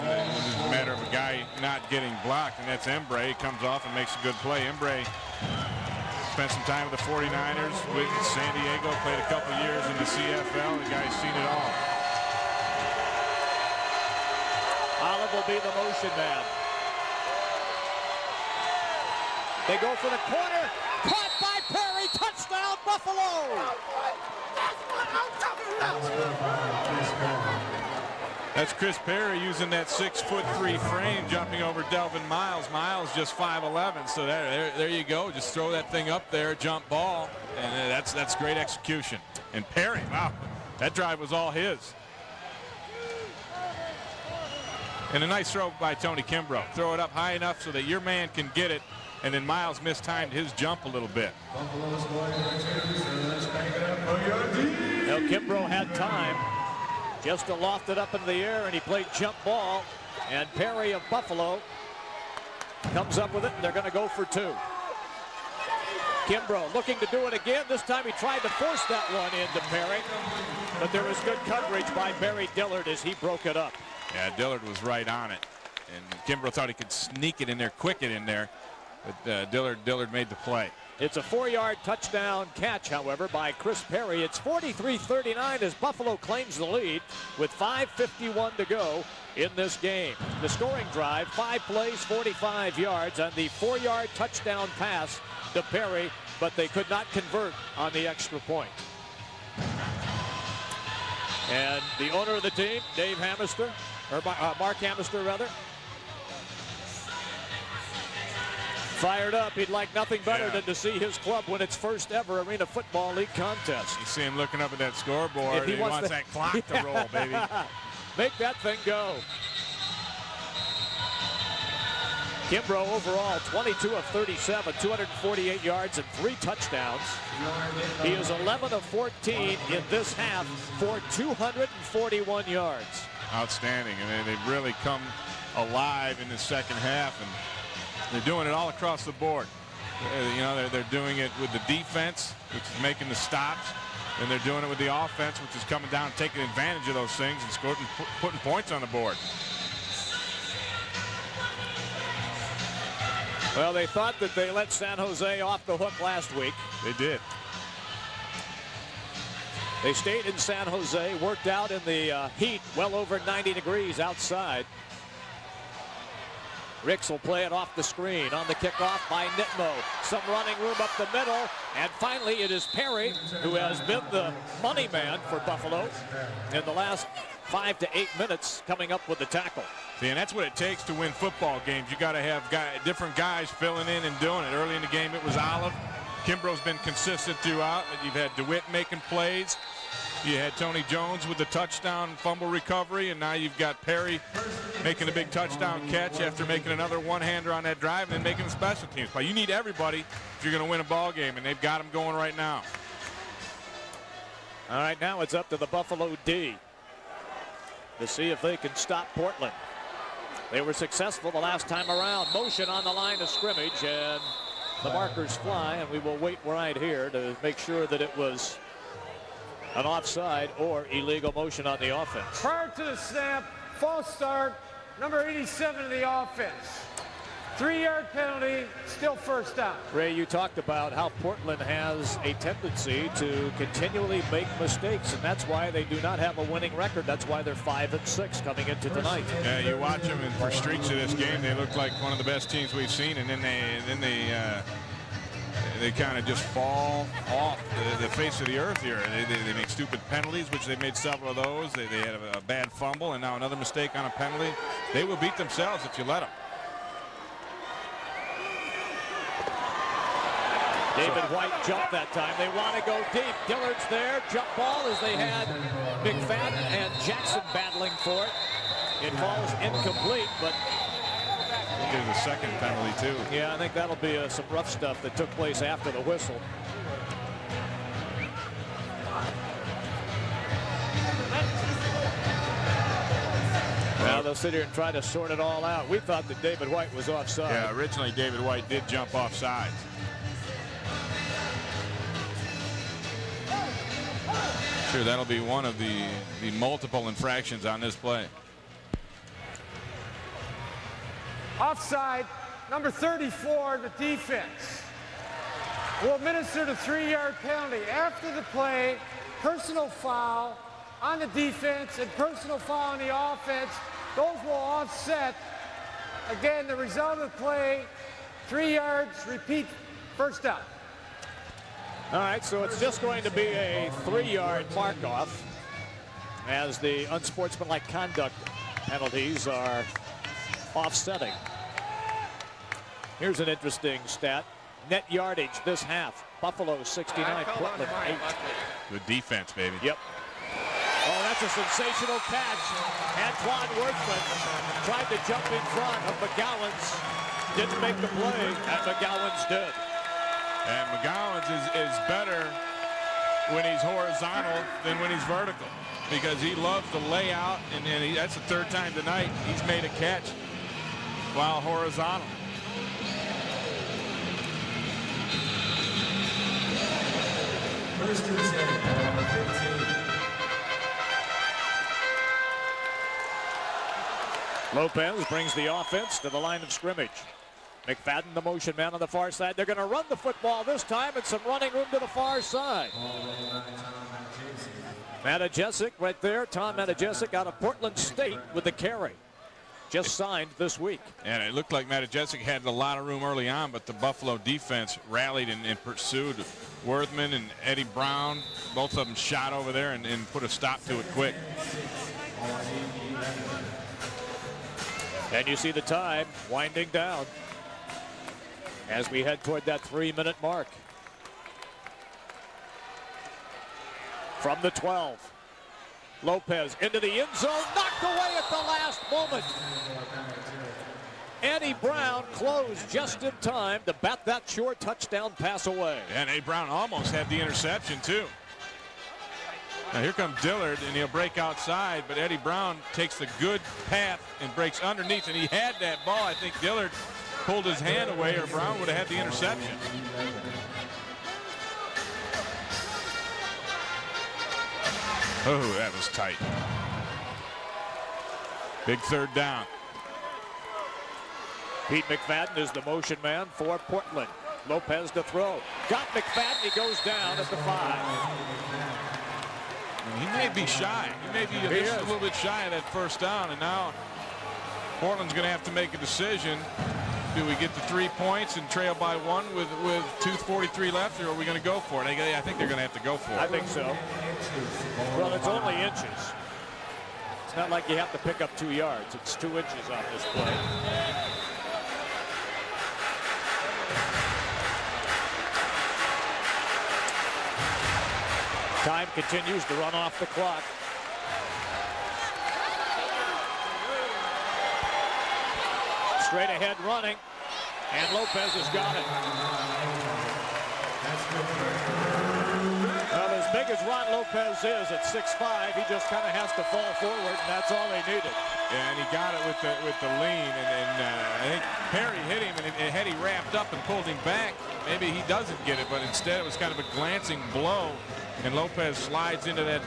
matter of a guy not getting blocked, and that's Embray. He comes off and makes a good play. Embray spent some time with the 49ers, with San Diego, played a couple years in the CFL. The guy's seen it all. Olive will be the motion man. They go for the corner, caught by Perry, touchdown Buffalo! That's Chris Perry using that 6'3" frame, jumping over Delvin Miles. Miles just 5'11", so there you go. Just throw that thing up there, jump ball, and that's great execution. And Perry, wow, that drive was all his. And a nice throw by Tony Kimbrough. Throw it up high enough so that your man can get it, and then Miles mistimed his jump a little bit. Now Kimbrough had time just to loft it up into the air, and he played jump ball, and Perry of Buffalo comes up with it, and they're going to go for 2. Kimbrough looking to do it again. This time he tried to force that one into Perry, but there was good coverage by Barry Dillard as he broke it up. Yeah, Dillard was right on it, and Kimbrough thought he could sneak it in there, quick it in there, but Dillard made the play. It's a 4-yard touchdown catch, however, by Chris Perry. It's 43-39 as Buffalo claims the lead with 5:51 to go in this game. The scoring drive, 5 plays, 45 yards, and the 4-yard touchdown pass to Perry, but they could not convert on the extra point. And the owner of the team, Dave Hamister, or Mark Hamister, rather, fired up. He'd like nothing better than to see his club win its first ever Arena Football League contest. You see him looking up at that scoreboard. He wants that clock to roll, baby. Make that thing go. Kimbrough overall 22 of 37, 248 yards and 3 touchdowns. He is 11 of 14 in this half for 241 yards. Outstanding, and they've really come alive in the second half, and they're doing it all across the board. You know, they're doing it with the defense, which is making the stops, and they're doing it with the offense, which is coming down and taking advantage of those things and putting points on the board. Well, they thought that they let San Jose off the hook last week. They did. They stayed in San Jose, worked out in the heat, well over 90 degrees outside. Ricks will play it off the screen on the kickoff by Nitmo. Some running room up the middle, and finally it is Perry who has been the money man for Buffalo in the last 5 to 8 minutes, coming up with the tackle. See, and that's what it takes to win football games. You got to have different guys filling in and doing it. Early in the game, it was Olive. Kimbrough's been consistent throughout. You've had DeWitt making plays. You had Tony Jones with the touchdown fumble recovery, and now you've got Perry making a big touchdown catch after making another one-hander on that drive and then making a special teams play. You need everybody if you're going to win a ball game, and they've got them going right now. All right, now it's up to the Buffalo D to see if they can stop Portland. They were successful the last time around. Motion on the line of scrimmage, and the markers fly, and we will wait right here to make sure that it was an offside or illegal motion on the offense. Prior to the snap, false start, number 87 of the offense. 3-yard penalty, still first down. Ray, you talked about how Portland has a tendency to continually make mistakes, and that's why they do not have a winning record. That's why they're 5-6 coming into tonight. Yeah, you watch them, and for streaks of this game, they look like one of the best teams we've seen, and then they kind of just fall off the face of the earth here. They make stupid penalties, which they made several of those. They had a bad fumble, and now another mistake on a penalty. They will beat themselves if you let them. David White jumped that time. They want to go deep. Dillard's there. Jump ball as they had McFadden and Jackson battling for it. It falls incomplete, but There's a second penalty, too. yeah, I think that'll be some rough stuff that took place after the whistle. Now they'll sit here and try to sort it all out. We thought that David White was offside. Yeah, originally David White did jump offside. Sure, that'll be one of the multiple infractions on this play. Offside, number 34, the defense will administer the 3-yard penalty. After the play, personal foul on the defense and personal foul on the offense. Those will offset. Again, the result of the play, 3 yards, repeat, first down. All right, so it's just going to be a 3-yard mark-off as the unsportsmanlike conduct penalties are offsetting. Here's an interesting stat. Net yardage this half. Buffalo 69, Portland 8. Good defense, baby. Yep. Oh, that's a sensational catch. Antoine Worthman tried to jump in front of McGowan's. Didn't make the play, and McGowan's did. And McGowan's is better when he's horizontal than when he's vertical, because he loves to lay out, and that's the third time tonight he's made a catch while horizontal. First and 10, number 15. Lopez brings the offense to the line of scrimmage. McFadden, the motion man on the far side. They're going to run the football this time, and some running room to the far side. Matajesic right there. Tom Matajesic out of Portland State with the carry. Just signed this week. And it looked like Matajesic had a lot of room early on, but the Buffalo defense rallied and pursued Worthman and Eddie Brown. Both of them shot over there and put a stop to it quick. And you see the time winding down as we head toward that 3-minute mark. From the 12. Lopez into the end zone, knocked away at the last moment. Eddie Brown closed just in time to bat that short touchdown pass away. And Eddie Brown almost had the interception, too. Now here comes Dillard, and he'll break outside, but Eddie Brown takes the good path and breaks underneath, and he had that ball. I think Dillard pulled his hand away, or Brown would have had the interception. Oh, that was tight. Big third down. Pete McFadden is the motion man for Portland. Lopez to throw. Got McFadden. He goes down at the 5. He may be shy. He may be just a little bit shy of that first down, and now Portland's going to have to make a decision. Do we get the 3 points and trail by 1 with 2:43 left, or are we going to go for it? I think they're going to have to go for it. I think so. Well, it's only inches. It's not like you have to pick up 2 yards. It's 2 inches on this play. Time continues to run off the clock. Straight ahead running, and Lopez has got it. Well, as big as Ron Lopez is at 6'5", he just kind of has to fall forward, and that's all they needed. Yeah, and he got it with the lean, and I think Perry hit him, and had he wrapped up and pulled him back, maybe he doesn't get it, but instead it was kind of a glancing blow, and Lopez slides into that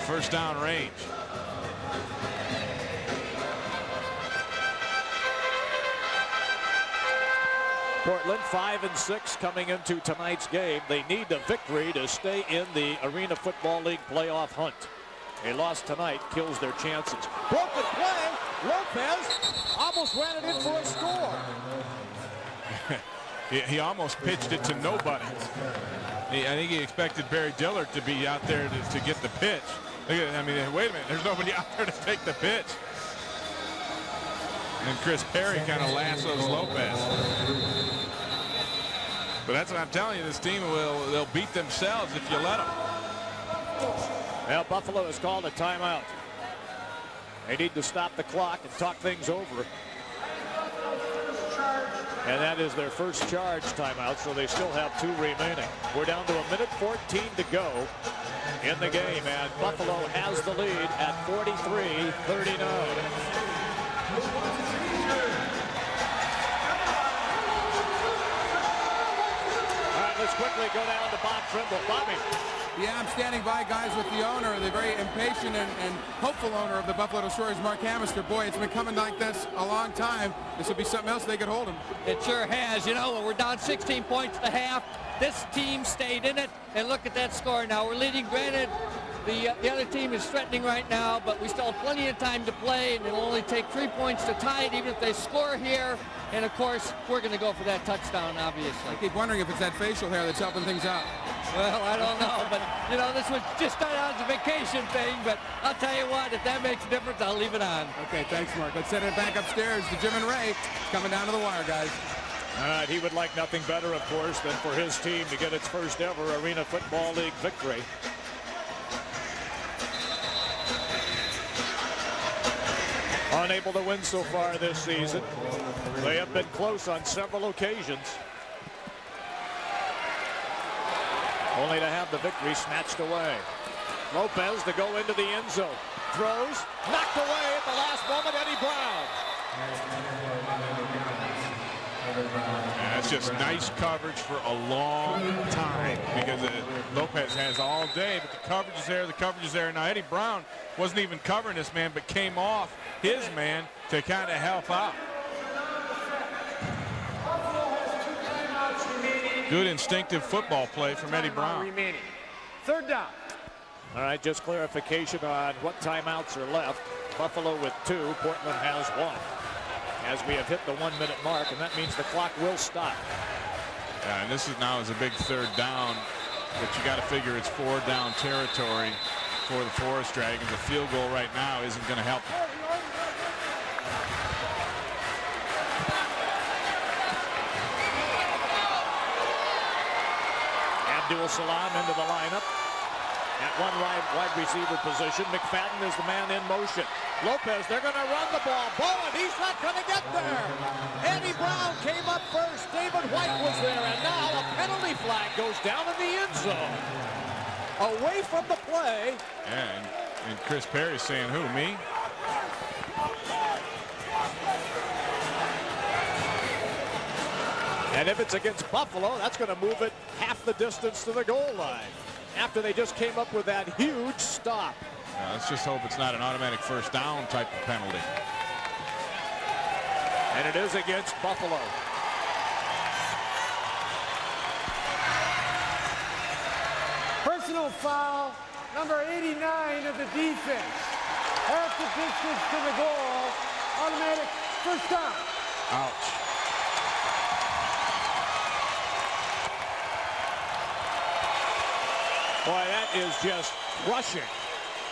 first down range. Portland 5-6 coming into tonight's game. They need the victory to stay in the Arena Football League playoff hunt. A loss tonight kills their chances. Broken play. Lopez almost ran it in for a score. He almost pitched it to nobody. I think he expected Barry Dillard to be out there to get the pitch. Look at, I mean, wait a minute. There's nobody out there to take the pitch. And Chris Perry kind of lassos Lopez. But that's what I'm telling you. This team they'll beat themselves if you let them. Well, Buffalo has called a timeout. They need to stop the clock and talk things over. And that is their first charge timeout, so they still have 2 remaining. We're down to 1:14 to go in the game, and Buffalo has the lead at 43-39. Let's quickly go down to Bob Trimble. Bobby. Yeah, I'm standing by, guys, with the owner, the very impatient and hopeful owner of the Buffalo Destroyers, Mark Hamister. Boy, it's been coming like this a long time. This would be something else they could hold him. It sure has. You know, when we're down 16 points at the half, this team stayed in it, and look at that score now. We're leading. Granted, the other team is threatening right now, but we still have plenty of time to play, and it'll only take 3 points to tie it, even if they score here. And, of course, we're going to go for that touchdown, obviously. I keep wondering if it's that facial hair that's helping things out. Well, I don't know, but, you know, this was just started out as a vacation thing, but I'll tell you what, if that makes a difference, I'll leave it on. Okay, thanks, Mark. Let's send it back upstairs to Jim and Ray. It's coming down to the wire, guys. All right, he would like nothing better, of course, than for his team to get its first ever Arena Football League victory. Unable to win so far this season. They have been close on several occasions. Only to have the victory snatched away. Lopez to go into the end zone. Throws, knocked away at the last moment, Eddie Brown. That's just nice coverage for a long time because Lopez has all day, but the coverage is there, the coverage is there. Now, Eddie Brown wasn't even covering this man, but came off his man to kind of help out. Good instinctive football play from Eddie Brown. Remaining. Third down. All right, just clarification on what timeouts are left. Buffalo with 2, Portland has 1. As we have hit the 1-minute mark, and that means the clock will stop. Yeah, and this is now is a big third down, but you got to figure it's 4-down territory for the Forest Dragons. A field goal right now isn't going to help them. Abdul Salam into the lineup. At one wide receiver position, McFadden is the man in motion. Lopez, they're going to run the ball. Bowen, he's not going to get there. Eddie Brown came up first. David White was there, and now a penalty flag goes down in the end zone. Away from the play. Yeah, and Chris Perry saying, who, me? And if it's against Buffalo, that's going to move it half the distance to the goal line after they just came up with that huge stop. Let's just hope it's not an automatic first down type of penalty. And it is against Buffalo. Personal foul, number 89 of the defense. Half the distance to the goal. Automatic first down. Ouch. Boy, that is just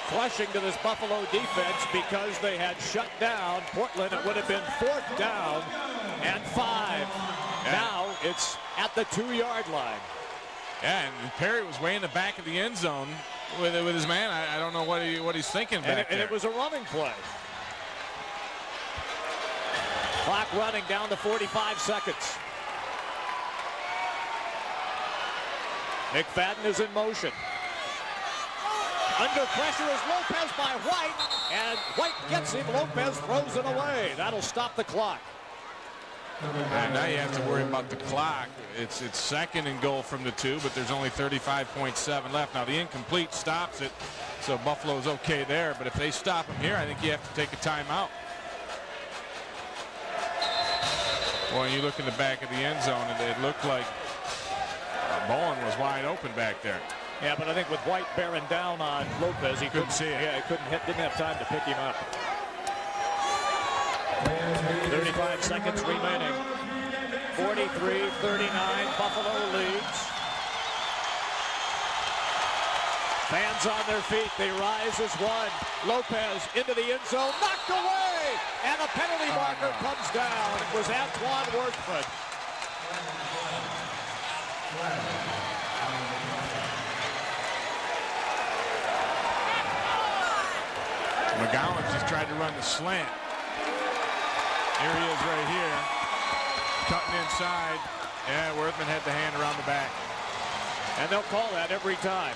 crushing to this Buffalo defense because they had shut down Portland. It would have been 4th down and 5. Now it's at the 2-yard line. Yeah, and Perry was way in the back of the end zone, with his man. I don't know what he's thinking back there. And it was a running play. Clock running down to 45 seconds. McFadden is in motion. Under pressure is Lopez by White, and White gets him. Lopez throws it away. That'll stop the clock. And now you have to worry about the clock. It's second and goal from the 2, but there's only 35.7 left. Now the incomplete stops it, so Buffalo's okay there. But if they stop him here, I think you have to take a timeout. Well, you look in the back of the end zone, and it looked like Bowen was wide open back there. Yeah, but I think with White bearing down on Lopez, he couldn't see it. Yeah, he didn't have time to pick him up. 35 seconds remaining. 43-39, Buffalo leads. Fans on their feet, they rise as one. Lopez into the end zone, knocked away, and a penalty marker comes down. It was Antoine Worthman. McGowan just tried to run the slant. Here he is right here, cutting inside. Yeah, Worthman had the hand around the back. And they'll call that every time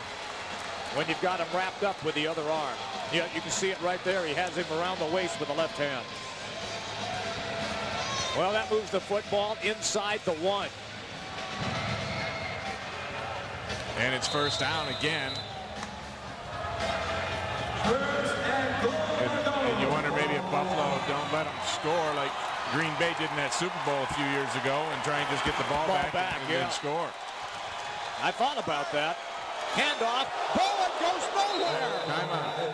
when you've got him wrapped up with the other arm. Yeah, you can see it right there. He has him around the waist with the left hand. Well, that moves the football inside the 1. And it's first down again. And you wonder maybe if Buffalo don't let them score like Green Bay did in that Super Bowl a few years ago and try and just get the ball back and then score. I thought about that. Handoff. Bowen goes nowhere. Timeout.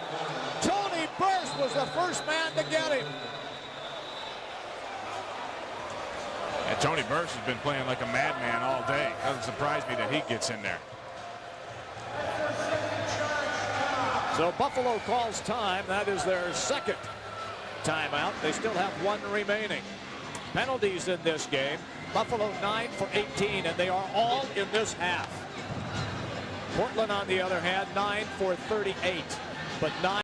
Tony Burst was the first man to get him. And Tony Burst has been playing like a madman all day. Doesn't surprise me that he gets in there. So Buffalo calls time. That is their second timeout. They still have 1 remaining. Penalties in this game. Buffalo 9 for 18, and they are all in this half. Portland, on the other hand, 9 for 38, but 9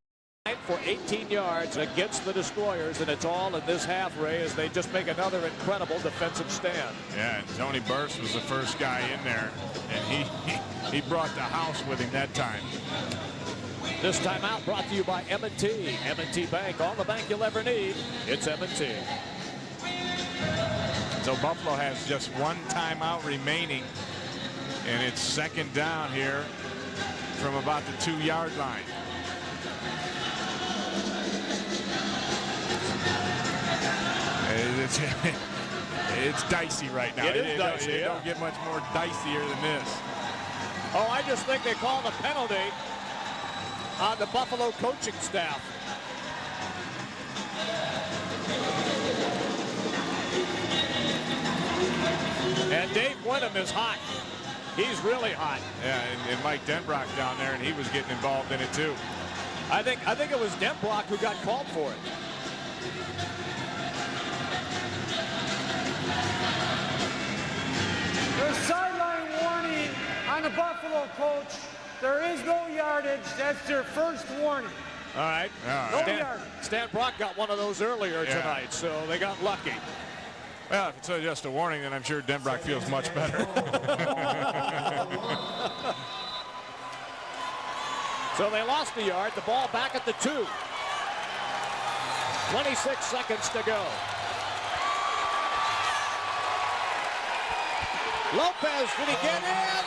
for 18 yards against the Destroyers, and it's all in this half, Ray, as they just make another incredible defensive stand. Yeah, and Tony Burst was the first guy in there, and he brought the house with him that time. This timeout brought to you by M&T. M&T Bank, all the bank you'll ever need. It's M&T. So Buffalo has just 1 timeout remaining, and it's second down here from about the 2-yard line. It's dicey right now. It is dicey. It don't get much more dicier than this. Oh, I just think they called a penalty on the Buffalo coaching staff. And Dave Wenham is hot. He's really hot. Yeah, and Mike Denbrock down there, and he was getting involved in it too. I think it was Denbrock who got called for it. There's sideline warning on the Buffalo coach. There is no yardage. That's their first warning. All right. No yardage. Stan Brock got one of those earlier tonight, so they got lucky. Well, if it's just a warning, then I'm sure Denbrock feels much better. So they lost the yard. The ball back at the 2. 26 seconds to go. Lopez, did he get in?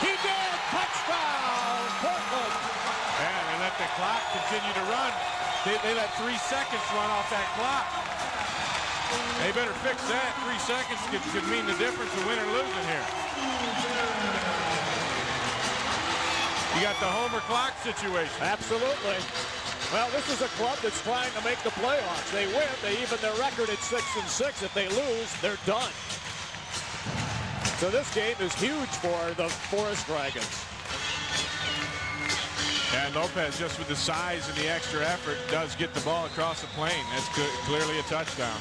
He did. Touchdown, Portland. And they let the clock continue to run. They let 3 seconds run off that clock. They better fix that. 3 seconds could mean the difference of win or losing here. You got the Homer clock situation. Absolutely. Well, this is a club that's trying to make the playoffs. They win, they even their record at 6-6. If they lose, they're done. So this game is huge for the Forest Dragons. And Lopez, just with the size and the extra effort, does get the ball across the plane. That's clearly a touchdown.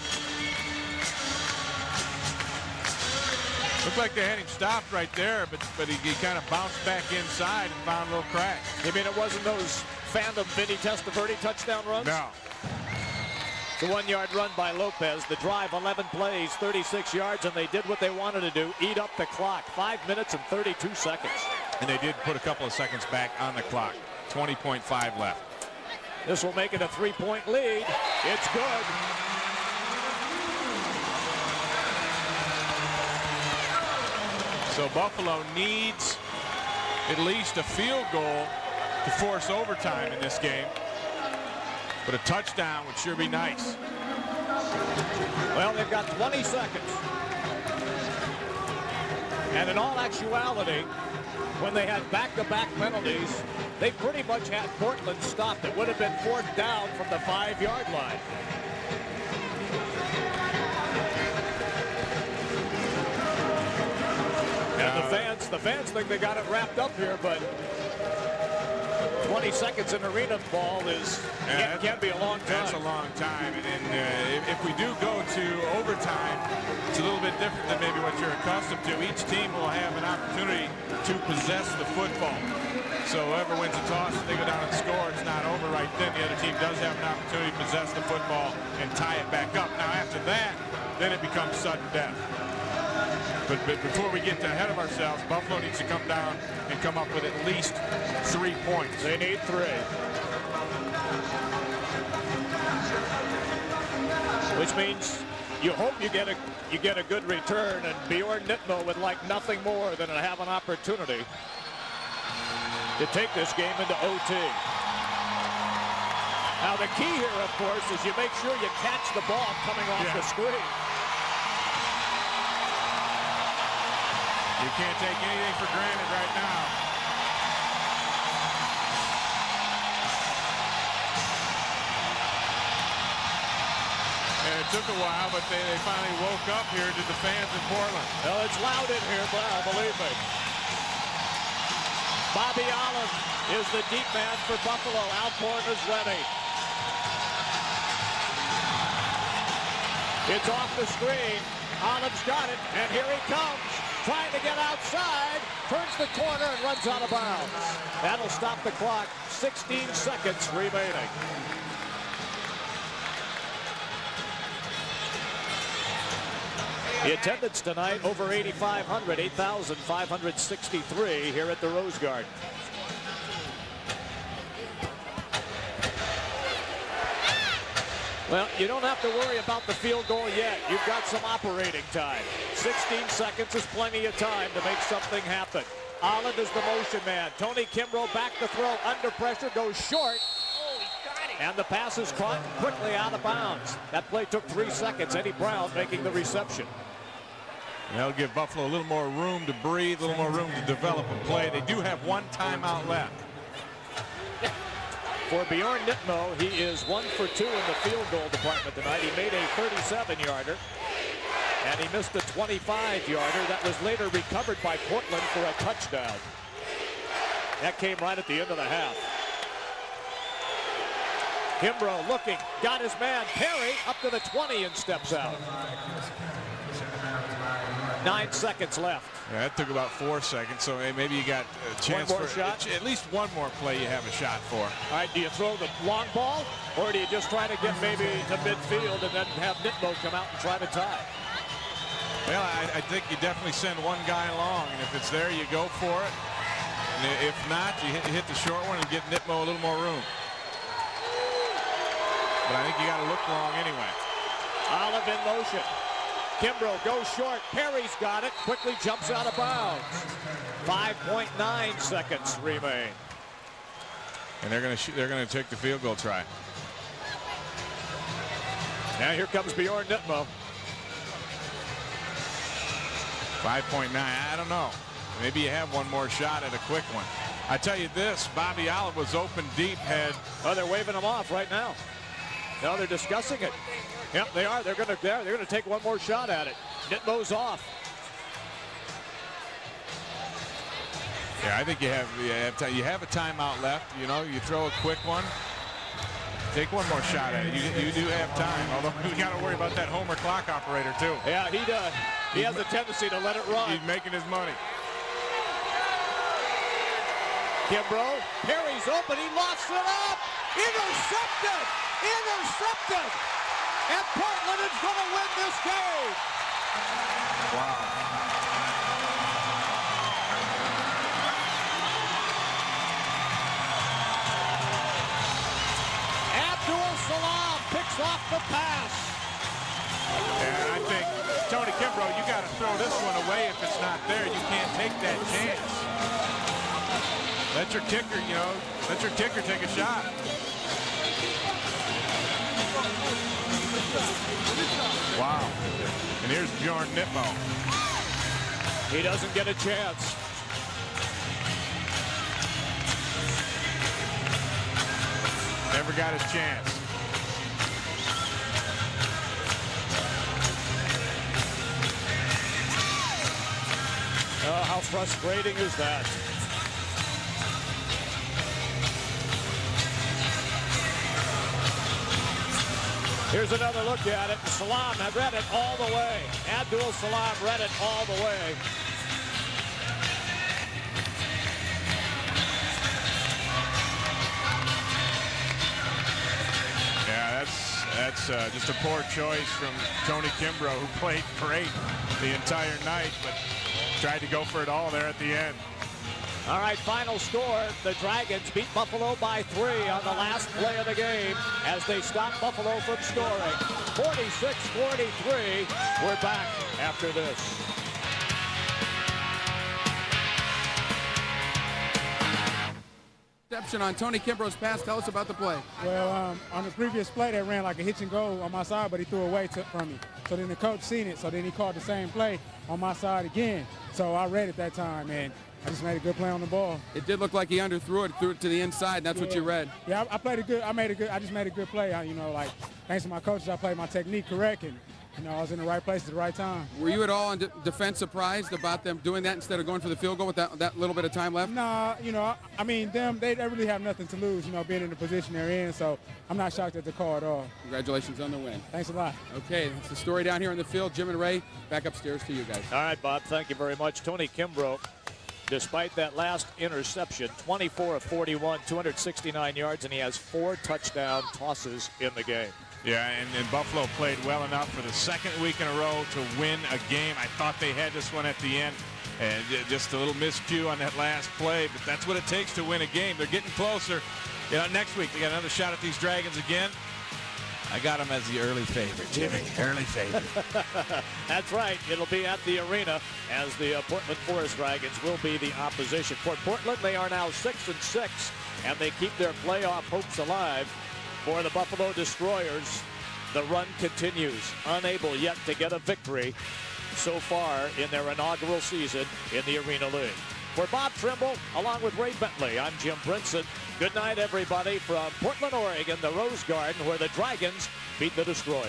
Looked like they had him stopped right there, but he kind of bounced back inside and found a little crack. You mean it wasn't those Phantom Vinny Testaverde touchdown runs? No. The 1-yard run by Lopez. The drive, 11 plays, 36 yards, and they did what they wanted to do, eat up the clock. 5 minutes and 32 seconds. And they did put a couple of seconds back on the clock. 20.5 left. This will make it a 3-point lead. It's good. So Buffalo needs at least a field goal to force overtime in this game. But a touchdown would sure be nice. Well, they've got 20 seconds. And in all actuality, when they had back-to-back penalties, they pretty much had Portland stopped. It would have been 4th down from the 5-yard line. And the fans think they got it wrapped up here, but 20 seconds in arena ball can be a long time. That's a long time. And if we do go to overtime, it's a little bit different than maybe what you're accustomed to. Each team will have an opportunity to possess the football. So whoever wins the toss, if they go down and score, it's not over right then. The other team does have an opportunity to possess the football and tie it back up. Now after that, then it becomes sudden death. But before we get ahead of ourselves, Buffalo needs to come down and come up with at least 3 points. They need 3. Which means you hope you get a good return, and Bjorn Nittmo would like nothing more than to have an opportunity to take this game into OT. Now the key here, of course, is you make sure you catch the ball coming off the screen. You can't take anything for granted right now. And it took a while, but they finally woke up here to the fans in Portland. Well, it's loud in here, believe me. Bobby Olive is the deep man for Buffalo. Alcorn is ready. It's off the screen. Olive's got it, and here he comes. Trying to get outside, turns the corner and runs out of bounds. That'll stop the clock. 16 seconds remaining. The attendance tonight over 8,500, 8,563 here at the Rose Garden. Well, you don't have to worry about the field goal yet. You've got some operating time. 16 seconds is plenty of time to make something happen. Olive is the motion man. Tony Kimbrough back to throw, under pressure, goes short. And the pass is caught quickly out of bounds. That play took 3 seconds. Eddie Brown making the reception. That'll give Buffalo a little more room to breathe, a little more room to develop and play. They do have 1 timeout left. For Bjorn Nittmo, he is 1 for 2 in the field goal department tonight. He made a 37-yarder, and he missed a 25-yarder that was later recovered by Portland for a touchdown. That came right at the end of the half. Kimbrough looking, got his man, Perry, up to the 20 and steps out. 9 seconds left. Yeah, that took about 4 seconds, so maybe you got a chance One more for shot? at least one more play you have a shot for. All right, do you throw the long ball, or do you just try to get maybe to midfield and then have Nittmo come out and try to tie? Well, I think you definitely send one guy long, and if it's there, you go for it. And if not, you hit the short one and get Nittmo a little more room. But I think you got to look long anyway. Olive in motion. Kimbrough goes short. Perry's got it. Quickly jumps out of bounds. 5.9 seconds remain. And they're going to take the field goal try. Now here comes Bjorn Nittmo. 5.9. I don't know. Maybe you have one more shot at a quick one. I tell you this, Bobby Olive was open deep. Oh, they're waving him off right now. No, they're discussing it. Yep, they are. They're going to take one more shot at it. Nittmo's off. Yeah, I think you have a timeout left. You know, you throw a quick one. Take one more shot at it. You do have time, although we got to worry about that Homer clock operator, too. Yeah, he does. He has a tendency to let it run. He's making his money. Kimbrough, Perry's open, he lofts it up. Intercepted! Intercepted! And Portland is going to win this game. Wow. Abdul Salam picks off the pass. And I think, Tony Kimbrough, you got to throw this one away if it's not there. You can't take that chance. Let your kicker, let your kicker take a shot. Wow. And here's Bjorn Nitmo. He doesn't get a chance. Never got his chance. Oh, how frustrating is that? Here's another look at it. Salam had read it all the way. Abdul Salam read it all the way. Yeah, that's just a poor choice from Tony Kimbrough, who played great the entire night, but tried to go for it all there at the end. All right, final score. The Dragons beat Buffalo by 3 on the last play of the game as they stop Buffalo from scoring. 46-43. We're back after this. Interception on Tony Kimbrough's pass. Tell us about the play. Well, on the previous play, they ran like a hitch and go on my side, but he threw away from me. So then the coach seen it, so then he called the same play on my side again. So I read it that time, and I just made a good play on the ball. It did look like he underthrew it, threw it to the inside, and that's what you read. Yeah, I played a good. I just made a good play. Like thanks to my coaches, I played my technique correct, and I was in the right place at the right time. Were you at all in defense surprised about them doing that instead of going for the field goal with that little bit of time left? Nah, I mean, they really have nothing to lose, being in the position they're in. So I'm not shocked at the call at all. Congratulations on the win. Thanks a lot. Okay, that's the story down here on the field. Jim and Ray, back upstairs to you guys. All right, Bob, thank you very much. Tony Kimbrough, despite that last interception, 24 of 41, 269 yards, and he has 4 touchdown tosses in the game. Yeah, and Buffalo played well enough for the second week in a row to win a game. I thought they had this one at the end, and just a little miscue on that last play, but that's what it takes to win a game. They're getting closer. Next week they got another shot at these Dragons again. I got them as the early favorite, Jimmy. Early favorite. That's right. It'll be at the arena as the Portland Forest Dragons will be the opposition. For Portland, they are now 6-6, and they keep their playoff hopes alive. For the Buffalo Destroyers, the run continues, unable yet to get a victory so far in their inaugural season in the Arena League. For Bob Trimble, along with Ray Bentley, I'm Jim Brinson. Good night, everybody, from Portland, Oregon, the Rose Garden, where the Dragons beat the Destroyers.